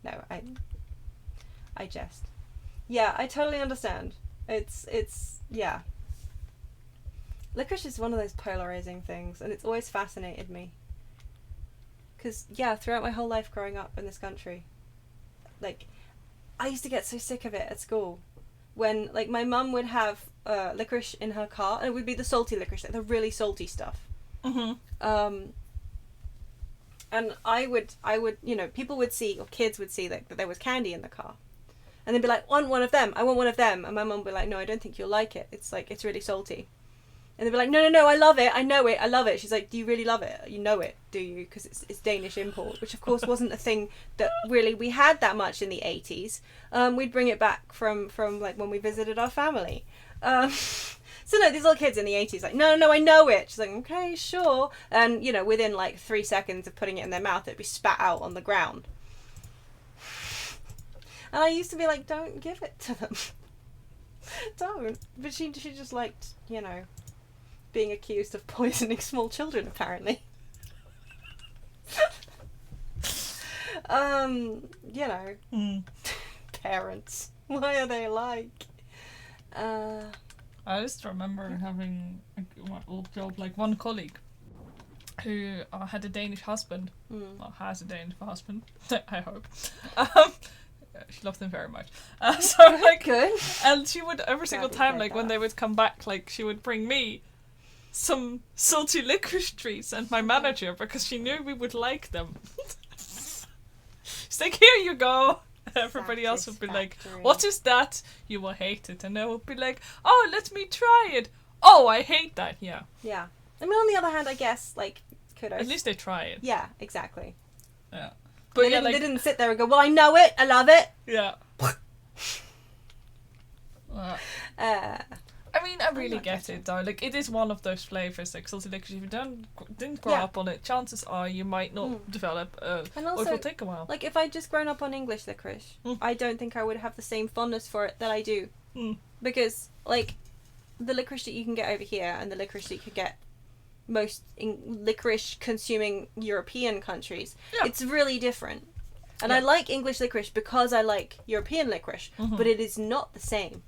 No, I jest. Yeah, I totally understand. It's yeah. Licorice is one of those polarizing things, and it's always fascinated me. Because, yeah, throughout my whole life growing up in this country, like, I used to get so sick of it at school. When, like, my mum would have licorice in her car, and it would be the salty licorice, like the really salty stuff. And I would, people would see, or kids would see that there was candy in the car. And they'd be like, I want one of them. And my mum would be like, no, I don't think you'll like it. It's really salty. And they'd be like, no, I love it. I know it. I love it. She's like, do you really love it? You know it, do you? Because it's Danish import, which of course wasn't a thing that really we had that much in the 80s. We'd bring it back from like when we visited our family. So no, these little kids in the 80s like, no, I know it. She's like, okay, sure. And, within like 3 seconds of putting it in their mouth, it'd be spat out on the ground. And I used to be like, don't give it to them. Don't. But she just liked, being accused of poisoning small children, apparently. Parents. Why are they alike? I just remember having my old job, like one colleague who had a Danish husband, well, has a Danish husband, I hope. She loved him very much. So like, good. And she would every single time, like when they would come back, like she would bring me some salty licorice treats and my manager because she knew we would like them. She's like, here you go. Everybody else would be like, what is that? You will hate it. And they would be like, oh, let me try it. Oh, I hate that. Yeah. Yeah. I mean, on the other hand, I guess, like, kudos. At least they try it. Yeah, exactly. Yeah. But they didn't sit there and go, well, I know it. I love it. Yeah. I mean, I really get it, though. Like, it is one of those flavors, like salty licorice. If you didn't grow up on it, chances are you might not develop, and also, or it will take a while. Like, if I'd just grown up on English licorice, I don't think I would have the same fondness for it that I do. Because, like, the licorice that you can get over here and the licorice that you could get most licorice-consuming European countries, it's really different. And I like English licorice because I like European licorice, but it is not the same.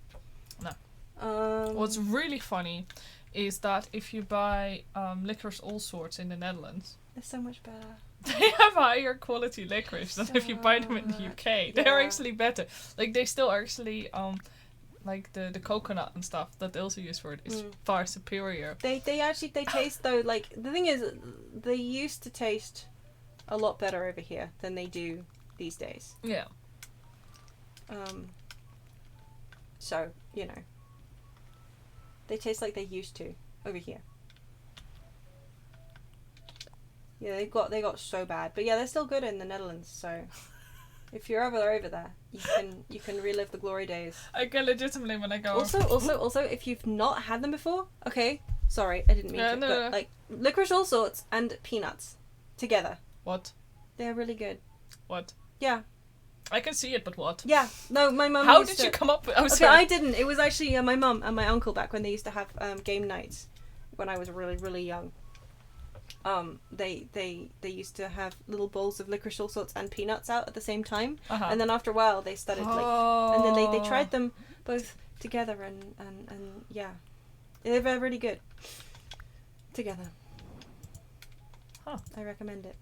No. What's really funny is that if you buy licorice all sorts in the Netherlands, they're so much better. They have higher quality licorice than if you buy them in the UK. They're actually better. Like, they still actually, like the coconut and stuff that they also use for it is far superior. They taste though, like, the thing is, they used to taste a lot better over here than they do these days. Yeah. So, you know. They taste like they used to over here. Yeah, they got so bad. But yeah, they're still good in the Netherlands, so if you're over there, you can relive the glory days. I can legitimately when I go. Also, if you've not had them before, okay, sorry, I didn't mean to, but like licorice all sorts and peanuts together. What? They're really good. What? Yeah. I can see it, but what? Yeah. No, my mum. How did you come up with? Oh, okay, I didn't. It was actually my mum and my uncle back when they used to have game nights when I was really, really young. They used to have little bowls of licorice all sorts and peanuts out at the same time, and then after a while they started and then they tried them both together and yeah, they're really good together. I recommend it.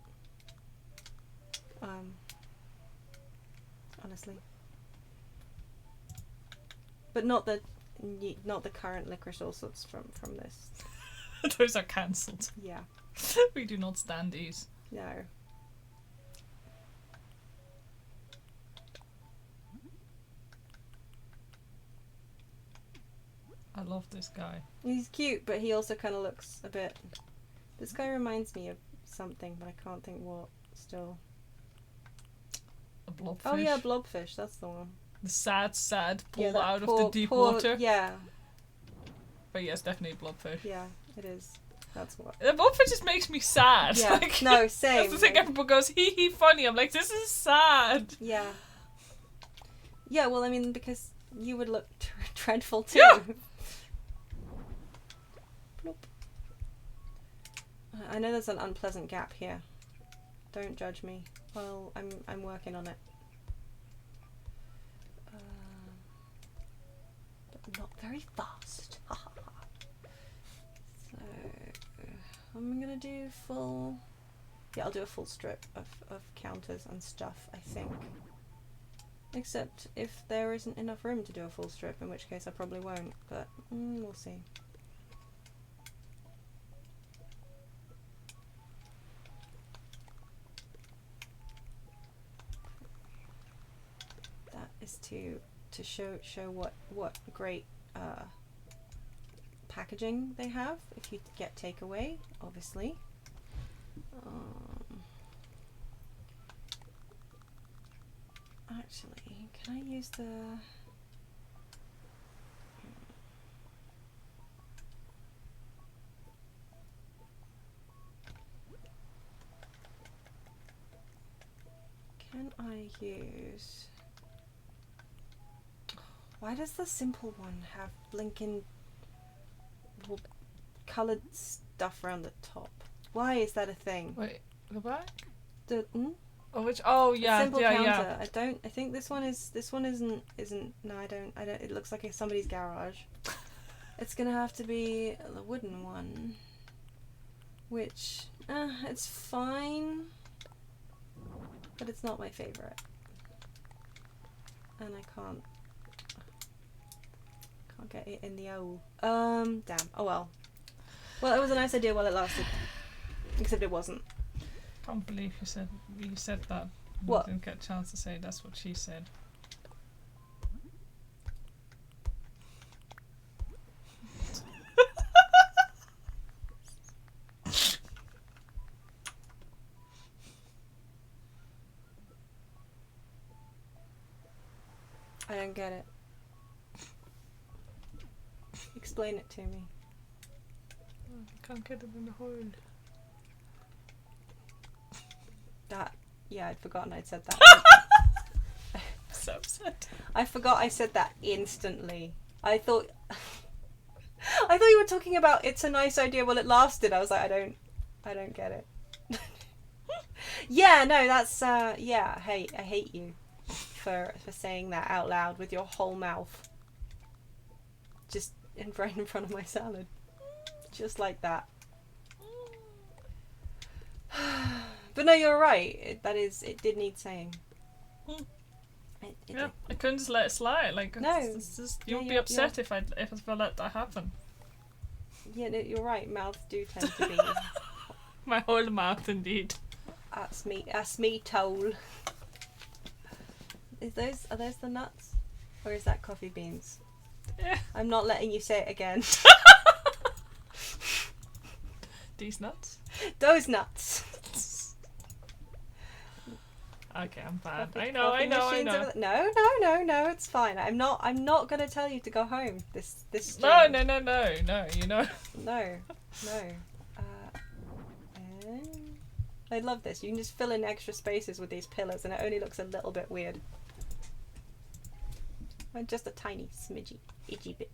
Honestly, but not the current licorice all sorts from this. Those are cancelled. Yeah. We do not stand these. No. I love this guy. He's cute, but he also kind of looks a bit... This guy reminds me of something, but I can't think what still. A blobfish. Oh yeah, blobfish, that's the one. The sad pull that out poor, of the deep poor, water. Yeah. But yes, definitely blobfish. Yeah, it is. That's what. The blobfish just makes me sad. Yeah. Like, No, same. That's the thing. Everyone goes hee hee funny. I'm like, this is sad. Yeah. Yeah. Well, I mean, because you would look dreadful too. Yeah. Bloop. I know there's an unpleasant gap here. Don't judge me. Well, I'm working on it. But not very fast. So I'm gonna do full. Yeah, I'll do a full strip of counters and stuff, I think. Except if there isn't enough room to do a full strip, in which case I probably won't, but we'll see. That is to show what great packaging they have if you get takeaway, obviously. Actually, can I use the... Can I use... Why does the simple one have blinking coloured stuff around the top? Why is that a thing? Wait, go back. Oh, which? Oh, yeah, simple yeah, counter. yeah. I think this one isn't. No, I don't. It looks like it's somebody's garage. It's gonna have to be the wooden one, which it's fine, but it's not my favorite, and I can't get it in the owl. Damn. Oh well. Well, it was a nice idea while it lasted, except it wasn't. Can't believe you said that. What? I didn't get a chance to say that's what she said. I don't get it. Explain it to me. I can't get it in the hole. Yeah, I'd forgotten I'd said that. I'm so upset. I forgot I said that instantly. I thought you were talking about it's a nice idea while it lasted. I was like, I don't get it. Yeah, no, that's yeah. I hate you for saying that out loud with your whole mouth, just right in front of my salad, just like that. But no, you're right. It did need saying. Yeah, I couldn't just let it slide. Like, no, it's just, you'd be upset if I let that happen. Yeah, no, you're right. Mouths do tend to be. My whole mouth, indeed. That's me, toll. Are those the nuts, or is that coffee beans? Yeah. I'm not letting you say it again. These nuts. Those nuts. Okay, I'm bad. Coffee, I know. No, it's fine. I'm not gonna tell you to go home. This stream. No, you know. No. I love this. You can just fill in extra spaces with these pillars and it only looks a little bit weird. Well, just a tiny smidgy, itchy bit.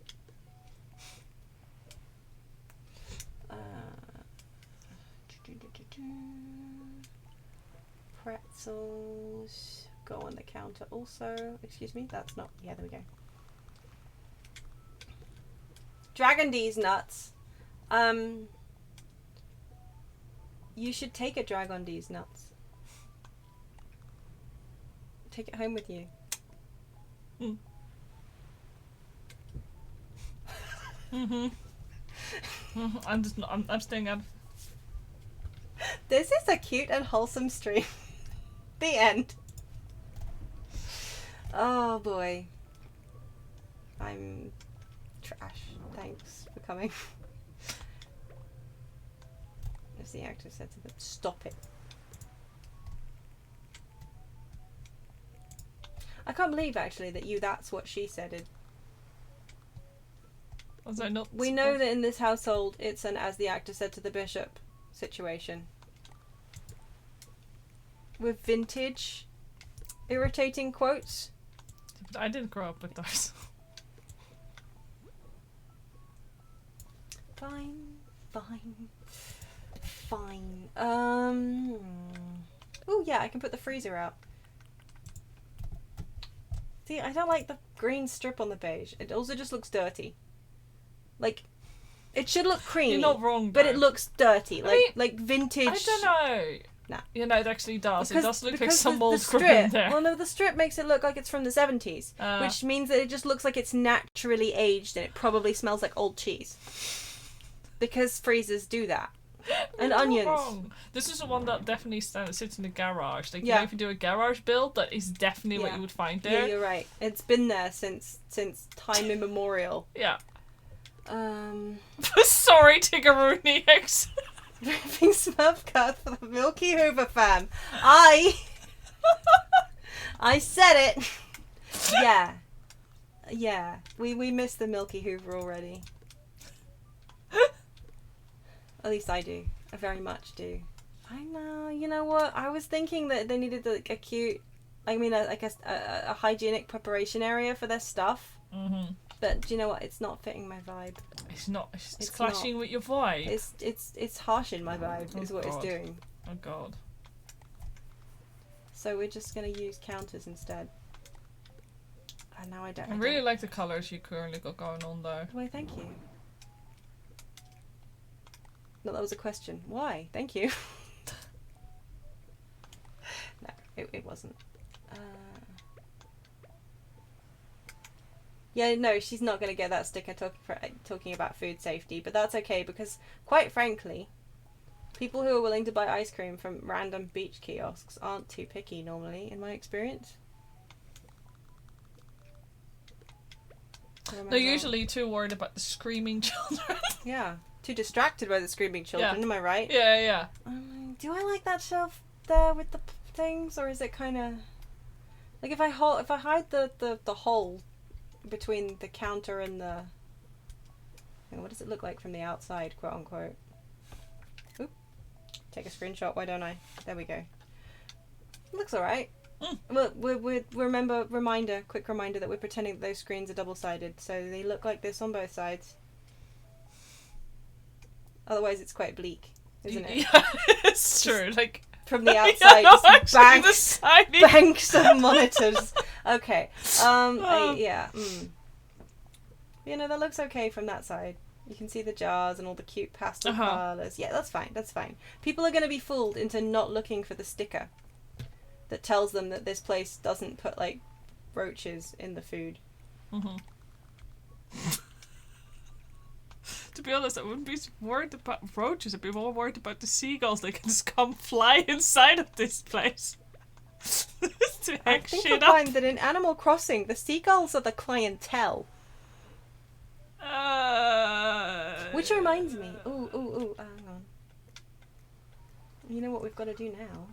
Pretzels go on the counter also. Excuse me, that's not. Yeah, there we go. Dragon D's nuts. You should take a Dragon D's nuts. Take it home with you. I'm staying out. This is a cute and wholesome stream. The end. Oh boy. I'm trash. Thanks for coming. As the actor said to them, stop it. I can't believe actually that that's what she said. Was I not? We know that in this household it's an as the actor said to the bishop situation. With vintage irritating quotes. But I didn't grow up with those. Fine. Oh yeah, I can put the freezer out. See, I don't like the green strip on the beige. It also just looks dirty. Like, it should look creamy. You're not wrong, but it looks dirty. Like vintage. I don't know. Nah. You know, it actually does. It does look like some the mold strip, in there. well, no, the strip makes it look like it's from the 70s, which means that it just looks like it's naturally aged and it probably smells like old cheese. Because freezers do that. And onions. Wrong. This is the one that definitely sits in the garage. Like, yeah. You know, if you do a garage build, that is definitely what you would find there. Yeah, you're right. It's been there since time immemorial. Yeah. Sorry, Sorry, Tiggeroonie X. ripping Smurf cut for the Milky Hoover fam. I said it. Yeah. We missed the Milky Hoover already. At least I do. I very much do. I know. You know what? I was thinking that they needed a cute, I guess a hygienic preparation area for their stuff. Mm-hmm. But do you know what? It's not fitting my vibe. It's not. It's clashing with your vibe. It's harshing my vibe. Is what it's doing. Oh God. So we're just gonna use counters instead. And now I really like the colours you currently got going on though. Why, thank you. No, that was a question. Why? Thank you. No, it wasn't. Yeah, no, she's not going to get that sticker talking about food safety, but that's okay because, quite frankly, people who are willing to buy ice cream from random beach kiosks aren't too picky normally, in my experience. They're usually too worried about the screaming children. Yeah, too distracted by the screaming children, am I right? Yeah. Do I like that shelf there with the things, or is it kind of... Like, if I hide the hole between the counter and the... What does it look like from the outside, quote unquote? Oop. Take a screenshot, why don't I? There we go. It looks alright. Well, quick reminder that we're pretending that those screens are double-sided, so they look like this on both sides. Otherwise it's quite bleak, isn't it? Yeah, it's true. Like, from the outside. Yeah, no, Just actually, banks of monitors. Okay. Yeah. You know, that looks okay from that side. You can see the jars and all the cute pastel colours. Yeah, that's fine. That's fine. People are going to be fooled into not looking for the sticker that tells them that this place doesn't put, like, roaches in the food. Mm-hmm. To be honest, I wouldn't be worried about roaches. I'd be more worried about the seagulls that can just come fly inside of this place. I think you'll find that in Animal Crossing, the seagulls are the clientele. Which reminds me. Ooh, hang on. You know what we've got to do now?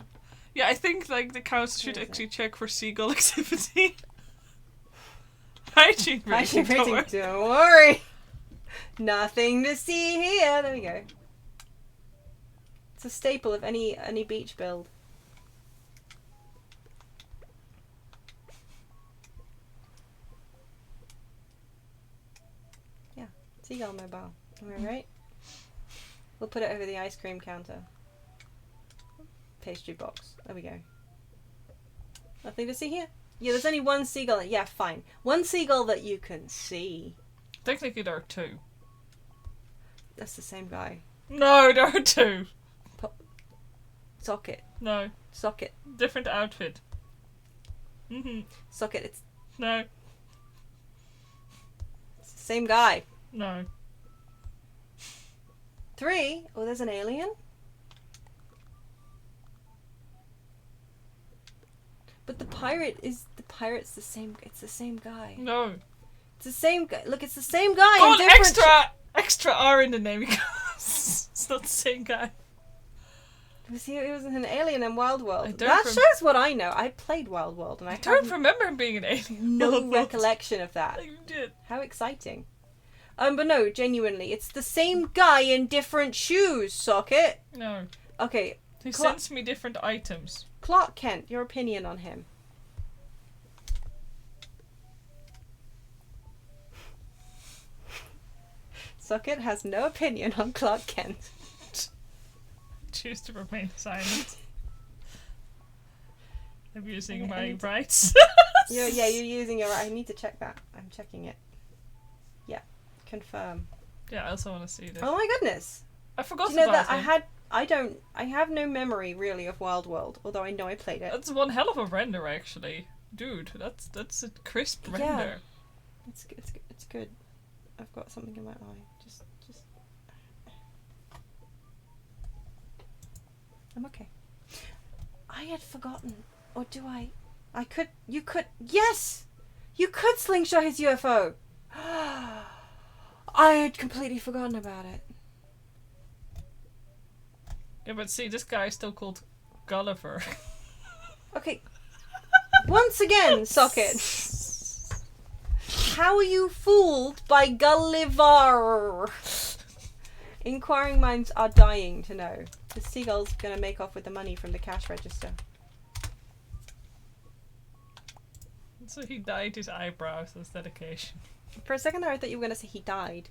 Yeah, I think like the cows should actually check for seagull activity. Hygiene rating, don't worry. Nothing to see here. There we go. It's a staple of any beach build. Yeah, seagull mobile. Am I right? We'll put it over the ice cream counter. Pastry box. There we go. Nothing to see here. Yeah, there's only one seagull. Yeah, fine. One seagull that you can see. Technically, there are two. That's the same guy. No, there are two. Socket. No. Socket. Different outfit. Socket. It's no. It's the same guy. No. 3. Oh, there's an alien. But the pirate's the same. It's the same guy. No. It's the same guy. Look, it's the same guy. Got extra R in the name. It's not the same guy. He was an alien in Wild World. That shows what I know. I played Wild World, and I don't remember him being an alien. No recollection of that. You did. How exciting. But no, genuinely, it's the same guy in different shoes. Socket. No. Okay. He sends me different items. Clark Kent, your opinion on him? Socket has no opinion on Clark Kent. Choose to remain silent. I'm using my rights. You're using your right. I need to check that. I'm checking it. Yeah. Confirm. Yeah, I also want to see this. Oh my goodness. I forgot Do you know about that it. I have no memory really of Wild World, although I know I played it. That's one hell of a render, actually. Dude, that's a crisp render. It's good. I've got something in my eye. Just I'm okay. I had forgotten, or do I? Yes! You could slingshot his UFO! I had completely forgotten about it. Yeah, but see, this guy is still called Gulliver. Okay. Once again, Socket. How are you fooled by Gulliver? Inquiring minds are dying to know. The seagull's gonna make off with the money from the cash register. So he dyed his eyebrows as dedication. For a second there I thought you were gonna say he died.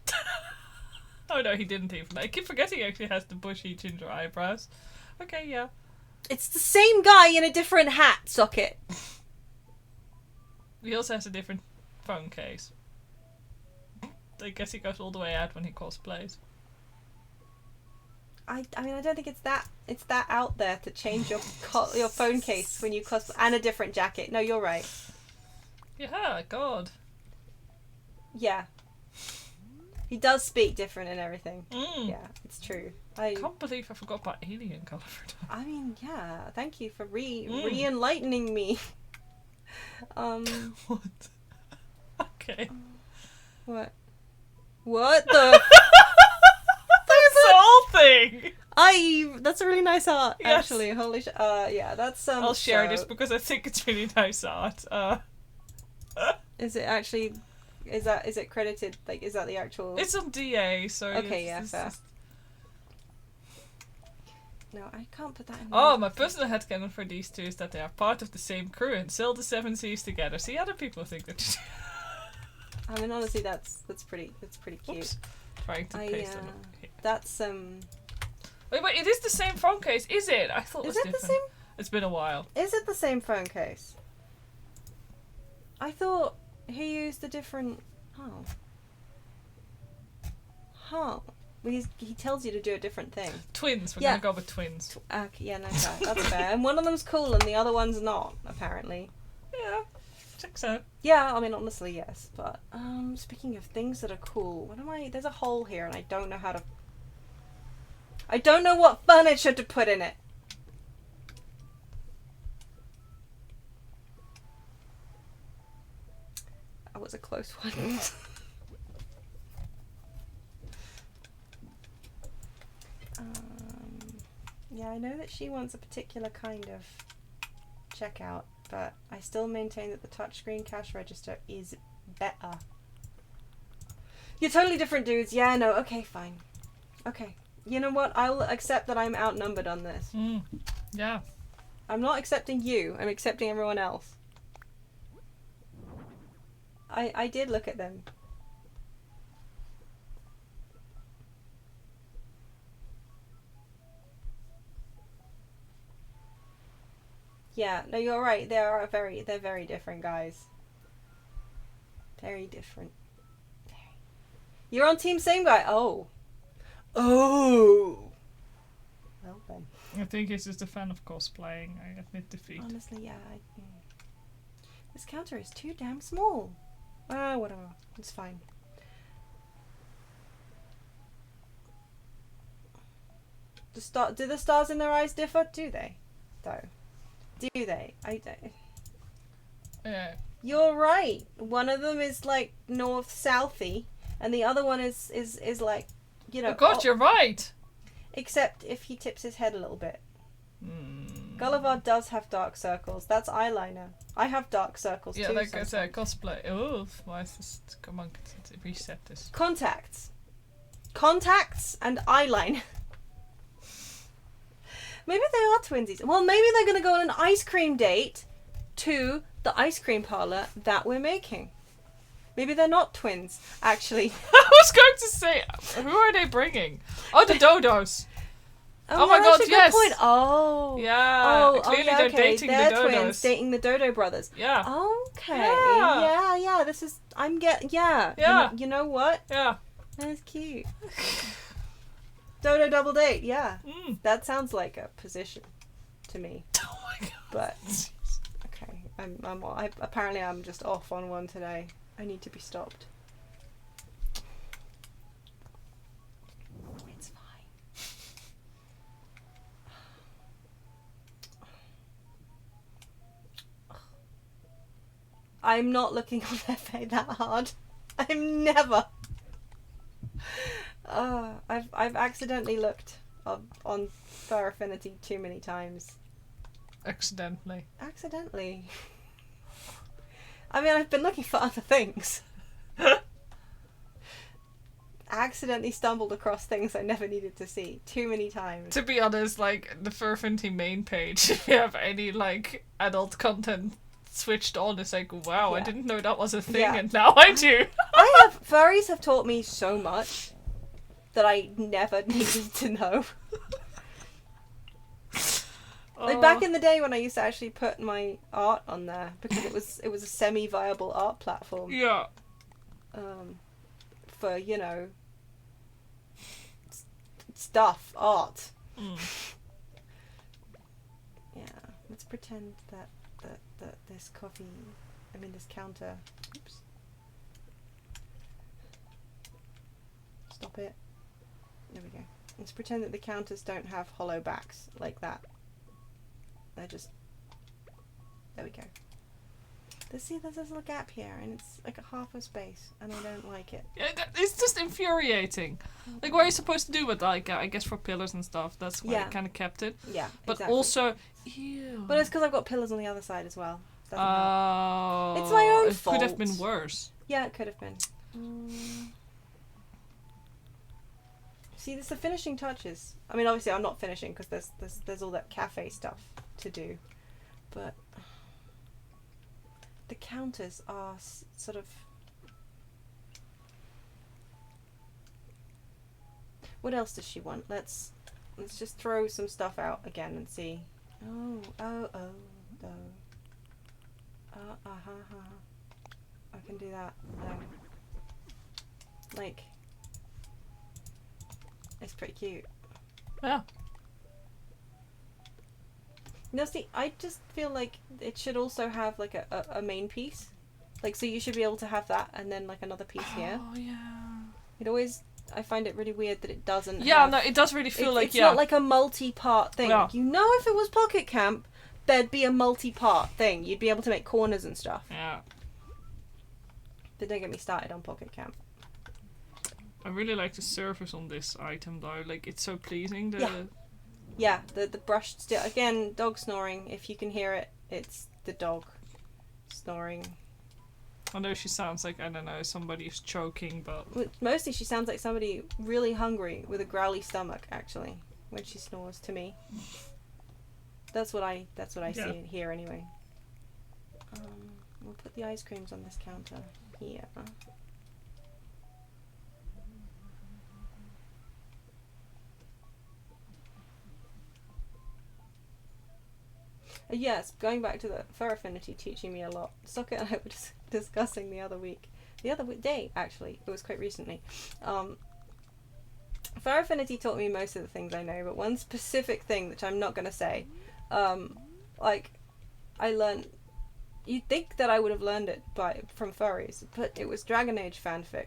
Oh no, he didn't even. I keep forgetting he actually has the bushy ginger eyebrows. Okay, yeah. It's the same guy in a different hat, Socket. He also has a different phone case. I guess he goes all the way out when he cosplays. I mean, I don't think it's that out there to change your phone case when you cosplay, and a different jacket. No, you're right. Yeah, God. Yeah. He does speak different and everything. Mm. Yeah, it's true. I can't believe I forgot about Alien Gulliver. I mean, yeah. Thank you for re-enlightening me. What? Okay. What? What the? That's whole thing. That's a really nice art. Yes. Actually, holy shit. Yeah, that's I'll share this because I think it's really nice art. Is it actually? Is it credited? Like, is that the actual? It's on DA, so. Okay, yeah, fair. No, I can't put that in. Oh, my personal headcanon for these two is that they are part of the same crew and sail the seven seas together. See, other people think that. I mean, honestly, that's pretty cute. Oops. Trying to paste them. That's Wait, it is the same phone case, is it? I thought it was different. Is it the same? It's been a while. Is it the same phone case? I thought he used a different... Oh. Huh. Well, he tells you to do a different thing. Twins. We're going to go with twins. Okay, yeah, no, that's fair. And one of them's cool and the other one's not, apparently. Yeah. Checks out. Yeah, I mean, honestly, yes. But, speaking of things that are cool, there's a hole here and I don't know how to... I don't know what furniture to put in it. That was a close one. Yeah, I know that she wants a particular kind of checkout, but I still maintain that the touchscreen cash register is better. You're totally different dudes. Yeah, no, okay, fine. Okay. You know what? I'll accept that I'm outnumbered on this. Yeah. I'm not accepting you. I'm accepting everyone else. I did look at them. Yeah, no, you're right. They're very different guys. Very different. Very. You're on team same guy. Oh. Oh. Well then. I think he's just a fan of cosplaying. I admit defeat. Honestly, yeah. This counter is too damn small. Ah, whatever. It's fine. Do the stars in their eyes differ? Do they? Though. Do they? I don't. Yeah. You're right. One of them is like north-southy, and the other one is like, you know. Oh God, you're right. Except if he tips his head a little bit. Gulliver does have dark circles. That's eyeliner. I have dark circles too. Yeah, like I said, cosplay. Oh, why is this? Come on, reset this. Contacts and eyeliner. Maybe they are twinsies. Well, maybe they're going to go on an ice cream date to the ice cream parlor that we're making. Maybe they're not twins, actually. I was going to say, who are they bringing? Oh, the Dodos. Oh my God, yes. Good point. Oh. Yeah. Clearly yeah, they're okay. dating they're the Dodos. Twins dating the Dodo brothers. Yeah. Okay. Yeah. Yeah. This is. I'm getting. Yeah. Yeah. You know what? Yeah. That's cute. Dodo double date. Yeah. That sounds like a position to me. Oh my God. But okay. Apparently I'm just off on one today. I need to be stopped. It's fine. I'm not looking on their face that hard. I'm never. I've accidentally looked on Fur Affinity too many times. Accidentally. I mean, I've been looking for other things. Accidentally stumbled across things I never needed to see too many times. To be honest, like the Fur Affinity main page, if you have any like adult content switched on, it's like, wow, I didn't know that was a thing, and now I do. Furries have taught me so much that I never needed to know. Like back in the day when I used to actually put my art on there because it was a semi-viable art platform. Yeah. For stuff, art. Yeah. Let's pretend that this this counter. Oops. Stop it. There we go. Let's pretend that the counters don't have hollow backs like that. They're just... There we go. There's a little gap here, and it's like a half a space, and I don't like it. Yeah, it's just infuriating. Like, what are you supposed to do with, like, I guess for pillars and stuff? That's why I kind of kept it. Yeah, but exactly. Also, ew. But it's because I've got pillars on the other side as well. Oh. It's my own fault. It could have been worse. Yeah, it could have been. See, there's the finishing touches. I mean, obviously, I'm not finishing because there's all that cafe stuff to do, but the counters are sort of. What else does she want? Let's Let's just throw some stuff out again and see. Oh. I can do that. No. Like, it's pretty cute. Yeah. No, see, I just feel like it should also have like a main piece. Like, so you should be able to have that and then like another piece here. Oh yeah. It always, I find it really weird that it doesn't. Yeah, have, no, it does really feel like it's not like a multi-part thing. Yeah. Like, you know, if it was Pocket Camp, there'd be a multi-part thing. You'd be able to make corners and stuff. Yeah. But don't get me started on Pocket Camp. I really like the surface on this item though. Like, it's so pleasing. Yeah, the brushed steel. Again, dog snoring. If you can hear it, it's the dog snoring. I know she sounds like, I don't know, somebody's choking, but... Mostly she sounds like somebody really hungry with a growly stomach, actually, when she snores to me. That's what I see and hear anyway. We'll put the ice creams on this counter here. Yes, going back to the fur affinity teaching me a lot. Socket and I were just discussing the other day, actually. It was quite recently. Fur affinity taught me most of the things I know, but one specific thing which I'm not going to say, like, I learned. You'd think that I would have learned it from furries, but it was Dragon Age fanfic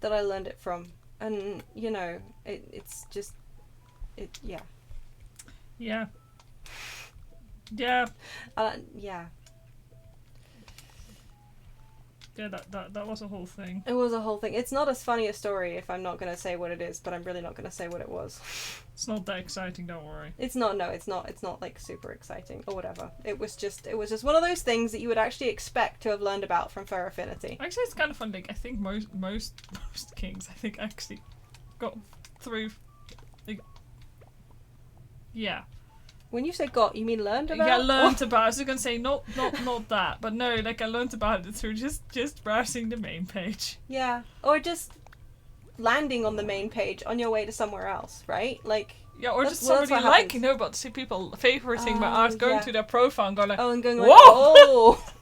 that I learned it from, and you know, it's just, yeah. Yeah. Yeah. Yeah. Yeah, that was a whole thing. It was a whole thing. It's not as funny a story if I'm not going to say what it is, but I'm really not going to say what it was. It's not that exciting, don't worry. It's not like super exciting or whatever. It was just one of those things that you would actually expect to have learned about from Fur Affinity. Actually, it's kind of fun. Like, I think most kings, I think, actually got through. Like, yeah. When you say got, you mean learned about? Yeah, learned about. I was gonna say not that, but no, like I learned about it through just browsing the main page. Yeah, or just landing on the main page on your way to somewhere else, right? Like, yeah, or just somebody liking. No, but see people favoriting my art, going to their profile and going like, and going whoa! like, oh,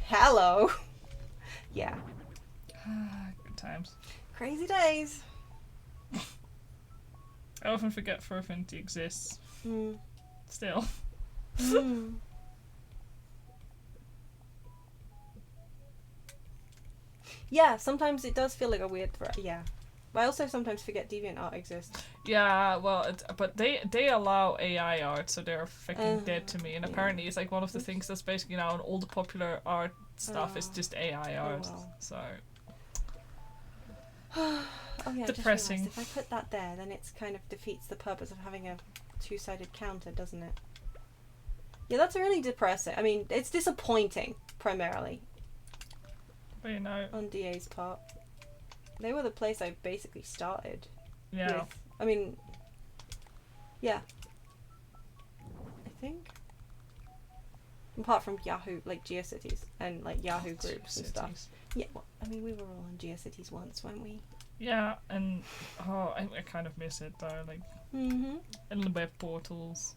hello. Yeah. Good times. Crazy days. I often forget Fur Affinity exists. Still. Yeah, sometimes it does feel like a weird threat. Yeah. But I also sometimes forget DeviantArt exists. Yeah, well, but they allow AI art, so they're freaking dead to me. And apparently it's like one of the things that's basically now on all the popular art stuff is just AI art. Well. So... Oh yeah, depressing. I just realised if I put that there, then it's kind of defeats the purpose of having a two-sided counter, doesn't it? Yeah, that's really depressing. I mean, it's disappointing, primarily. But you know... On DA's part. They were the place I basically started. Yeah. With. I mean... Yeah. I think. Apart from Yahoo, like GeoCities, and like Yahoo groups and stuff. Yeah, well, I mean, we were all on GeoCities once, weren't we? Yeah, and I kind of miss it though, like, and the web portals.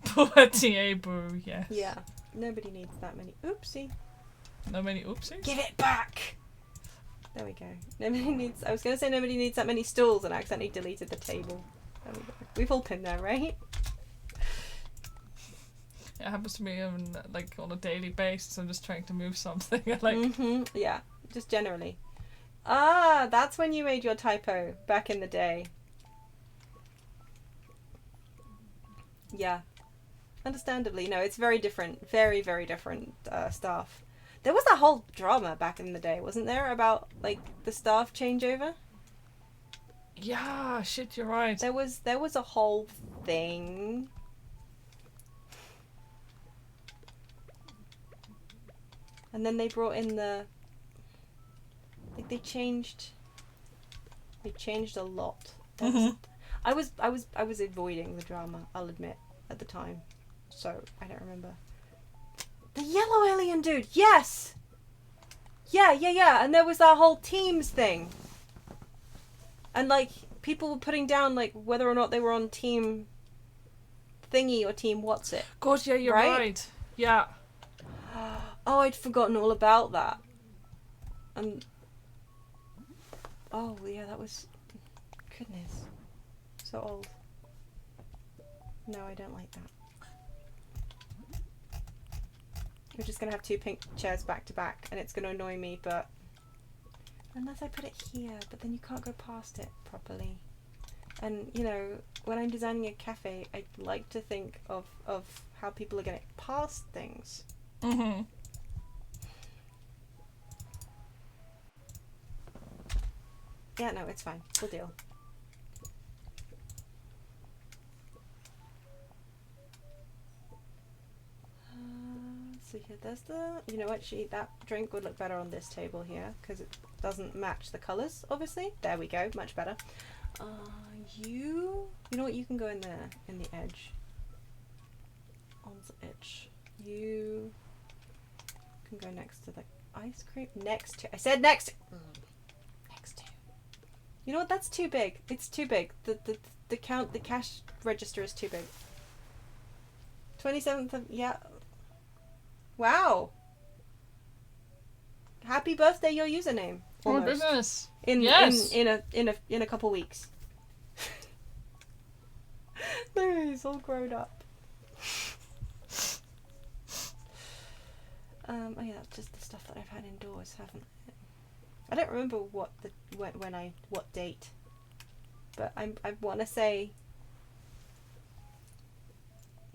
Poor TA Boo, yes. Yeah, nobody needs that many. Oopsie. No many oopsies? Give it back! There we go. Nobody needs. I was going to say nobody needs that many stools and accidentally deleted the table. There we go. We've all been there, right? It happens to me like on a daily basis. I'm just trying to move something. Like, yeah, just generally. Ah, that's when you made your typo back in the day. Yeah, understandably. No, it's very different. Very, very different staff. There was that whole drama back in the day, wasn't there, about like the staff changeover? Yeah, shit, you're right. There was a whole thing. And then they brought in like they changed a lot. I was avoiding the drama, I'll admit, at the time. So I don't remember. The yellow alien dude, yes! Yeah, and there was that whole Teams thing. And like people were putting down like whether or not they were on team thingy or team what's it. God, yeah, you're right. Yeah. Oh, I'd forgotten all about that. And oh yeah, that was goodness. So old. No, I don't like that. We're just gonna have 2 pink chairs back to back, and it's gonna annoy me, but unless I put it here, but then you can't go past it properly. And you know, when I'm designing a cafe, I like to think of how people are gonna past things. Mhm. Yeah, no, it's fine. We'll deal. So here, there's the... You know what, actually, that drink would look better on this table here, because it doesn't match the colours, obviously. There we go, much better. You know what, you can go in there, in the edge. On the edge. You can go next to the ice cream. Next to... I said next to... Next to... You know what, that's too big. It's too big. The cash register is too big. 27th of... Yeah... Wow. Happy birthday, your username. Almost. Oh my goodness. Yes. In a couple weeks. No, he's all grown up. Oh yeah, that's just the stuff that I've had indoors, haven't I? I don't remember what date. But I wanna say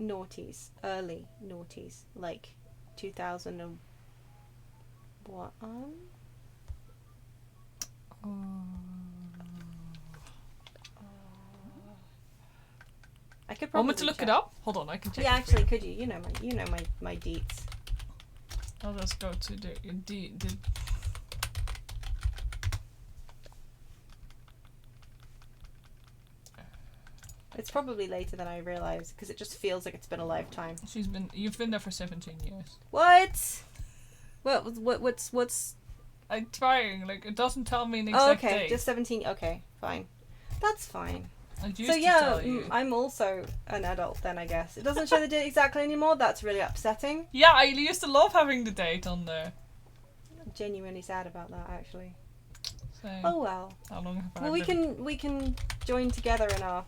noughties. Early noughties. Like 2000 and what? I could probably. Want me to look it up? Hold on, I can check. Yeah, actually, could you? You know my deets. I'll just go to the It's probably later than I realised because it just feels like it's been a lifetime. You've been there for 17 years. What? What's? I'm trying. Like it doesn't tell me an exact okay, date. just 17. Okay, fine. That's fine. I used So to yeah, tell you. I'm also an adult then, I guess. It doesn't show the date exactly anymore. That's really upsetting. Yeah, I used to love having the date on there. I'm genuinely sad about that, actually. So, Oh well. how long have I Well, been? we can join together in our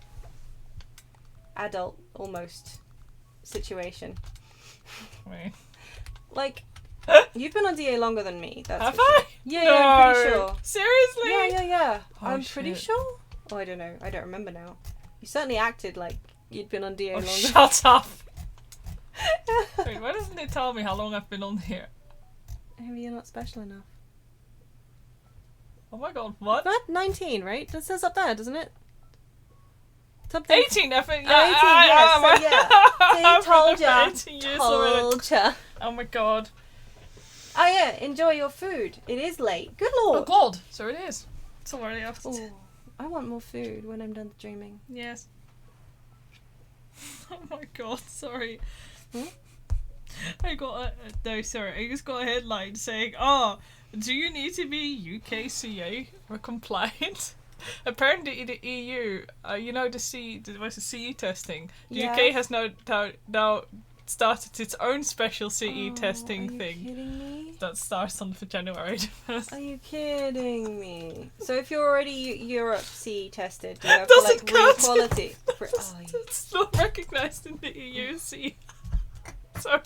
adult almost situation. Wait. Like, you've been on DA longer than me. That's Have for sure. I? Yeah, No. yeah, I'm pretty sure. Seriously? Yeah. Oh, I'm pretty shit. sure. Oh, I don't know. I don't remember now. You certainly acted like you'd been on DA Oh, longer. shut up. Wait, why doesn't it tell me how long I've been on here? Maybe you're not special enough. Oh my god, what? What? 19, right? That says up there, doesn't it? Something. 18, I think. Oh, 18, yeah. So I've told been there ya. for 18 years already. Told ya. Oh my god. Oh yeah, enjoy your food. It is late. Good Oh lord. god, so it is. It's already after. Ooh, I want more food when I'm done dreaming. Yes. Oh my god, sorry. Hmm? I just got a headline saying, "Oh, do you need to be UKCA compliant?" Apparently, in the EU, the CE testing. The Yeah. UK has now started its own special CE testing Are you thing kidding me? that starts on for January. Are you kidding me? So if you're already Europe CE tested, do you have Doesn't to like count. re-quality? It's not recognised in the EU CE. So,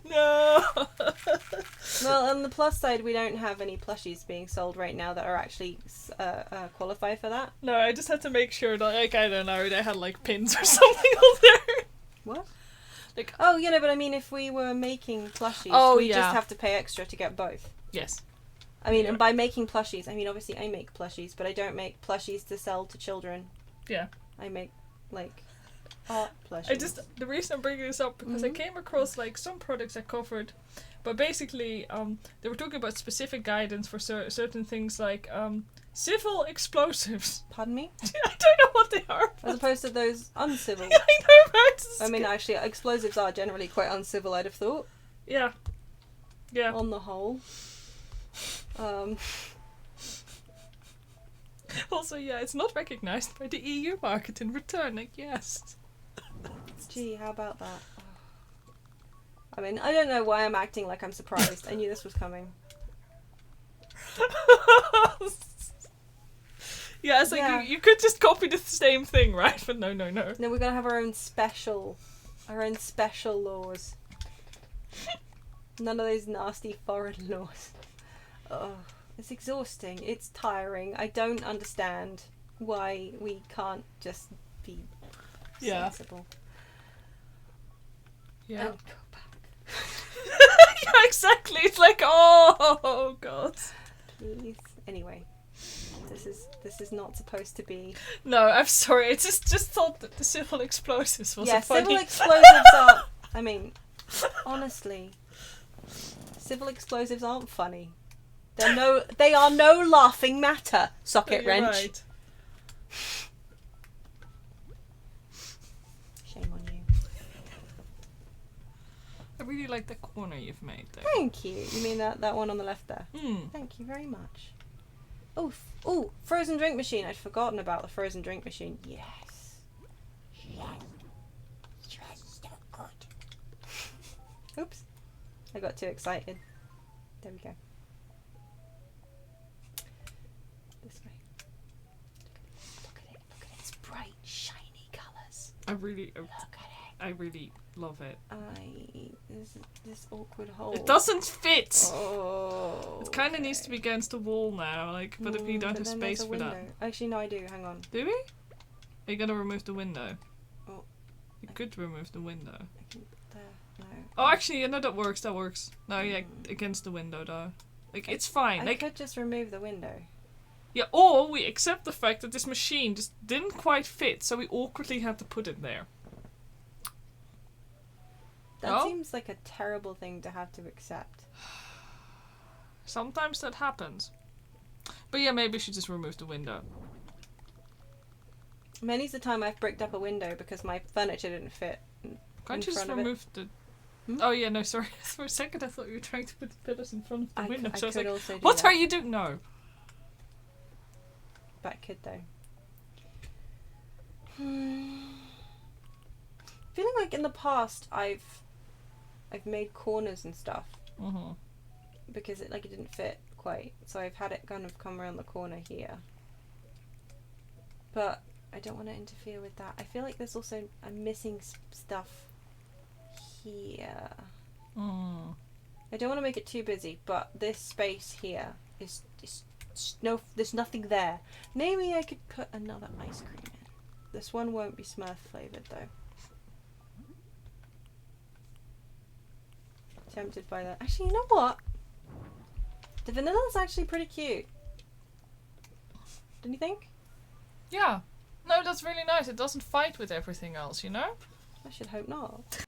no. Well, on the plus side, we don't have any plushies being sold right now that are actually qualify for that. No, I just had to make sure that, like, I don't know, they had, like, pins or something on there. What? Like, Oh, you know, but I mean, if we were making plushies, Oh, we yeah. just have to pay extra to get both. yes. I mean, Yeah. and by making plushies, I mean, obviously I make plushies, but I don't make plushies to sell to children. Yeah. I make, like, art plushies. The reason I'm bringing this up, because I came across, like, some products I covered, but basically, they were talking about specific guidance for certain things, like, civil explosives. Pardon me? I don't know what they are. As opposed to those uncivil. I know, right? I mean, actually, explosives are generally quite uncivil, I'd have thought, Yeah. Yeah. on the whole. Also, yeah, it's not recognized by the EU market in return. Like, yes. Gee, how about that? I mean, I don't know why I'm acting like I'm surprised. I knew this was coming. Yeah, it's like you could just copy the same thing, right? But no. No, we're gonna have our own special laws. None of those nasty foreign laws. Oh, it's exhausting. It's tiring. I don't understand why we can't just be sensible. Yeah. And go back. Yeah, exactly. It's like, oh god. Please. Anyway, this is not supposed to be. No, I'm sorry. I just thought that the civil explosives was Yeah, funny. civil explosives are. I mean, honestly, civil explosives aren't funny. They are no laughing matter. Socket You're wrench. right. Shame on you. I really like the corner you've made there. Thank you. You mean that one on the left there? Thank you very much. Oh, frozen drink machine. I'd forgotten about the frozen drink machine. Yes. So good. Oops. I got too excited. There we go. This way. Look at it. It's bright, shiny colours. I really Look at it. I really love it. This awkward hole. It doesn't fit. Oh. It kind of needs to be against the wall now, like. But if you don't have then space there's a for that, window. Actually, no, I do. Hang on. do we? Are you gonna remove the window? Oh. You could remove the window. There. No. Oh, actually, no, that works. That works. No, yeah, against the window though. Like, it's fine. I Like, could just remove the window. yeah. Or we accept the fact that this machine just didn't quite fit, so we awkwardly had to put it there. That seems like a terrible thing to have to accept. Sometimes that happens. But yeah, maybe we should just remove the window. Many's the time I've bricked up a window because my furniture didn't fit. Can't you just remove the... Oh yeah, no, sorry. For a second I thought you were trying to put the pillars in front of the window. So I was like, also do what that. are you doing? No. But I could though. Feeling like in the past I've made corners and stuff because it didn't fit quite, so I've had it kind of come around the corner here. But I don't want to interfere with that. I feel like there's also I'm missing stuff here. I don't want to make it too busy, but this space here is no. There's nothing there. Maybe I could put another ice cream in. This one won't be Smurf flavored though. Tempted by that. Actually, you know what? The vanilla's actually pretty cute. Don't you think? Yeah. No, that's really nice. It doesn't fight with everything else, you know? I should hope not.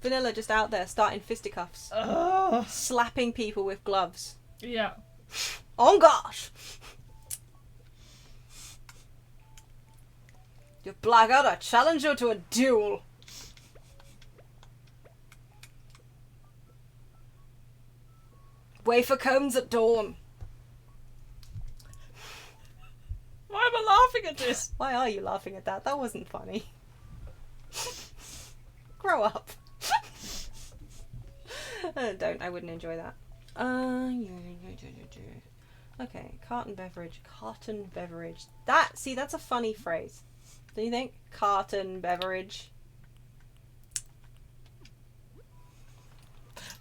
Vanilla just out there starting fisticuffs. Slapping people with gloves. Yeah. Oh gosh! You blackguard, I challenge you to a duel. Wafer cones at dawn. Why am I laughing at this? Why are you laughing at that? That wasn't funny. Grow up. I wouldn't enjoy that. Okay, carton beverage. That's a funny phrase. Do you think? Carton beverage.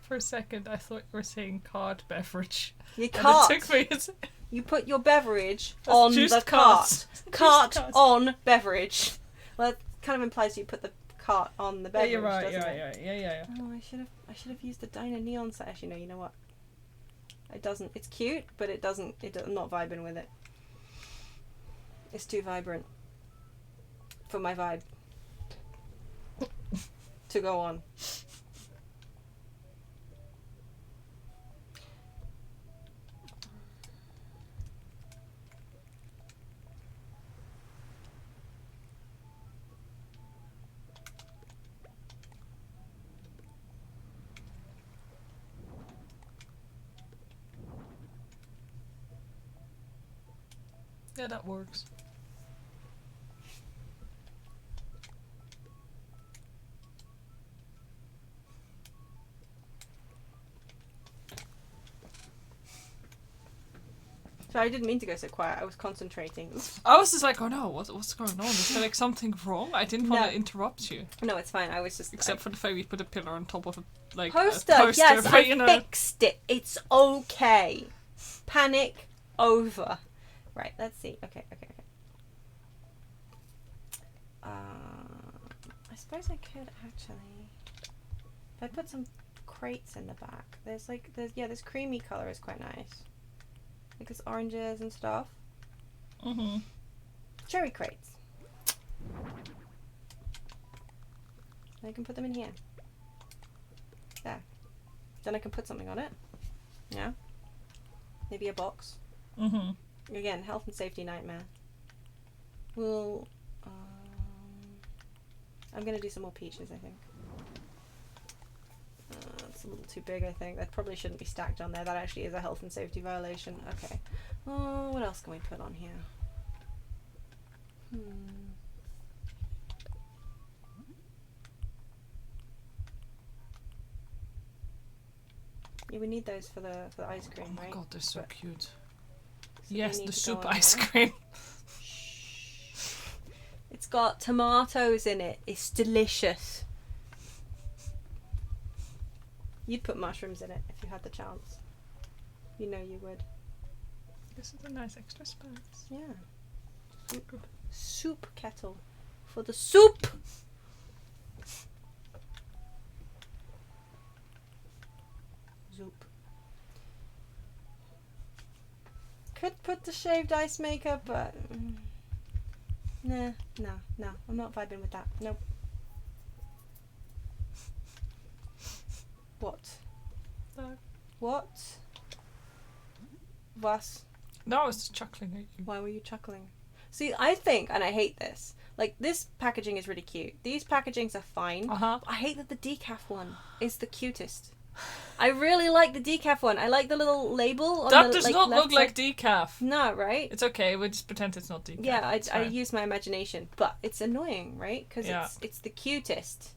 For a second, I thought you were saying cart beverage. You cart. And it took me You put your beverage on the cart. Cart. Cart on beverage. Well, it kind of implies you put the cart on the beverage. Yeah, you're right. Doesn't it? Yeah. Oh, I should have used the Diner Neon set. Actually, no. You know what? It doesn't. It's cute, but it doesn't. I'm not vibing with it. It's too vibrant for my vibe to go on. Yeah, that works. So I didn't mean to go so quiet. I was concentrating. I was just like, oh no, what's going on? Is there like something wrong? I didn't want to interrupt you. No, it's fine. I was just... Except for the fact we put a pillar on top of a, like, poster. a poster. Yes, but, I fixed it. It's okay. Panic over. Right, let's see. Okay. I suppose I could actually... If I put some crates in the back. This creamy colour is quite nice. Like it's oranges and stuff. Mm-hmm. Cherry crates. I can put them in here. There. Then I can put something on it. Yeah. Maybe a box. Mm-hmm. Again, health and safety nightmare. We'll... I'm going to do some more peaches, I think. It's a little too big, I think. That probably shouldn't be stacked on there. That actually is a health and safety violation. Okay. Oh, what else can we put on here? Yeah, we need those for the ice cream, right? Oh my god, they're so cute. So yes, the soup on ice there. cream. It's got tomatoes in it. It's delicious. You'd put mushrooms in it if you had the chance. You know you would. This is a nice extra spice. Yeah. Soup kettle. For the soup! Soup. Could put the shaved ice maker, but... Nah, no. I'm not vibing with that. Nope. What? No. What? Was? No, I was just chuckling at you. Why were you chuckling? See, I think, and I hate this, like, this packaging is really cute. These packagings are fine. Uh-huh. I hate that the decaf one is the cutest. I really like the decaf one. I like the little label on that the, does like, not left look side. like decaf. No, right? It's okay, we'll just pretend it's not decaf. Yeah, It's I fine. use my imagination, but it's annoying, right? Because Yeah. it's the cutest.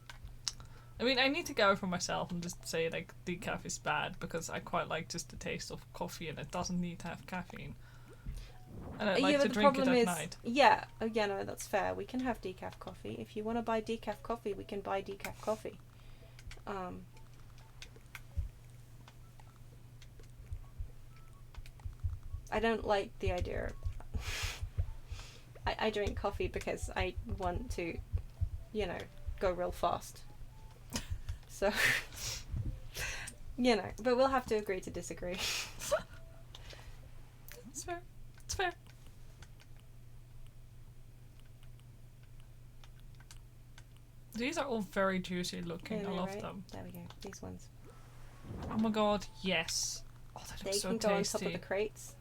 I mean, I need to go for myself and just say, like, decaf is bad because I quite like just the taste of coffee and it doesn't need to have caffeine. And I like but to the drink it problem at is, night. yeah, no, that's fair. We can have decaf coffee. If you want to buy decaf coffee, we can buy decaf coffee. I don't like the idea of... I drink coffee because I want to, go real fast. So, but we'll have to agree to disagree. It's fair. It's fair. These are all very juicy looking. Yeah, I love right? them. There we go. These ones. Oh my god, yes. Oh, they look They so can go on top tasty. of the crates.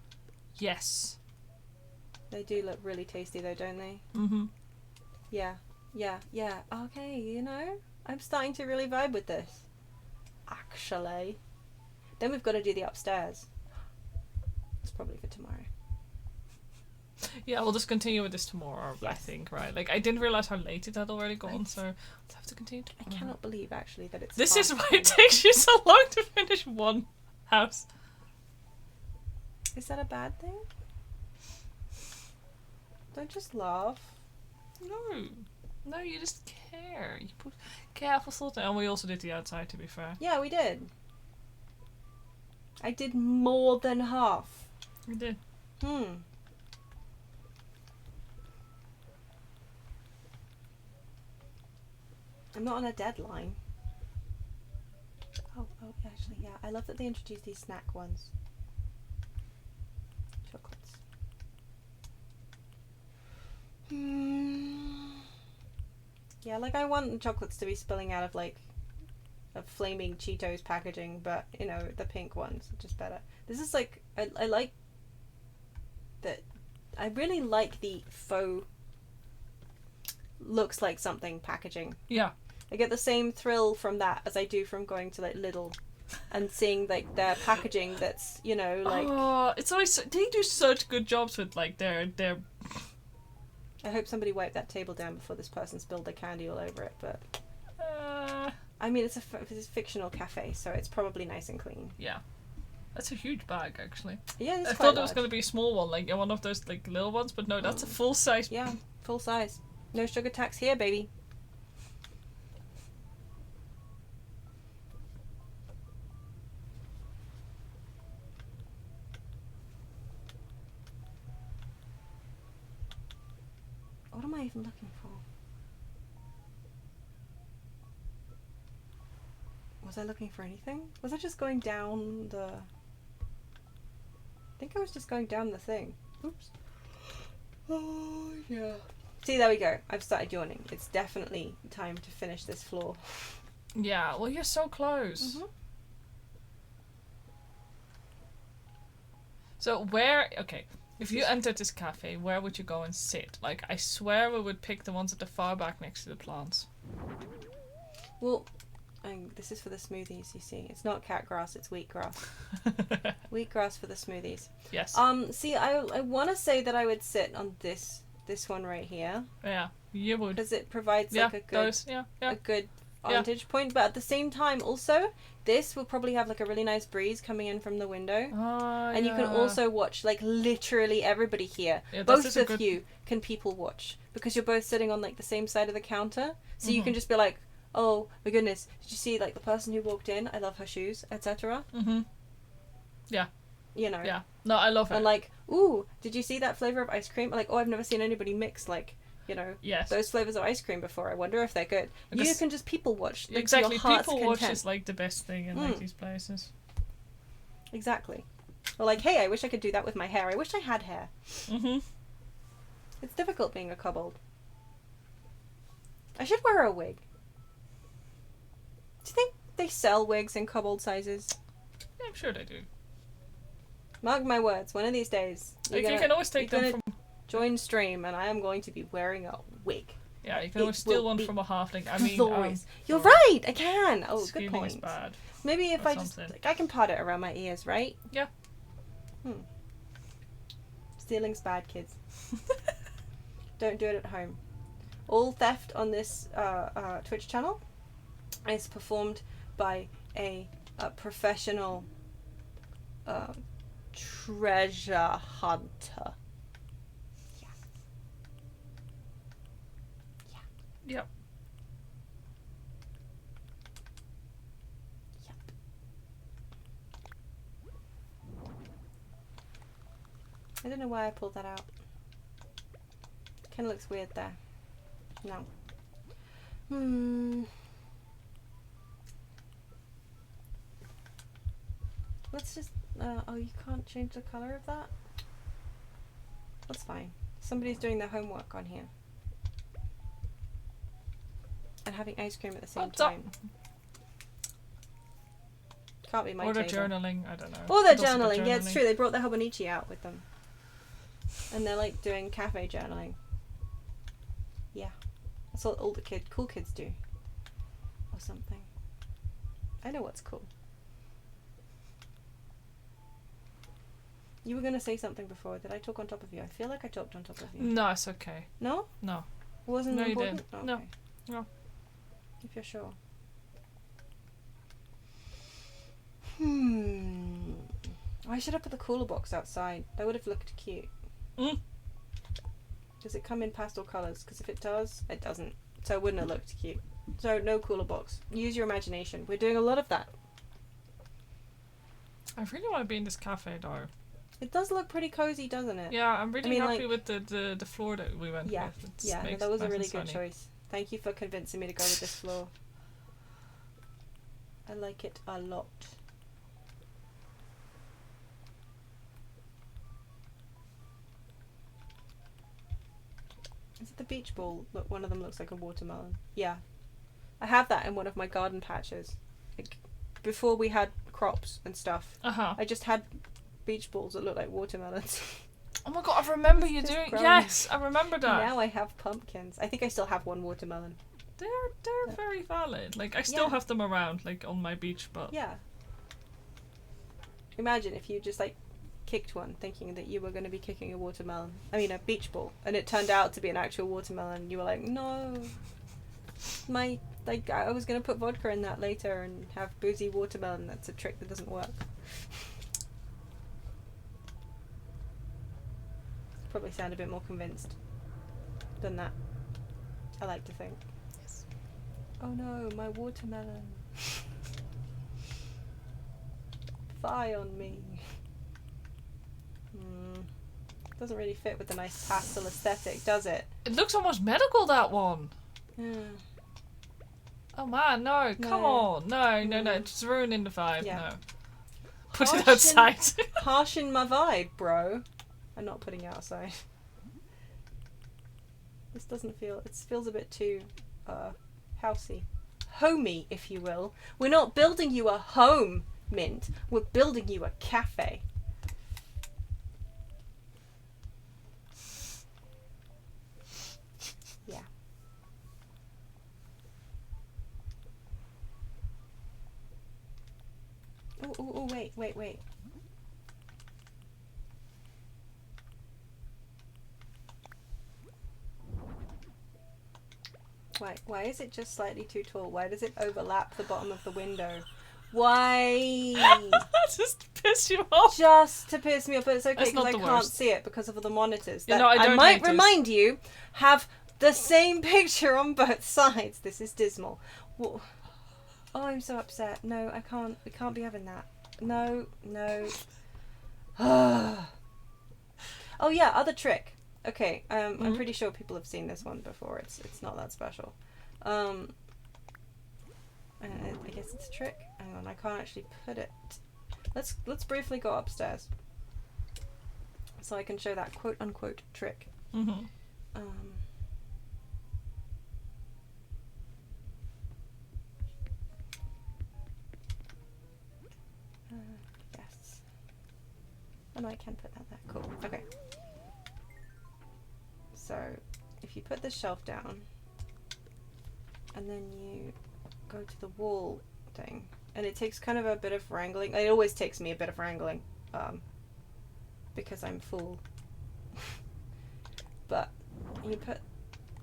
Yes. They do look really tasty though, don't they? Mm-hmm. Yeah. Okay, I'm starting to really vibe with this. Actually. Then we've got to do the upstairs. It's probably for tomorrow. Yeah, we'll just continue with this tomorrow, I Yes. think, right? Like, I didn't realise how late it had already gone, so we'll have to continue I tomorrow. cannot believe actually that it's... This is half why it 10. takes you so long to finish one house. Is that a bad thing? Don't just laugh. No, you just care. You put careful thought in. And we also did the outside, to be fair. Yeah, we did. I did more than half. We did. I'm not on a deadline. Oh, actually, yeah. I love that they introduced these snack ones. Chocolates. Yeah, like I want the chocolates to be spilling out of like a flaming Cheetos packaging, but the pink ones are just better. This is like I like that. I really like the faux looks like something packaging. Yeah. I get the same thrill from that as I do from going to like Lidl and seeing like their packaging that's, you know, like... Oh, it's always... They do such good jobs with like their... I hope somebody wiped that table down before this person spilled their candy all over it, but... I mean, it's a fictional cafe, so it's probably nice and clean. Yeah. That's a huge bag, actually. Yeah, it's I quite thought it large. was going to be a small one, like one of those like little ones, but no, that's a full size. Yeah, full size. No sugar tax here, baby. What am I even looking for? Was I looking for anything? Was I just going down the... I think I was just going down the thing. Oops. Oh, yeah. See, there we go. I've started yawning. It's definitely time to finish this floor. Yeah, well, you're so close. Mm-hmm. So okay, if you entered this cafe, where would you go and sit? Like, I swear we would pick the ones at the far back next to the plants. Well, this is for the smoothies, you see. It's not cat grass, it's wheatgrass. Wheatgrass for the smoothies. Yes. See, I want to say that I would sit on this one right here. Yeah, you would. Because it provides like a good vantage point, but at the same time also this will probably have like a really nice breeze coming in from the window, and you can also watch like literally everybody here. Both of you can people watch because you're both sitting on like the same side of the counter, so you can just be like, oh my goodness, did you see like the person who walked in, I love her shoes, etc. Yeah, you know. Yeah, no, I love it. And like, ooh, did you see that flavor of ice cream? Like, oh, I've never seen anybody mix like, you know, those flavors of ice cream before. I wonder if they're good. Because you can just people watch. Like, exactly, your heart's people watch content. is like the best thing in like these places. Exactly. Or like, hey, I wish I could do that with my hair. I wish I had hair. It's difficult being a kobold. I should wear a wig. Do you think they sell wigs in kobold sizes? Yeah, I'm sure they do. Mark my words, one of these days. You can always take them from... Join stream, and I am going to be wearing a wig. Yeah, you can always steal one from a halfling. I mean, you're right. I can. Oh, good point. Is bad. Maybe if I just I can part it around my ears, right? Yeah. Stealing's bad, kids. Don't do it at home. All theft on this Twitch channel is performed by a professional treasure hunter. Yep. I don't know why I pulled that out. Kind of looks weird there. No. Let's just... oh, you can't change the colour of that? That's fine. Somebody's doing their homework on here. And having ice cream at the same time. Can't be my Or they're table. journaling, I don't know. Or they're journaling. Yeah, it's true. They brought their Hobonichi out with them. And they're like doing cafe journaling. Yeah. That's what all the cool kids do. Or something. I know what's cool. You were going to say something before. Did I talk on top of you? I feel like I talked on top of you. No, it's okay. No? No. Wasn't no, important? You didn't. Oh, okay. No. If you're sure. I should have put the cooler box outside. That would have looked cute. Does it come in pastel colours? Because if it does, it doesn't. So it wouldn't have looked cute. So no cooler box. Use your imagination. We're doing a lot of that. I really want to be in this cafe though. It does look pretty cozy, doesn't it? Yeah, I'm really happy with the floor that we went with. Yeah, no, that was a really good choice. Thank you for convincing me to go with this floor. I like it a lot. Is it the beach ball? Look, one of them looks like a watermelon. Yeah. I have that in one of my garden patches. Like, before we had crops and stuff. I just had beach balls that look like watermelons. Oh my god, I remember you doing... Yes, I remember that. Now I have pumpkins. I think I still have one watermelon. They're very valid. Like, I still have them around, like, on my beach, but... Yeah. Imagine if you just like kicked one thinking that you were going to be kicking a watermelon. I mean, a beach ball, and it turned out to be an actual watermelon. And you were like, no, I was going to put vodka in that later and have boozy watermelon. That's a trick that doesn't work. Probably sound a bit more convinced than that. I like to think. Yes. Oh no, my watermelon. Fie on me. Doesn't really fit with the nice pastel aesthetic, does it? It looks almost medical, that one. Yeah. Oh man, no, come on. No, it's ruining the vibe, Yeah. no. Put it outside. Harshing my vibe, bro. I'm not putting it outside. This doesn't feel, it feels a bit too, housey. Homey, if you will. We're not building you a home, Mint. We're building you a cafe. Yeah. Oh, wait. Why is it just slightly too tall? Why does it overlap the bottom of the window? Why? Just to piss you off. Just to piss me off, but it's okay That's because not I the can't worst. see it because of all the monitors. You That know, I don't might hate this. remind you, have the same picture on both sides. This is dismal. Oh, I'm so upset. No, I can't. We can't be having that. No. Oh yeah, other trick. Okay, I'm pretty sure people have seen this one before. It's not that special. I guess it's a trick. Hang on, I can't actually put it. Let's briefly go upstairs, so I can show that quote unquote trick. Mm-hmm. Yes. Oh no, I can put that there. Cool. Okay. So, if you put this shelf down, and then you go to the wall thing, and it takes kind of a bit of wrangling. It always takes me a bit of wrangling, because I'm full. But you put,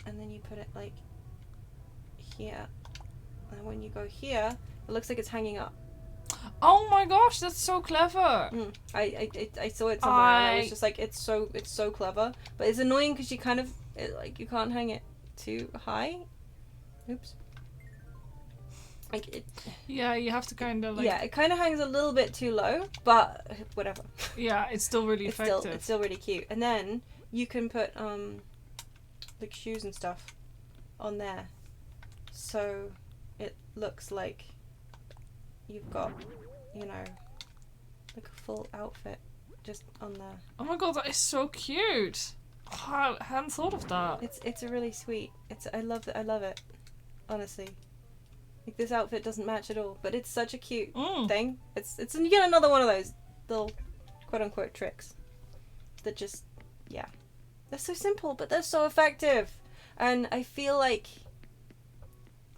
and then you put it like here, and when you go here, it looks like it's hanging up. Oh my gosh, that's so clever. I saw it somewhere and I was just like, it's so clever, but it's annoying because you kind of you can't hang it too high. Oops. Like it. Yeah, you have to kind of like. Yeah, it kind of hangs a little bit too low, but whatever. Yeah, it's still really effective. It's still really cute, and then you can put like shoes and stuff on there, so it looks like you've got, you know, like a full outfit just on there. Oh my god, that is so cute. Oh, I hadn't thought of that. It's a really sweet. I love it. Honestly, like this outfit doesn't match at all, but it's such a cute thing. It's yet another one of those little quote unquote tricks that just they're so simple, but they're so effective. And I feel like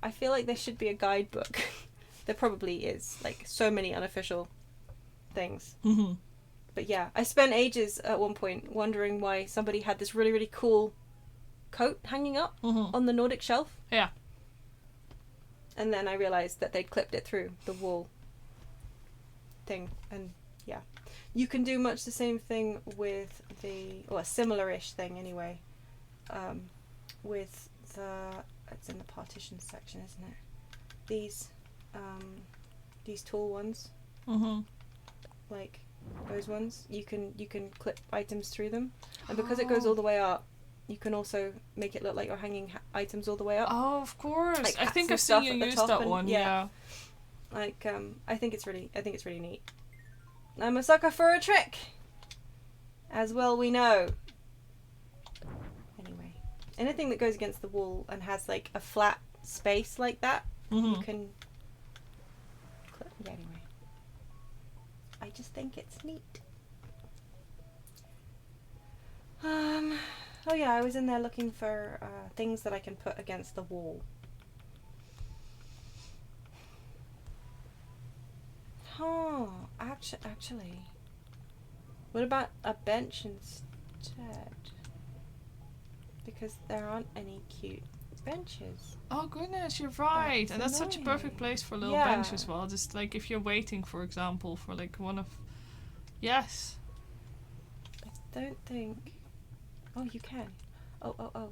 there should be a guidebook. There probably is, like so many unofficial things. Mm-hmm. But yeah, I spent ages at one point wondering why somebody had this really, really cool coat hanging up on the Nordic shelf. Yeah. And then I realised that they'd clipped it through the wall thing. And yeah. You can do much the same thing with a similar-ish thing anyway. With it's in the partitions section, isn't it? These tall ones. Mm-hmm. Like those ones, you can clip items through them, and because it goes all the way up, you can also make it look like you're hanging items all the way up. Oh, of course. Like I think I've seen you use that one. Yeah. Like I think it's really neat. I'm a sucker for a trick, as well we know. Anyway, anything that goes against the wall and has like a flat space like that, you can clip. Yeah, anyway. I just think it's neat. Oh yeah, I was in there looking for things that I can put against the wall. Oh, actually. What about a bench instead? Because there aren't any cute benches. Oh goodness, you're right. That's And that's such a perfect annoying. place for a little Yeah. bench as well. Just like if you're waiting, for example, for like one of... Yes. I don't think... Oh, you can. Oh.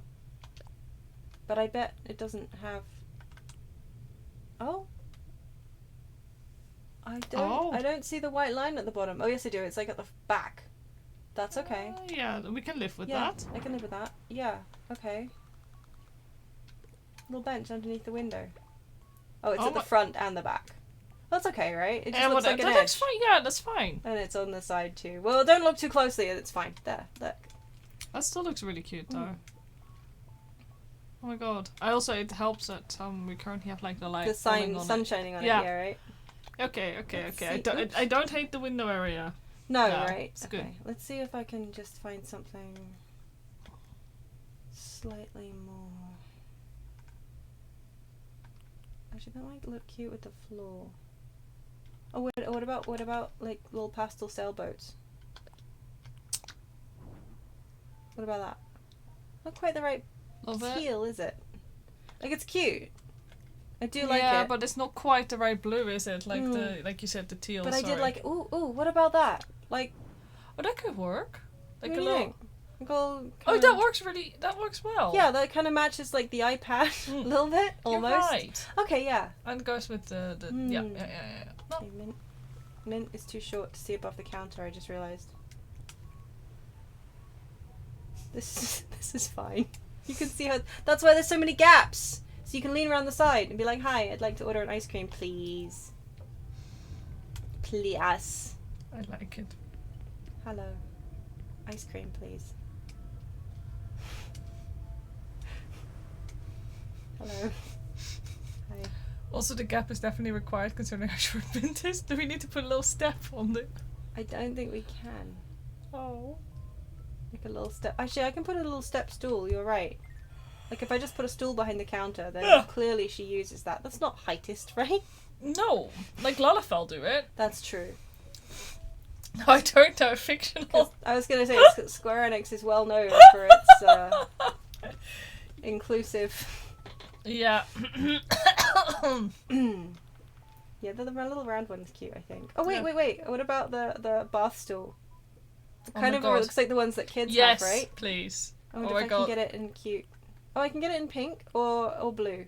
But I bet it doesn't have... Oh? I don't see the white line at the bottom. Oh, yes I do. It's like at the back. That's okay. Yeah, we can live with Yeah, that. I can live with that. Yeah, okay. Little bench underneath the window. Oh, it's at the front and the back. That's okay, right? It just looks like an edge. That's fine. Yeah, that's fine. And it's on the side too. Well, don't look too closely. It's fine. There, look. That still looks really cute though. Oh my god. It helps that we currently have like the light sun shining on it. Yeah, right. Okay. I don't hate the window area. No, right. It's okay. good. Let's see if I can just find something slightly more. Actually, that might look cute with the floor. Oh, what about like little pastel sailboats? What about that? Not quite the right teal, is it? Like, it's cute. I do like it. Yeah, but it's not quite the right blue, is it? Like like you said, the teal. But I did like. Ooh, what about that? Like. Oh, that could work. Like what a do you little. think? That works really. That works well. Yeah, that kind of matches like the iPad a little bit, almost. You're right. Okay, yeah. And goes with the yeah. No. Okay, mint is too short to see above the counter. I just realised. This is fine. You can see how. That's why there's so many gaps. So you can lean around the side and be like, "Hi, I'd like to order an ice cream, please." Please. I like it. Hello. Ice cream, please. Hello. Hi. Also, the gap is definitely required considering how short Mint is. Do we need to put a little step on it? I don't think we can. Oh. Like a little step. Actually, I can put a little step stool. You're right. Like if I just put a stool behind the counter, then clearly she uses that. That's not heightist, right? No. Like Lalafell do it. That's true. No, I don't know. Fictional. I was going to say Square Enix is well known for its inclusive. Yeah. Yeah, the little round one's cute, I think. Oh wait. What about the bath stool? It kind of looks like the ones that kids have, right? Yes, please. I wonder if I can get it in cute. Oh, I can get it in pink or blue.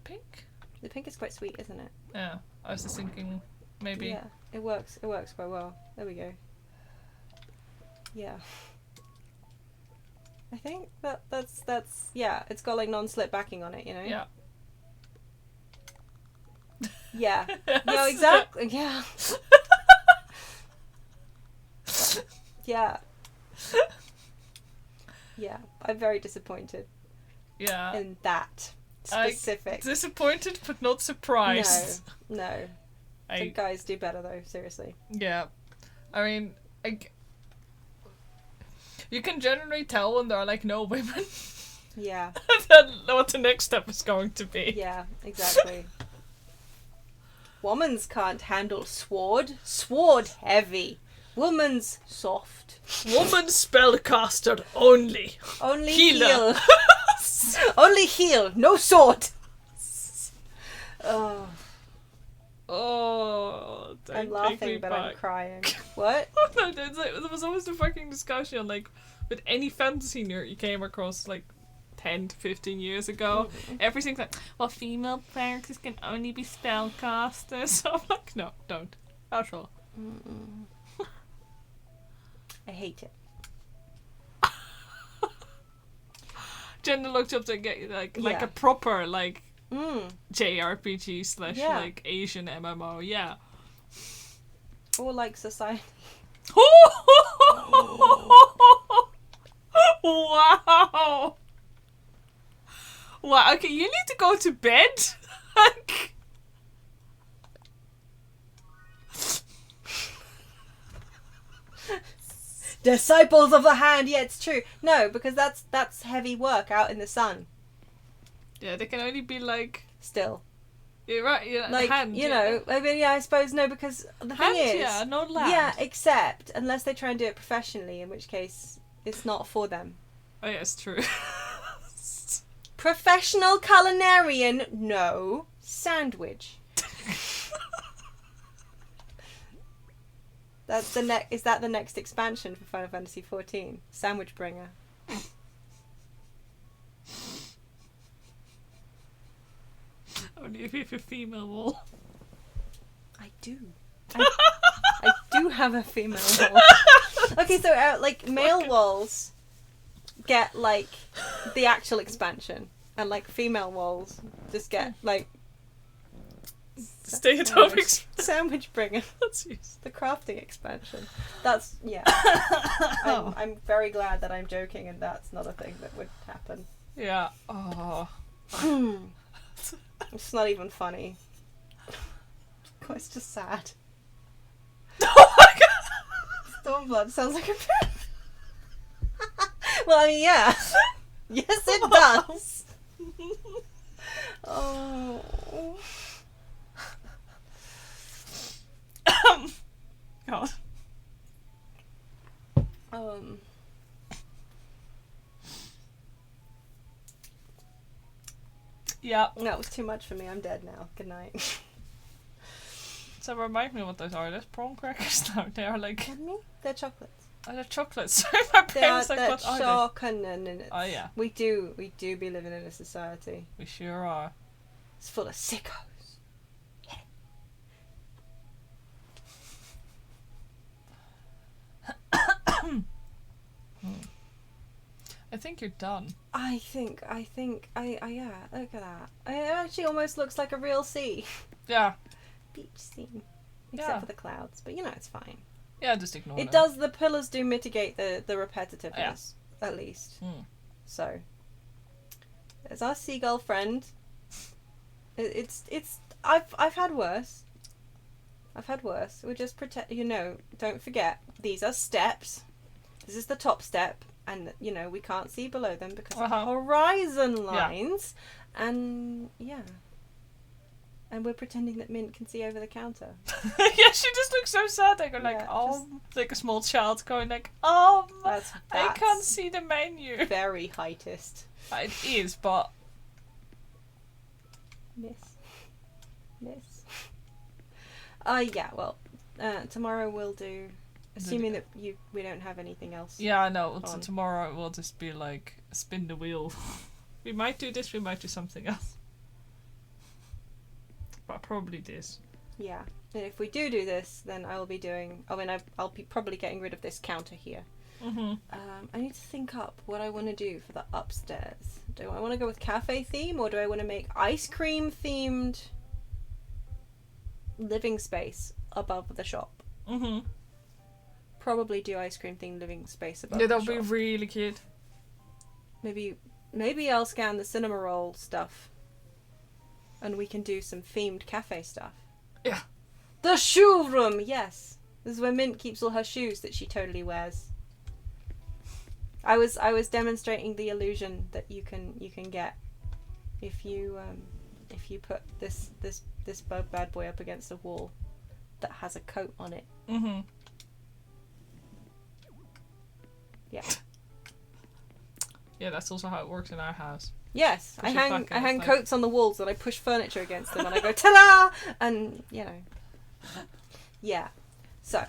Pink. The pink is quite sweet, isn't it? Yeah, I was just thinking maybe. Yeah, it works. It works quite well. There we go. Yeah. I think that's yeah. It's got like non-slip backing on it, you know. Yeah. Yeah. Yeah. Exactly. Yeah. Yeah. Yeah. I'm very disappointed. Yeah. In that specific. Disappointed but not surprised. No. I think guys do better though. Seriously. Yeah. I mean, you can generally tell when there are like no women. Yeah. Then what the next step is going to be. Yeah, exactly. Woman's can't handle sword. Sword heavy. Woman's soft. Woman spellcaster only. Only healer. Heal. Only heal. No sword. Oh. Oh, I'm laughing, but I'm crying. What? No, there was always a fucking discussion, like, with any fantasy nerd you came across, like, 10 to 15 years ago. Everything's like, well, female characters can only be spellcasters. So I'm like, no, don't. At all. I hate it. Gender looked up to get, like a proper, like, JRPG slash like Asian MMO, yeah. Or like society. Wow. Wow. Okay, you need to go to bed. Disciples of the hand. Yeah, it's true. No, because that's heavy work out in the sun. Yeah, they can only be like still. You're right. Yeah, Like, hand, you know, I mean, yeah, I suppose no, because the hand, thing is, yeah, not land. yeah, except unless they try and do it professionally, in which case it's not for them. Oh yeah, it's true. Professional culinarian, no. Sandwich. That's the Is that the next expansion for Final Fantasy XIV? Sandwich bringer. Only if you have a female wall. I do. I do have a female wall. Okay, so like male walls get like the actual expansion, and like female walls just get like Stay at home. Sandwich bringer. That's used. The crafting expansion. That's yeah. I'm very glad that I'm joking and that's not a thing that would happen. Yeah. Oh. It's not even funny. It's just sad. Oh my god! Stormblood sounds like a bit. Well, I mean, yeah. Yes, it does. Oh. God. Yeah. That was too much for me. I'm dead now. Good night. So remind me what those are. There's prawn crackers now. They are like... Pardon me? They're chocolates. Oh, they're chocolates. Sorry, my brain was like, they're what are they? chocolate. Oh yeah. We do be living in a society. We sure are. It's full of sickos. I think you're done. I think, yeah, look at that. It actually almost looks like a real sea. Yeah. Beach scene. Except for the clouds, but you know, it's fine. Yeah, just ignore it. It does, the pillars do mitigate the repetitiveness, at least. So, there's our seagull friend. I've had worse. We're just don't forget, these are steps. This is the top step. And, you know, we can't see below them because of horizon lines. Yeah. And, yeah. And we're pretending that Mint can see over the counter. Yeah, she just looks so sad. They go like, like a small child going like, that's I can't see the menu. Very heightist. It is, but... Miss. Yeah, well, tomorrow we'll do... Assuming that we don't have anything else. Yeah, I know. So tomorrow we'll just be like, spin the wheel. We might do this, we might do something else. But probably this. Yeah. And if we do this, then I'll be doing... I'll be probably getting rid of this counter here. Mm-hmm. I need to think up what I want to do for the upstairs. Do I want to go with cafe theme, or do I want to make ice cream themed living space above the shop? Mm-hmm. Probably do ice cream themed living space above. Yeah, the that'll be shop. really cute. Maybe I'll scan the cinema roll stuff, and we can do some themed cafe stuff. Yeah. The shoe room, yes. This is where Mint keeps all her shoes that she totally wears. I was demonstrating the illusion that you can get if you put this bad boy up against a wall that has a coat on it. Mm-hmm. Yeah. Yeah, that's also how it works in our house. Yes, Push I hang coats on the walls and I push furniture against them and I go ta-da, and you know. Yeah. So.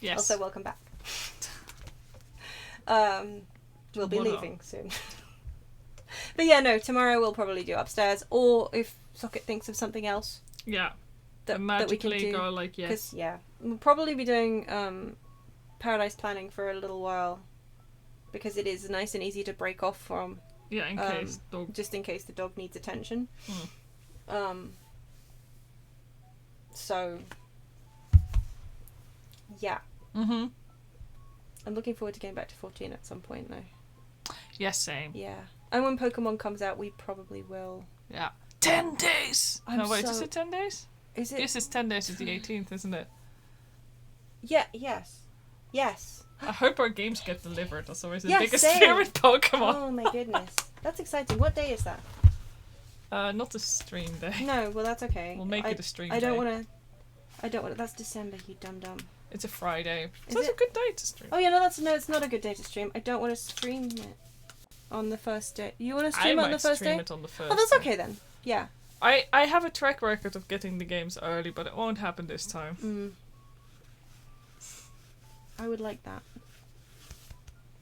Yes. Also, welcome back. We'll be leaving soon. But yeah, no, tomorrow we'll probably do upstairs, or if Socket thinks of something else. Yeah. That we can do. Go like, yes. Because, yeah, we'll probably be doing Paradise Planning for a little while, because it is nice and easy to break off from. Yeah, in case dog. Just in case the dog needs attention. So, yeah. Mm-hmm. I'm looking forward to getting back to 14 at some point, though. Yes, same. Yeah. And when Pokemon comes out, we probably will. Yeah. 10 days! Is it 10 days? Is it? Yes, it's 10 days. It's the 18th, isn't it? Yeah, yes. I hope our games get delivered. That's always the Yeah, biggest same. fear with Pokemon. Oh my goodness. That's exciting. What day is that? Not a stream day. No, well that's okay. We'll make it a stream I don't day. want to. That's December, you dum dum. It's a Friday. Is That's a it? good day to stream. Oh yeah, no, it's not a good day to stream. I don't want to stream it on the first day. You want to stream it on the first day? I might stream it on the first. Oh, that's day. okay then. Yeah. I have a track record of getting the games early, but it won't happen this time. I would like that.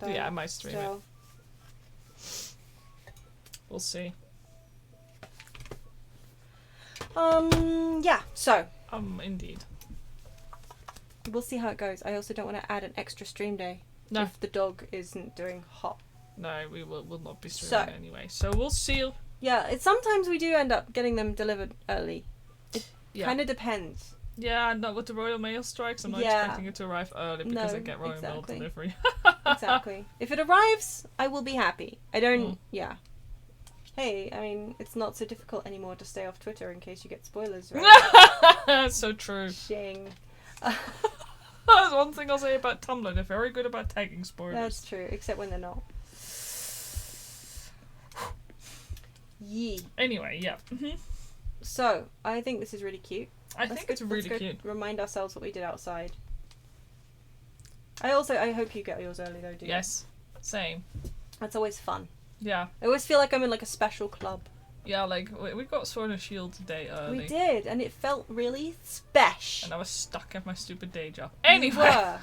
Yeah, I might stream it. We'll see. Yeah. So. Indeed. We'll see how it goes. I also don't want to add an extra stream day No. if the dog isn't doing hot. No, we'll not be streaming anyway. So we'll see. Yeah, sometimes we do end up getting them delivered early. It kind of depends. Yeah, not with the Royal Mail strikes. I'm not expecting it to arrive early because I get Royal Mail delivery. Exactly. If it arrives, I will be happy. I don't... Yeah. Hey, I mean, it's not so difficult anymore to stay off Twitter in case you get spoilers, right? That's so true. Shing. That's one thing I'll say about Tumblr. They're very good about tagging spoilers. That's true, except when they're not. Yee. Anyway, yeah. So, I think this is really cute. I think it's really cute. Remind ourselves what we did outside. I hope you get yours early though, do you? Yes. Same. That's always fun. Yeah. I always feel like I'm in like a special club. Yeah, like we got Sword and Shield today early. We did, and it felt really special. And I was stuck at my stupid day job. You Anyway. were.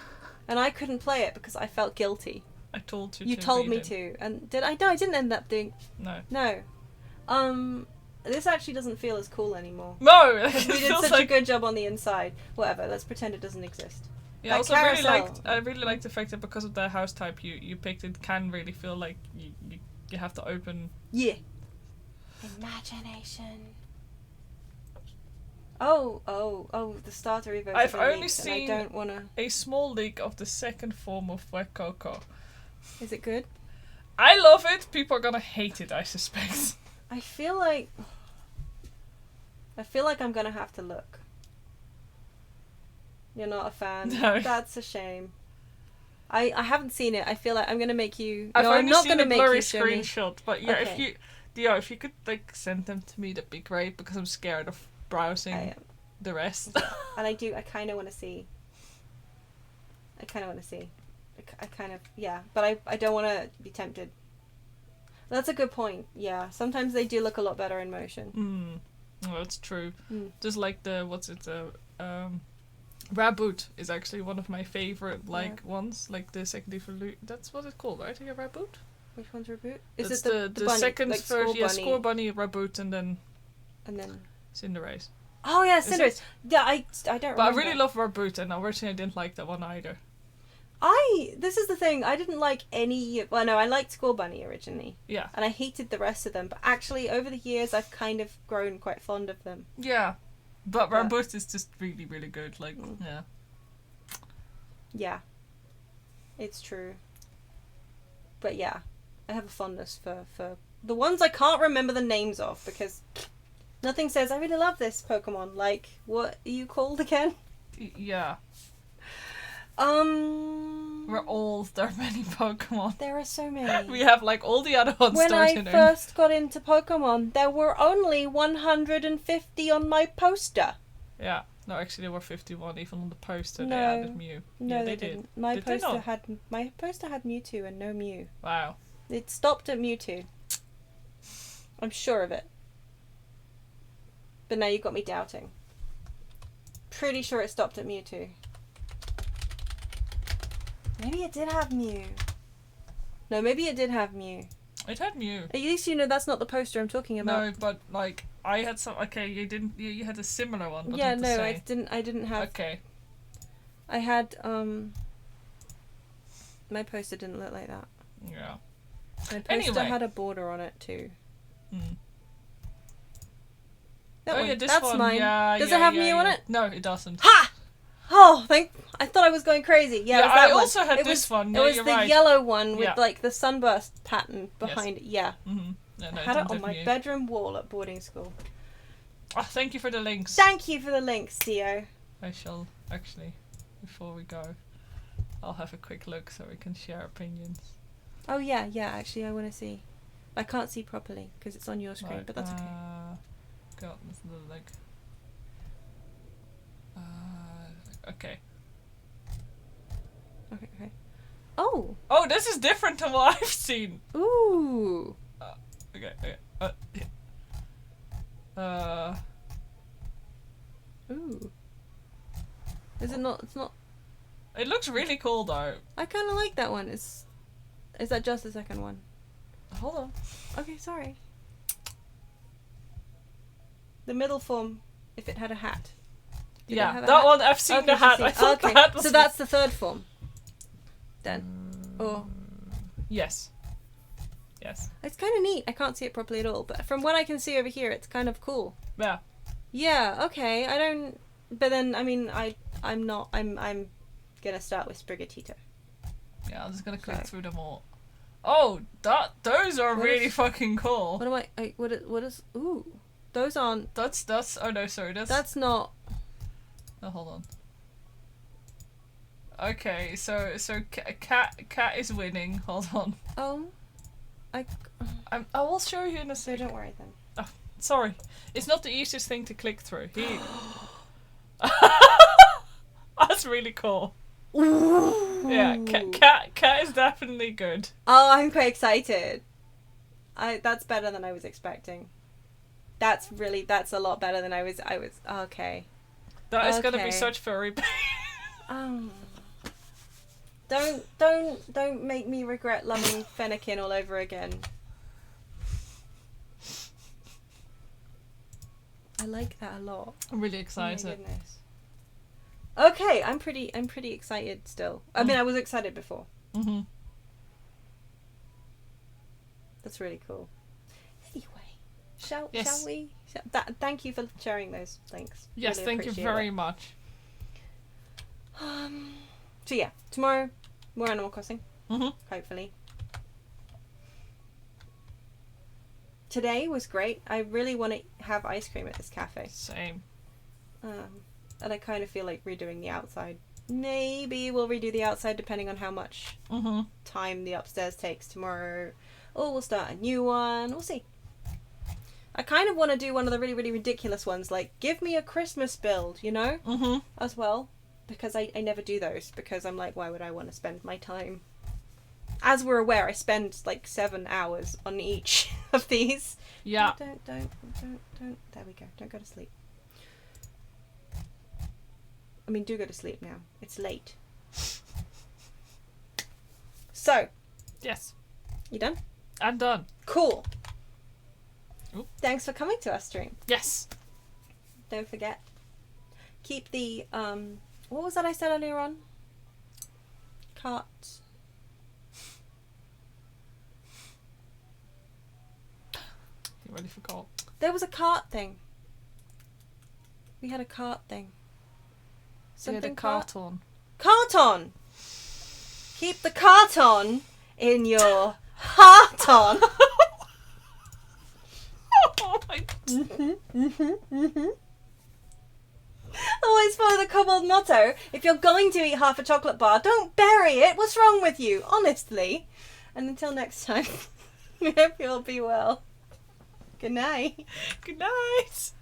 And I couldn't play it because I felt guilty. I told you. You told me to, and did I? No, I didn't end up doing. No. No. This actually doesn't feel as cool anymore. No. Because we did such a good job on the inside. Whatever. Let's pretend it doesn't exist. Yeah, I also really liked the fact that because of the house type you picked, it can really feel like you have to open. Yeah. Imagination. Oh, the starter evo. I've only seen I don't wanna... a small leak of the second form of Wet Cocoa. Is it good? I love it. People are gonna hate it, I suspect. I feel like I'm gonna have to look. You're not a fan. No. That's a shame. I haven't seen it. I feel like I'm gonna make you. I've only I'm not seen gonna a make blurry you show me. screenshot, but yeah, Okay. if you could like send them to me, that'd be great because I'm scared of browsing the rest. And I kind of want to see. I kind of yeah, but I don't want to be tempted. That's a good point. Yeah, sometimes they do look a lot better in motion. Oh, that's true. Just like Raboot is actually one of my favorite ones, like the second evolution. That's what it's called, right? Yeah, Raboot. Which one's Raboot? Is it's it the bunny, second like version? Yeah, Score Bunny, Raboot, and then Cinderace. Oh yeah, Cinderace. Yeah, I don't remember. But I really love Raboot, and originally I didn't like that one either. This is the thing, I didn't like any... Well, no, I liked Score Bunny originally. Yeah. And I hated the rest of them, but actually, over the years, I've kind of grown quite fond of them. Yeah. But Raboot is just really, really good, like, yeah. Yeah. It's true. But yeah, I have a fondness for the ones I can't remember the names of, because nothing says, I really love this Pokemon. Like, what are you called again? Yeah. There are many Pokemon. There are so many. We have like all the other ones When I started first got into Pokemon, there were only 150 on my poster. Yeah. No, actually there were 51 even on the poster. No. They added Mew. No, yeah, they did. didn't. My Did they poster not? had Mewtwo and no Mew. Wow. It stopped at Mewtwo. I'm sure of it. But now you got me doubting. Pretty sure it stopped at Mewtwo. Maybe it did have Mew. No, maybe it did have Mew. It had Mew. At least you know that's not the poster I'm talking about. No, but like I had some. Okay, you didn't. You had a similar one. But Yeah, not the no, same. I didn't have. Okay. I had my poster didn't look like that. Yeah. My poster Anyway. had a border on it too. That one. Yeah, this That's one. mine. Yeah, Does yeah, it have yeah, Mew on yeah. it? No, it doesn't. Ha! Oh, I thought I was going crazy. Yeah, it was that I one. also had It this was, one. It Yeah, was you're the right. yellow one with Yeah. like the sunburst pattern behind it. Yeah. Mm-hmm. Yeah, no, I had it didn't on have my Mew. bedroom wall at boarding school. Oh, thank you for the links. Thank you for the links, Theo. I shall actually, before we go, I'll have a quick look so we can share opinions. Oh yeah, actually I want to see. I can't see properly because it's on your screen, Right, but that's okay. God, this little leg. Okay. Okay. Oh! Oh, this is different than what I've seen! Ooh! Okay. Ooh. Is it not? It's not. It looks really cool though. I kind of like that one. Is that just the second one? Hold on. Okay, sorry. The middle form, if it had a hat. Did it Yeah, have a that hat? one, I've seen Okay, the hat. I thought okay, the hat was... so that's the third form. Then. Or... Yes. Yes. It's kind of neat. I can't see it properly at all, but from what I can see over here, it's kind of cool. Yeah. Yeah, okay, I don't... But then, I mean, I'm gonna start with Sprigatito. Yeah, I'm just gonna click through them all. Oh, those are really fucking cool. What am what is... Ooh. Those aren't... That's... Oh no, sorry, That's not... Oh, hold on. Okay, so cat is winning. Hold on. Oh. I will show you in a So second. don't worry then. Oh, sorry. It's not the easiest thing to click through. That's really cool. Ooh. Yeah, cat is definitely good. Oh, I'm quite excited. That's better than I was expecting. That's a lot better than I was okay. That is gonna be such furry pain. Don't make me regret loving Fennekin all over again. I like that a lot. I'm really excited. Oh my goodness. Okay, I'm pretty excited still. I mean, I was excited before. Mm-hmm. That's really cool. Anyway, shall we? Thank you for sharing those links. Yes, really thank you very much. So yeah, tomorrow more Animal Crossing. Mm-hmm. Hopefully. Today was great. I really want to have ice cream at this cafe. Same. And I kind of feel like redoing the outside. Maybe we'll redo the outside depending on how much time the upstairs takes tomorrow. Or we'll start a new one. We'll see. I kind of want to do one of the really, really ridiculous ones, like give me a Christmas build, you know? As well. Because I never do those, because I'm like, why would I want to spend my time? As we're aware, I spend like 7 hours on each of these. Yeah. Don't. There we go. Don't go to sleep. I mean, do go to sleep now. It's late. So. Yes. You done? I'm done. Cool. Ooh. Thanks for coming to our stream. Yes. Don't forget. Keep the, what was that I said earlier on? Cart. You already forgot. There was a cart thing. We had a cart thing. Something we had a carton. Carton! Keep the carton in your heart on. Oh my god. Always follow the kobold motto. If you're going to eat half a chocolate bar, don't bury it. What's wrong with you? Honestly. And until next time, we hope you'll be well. Good night. Good night.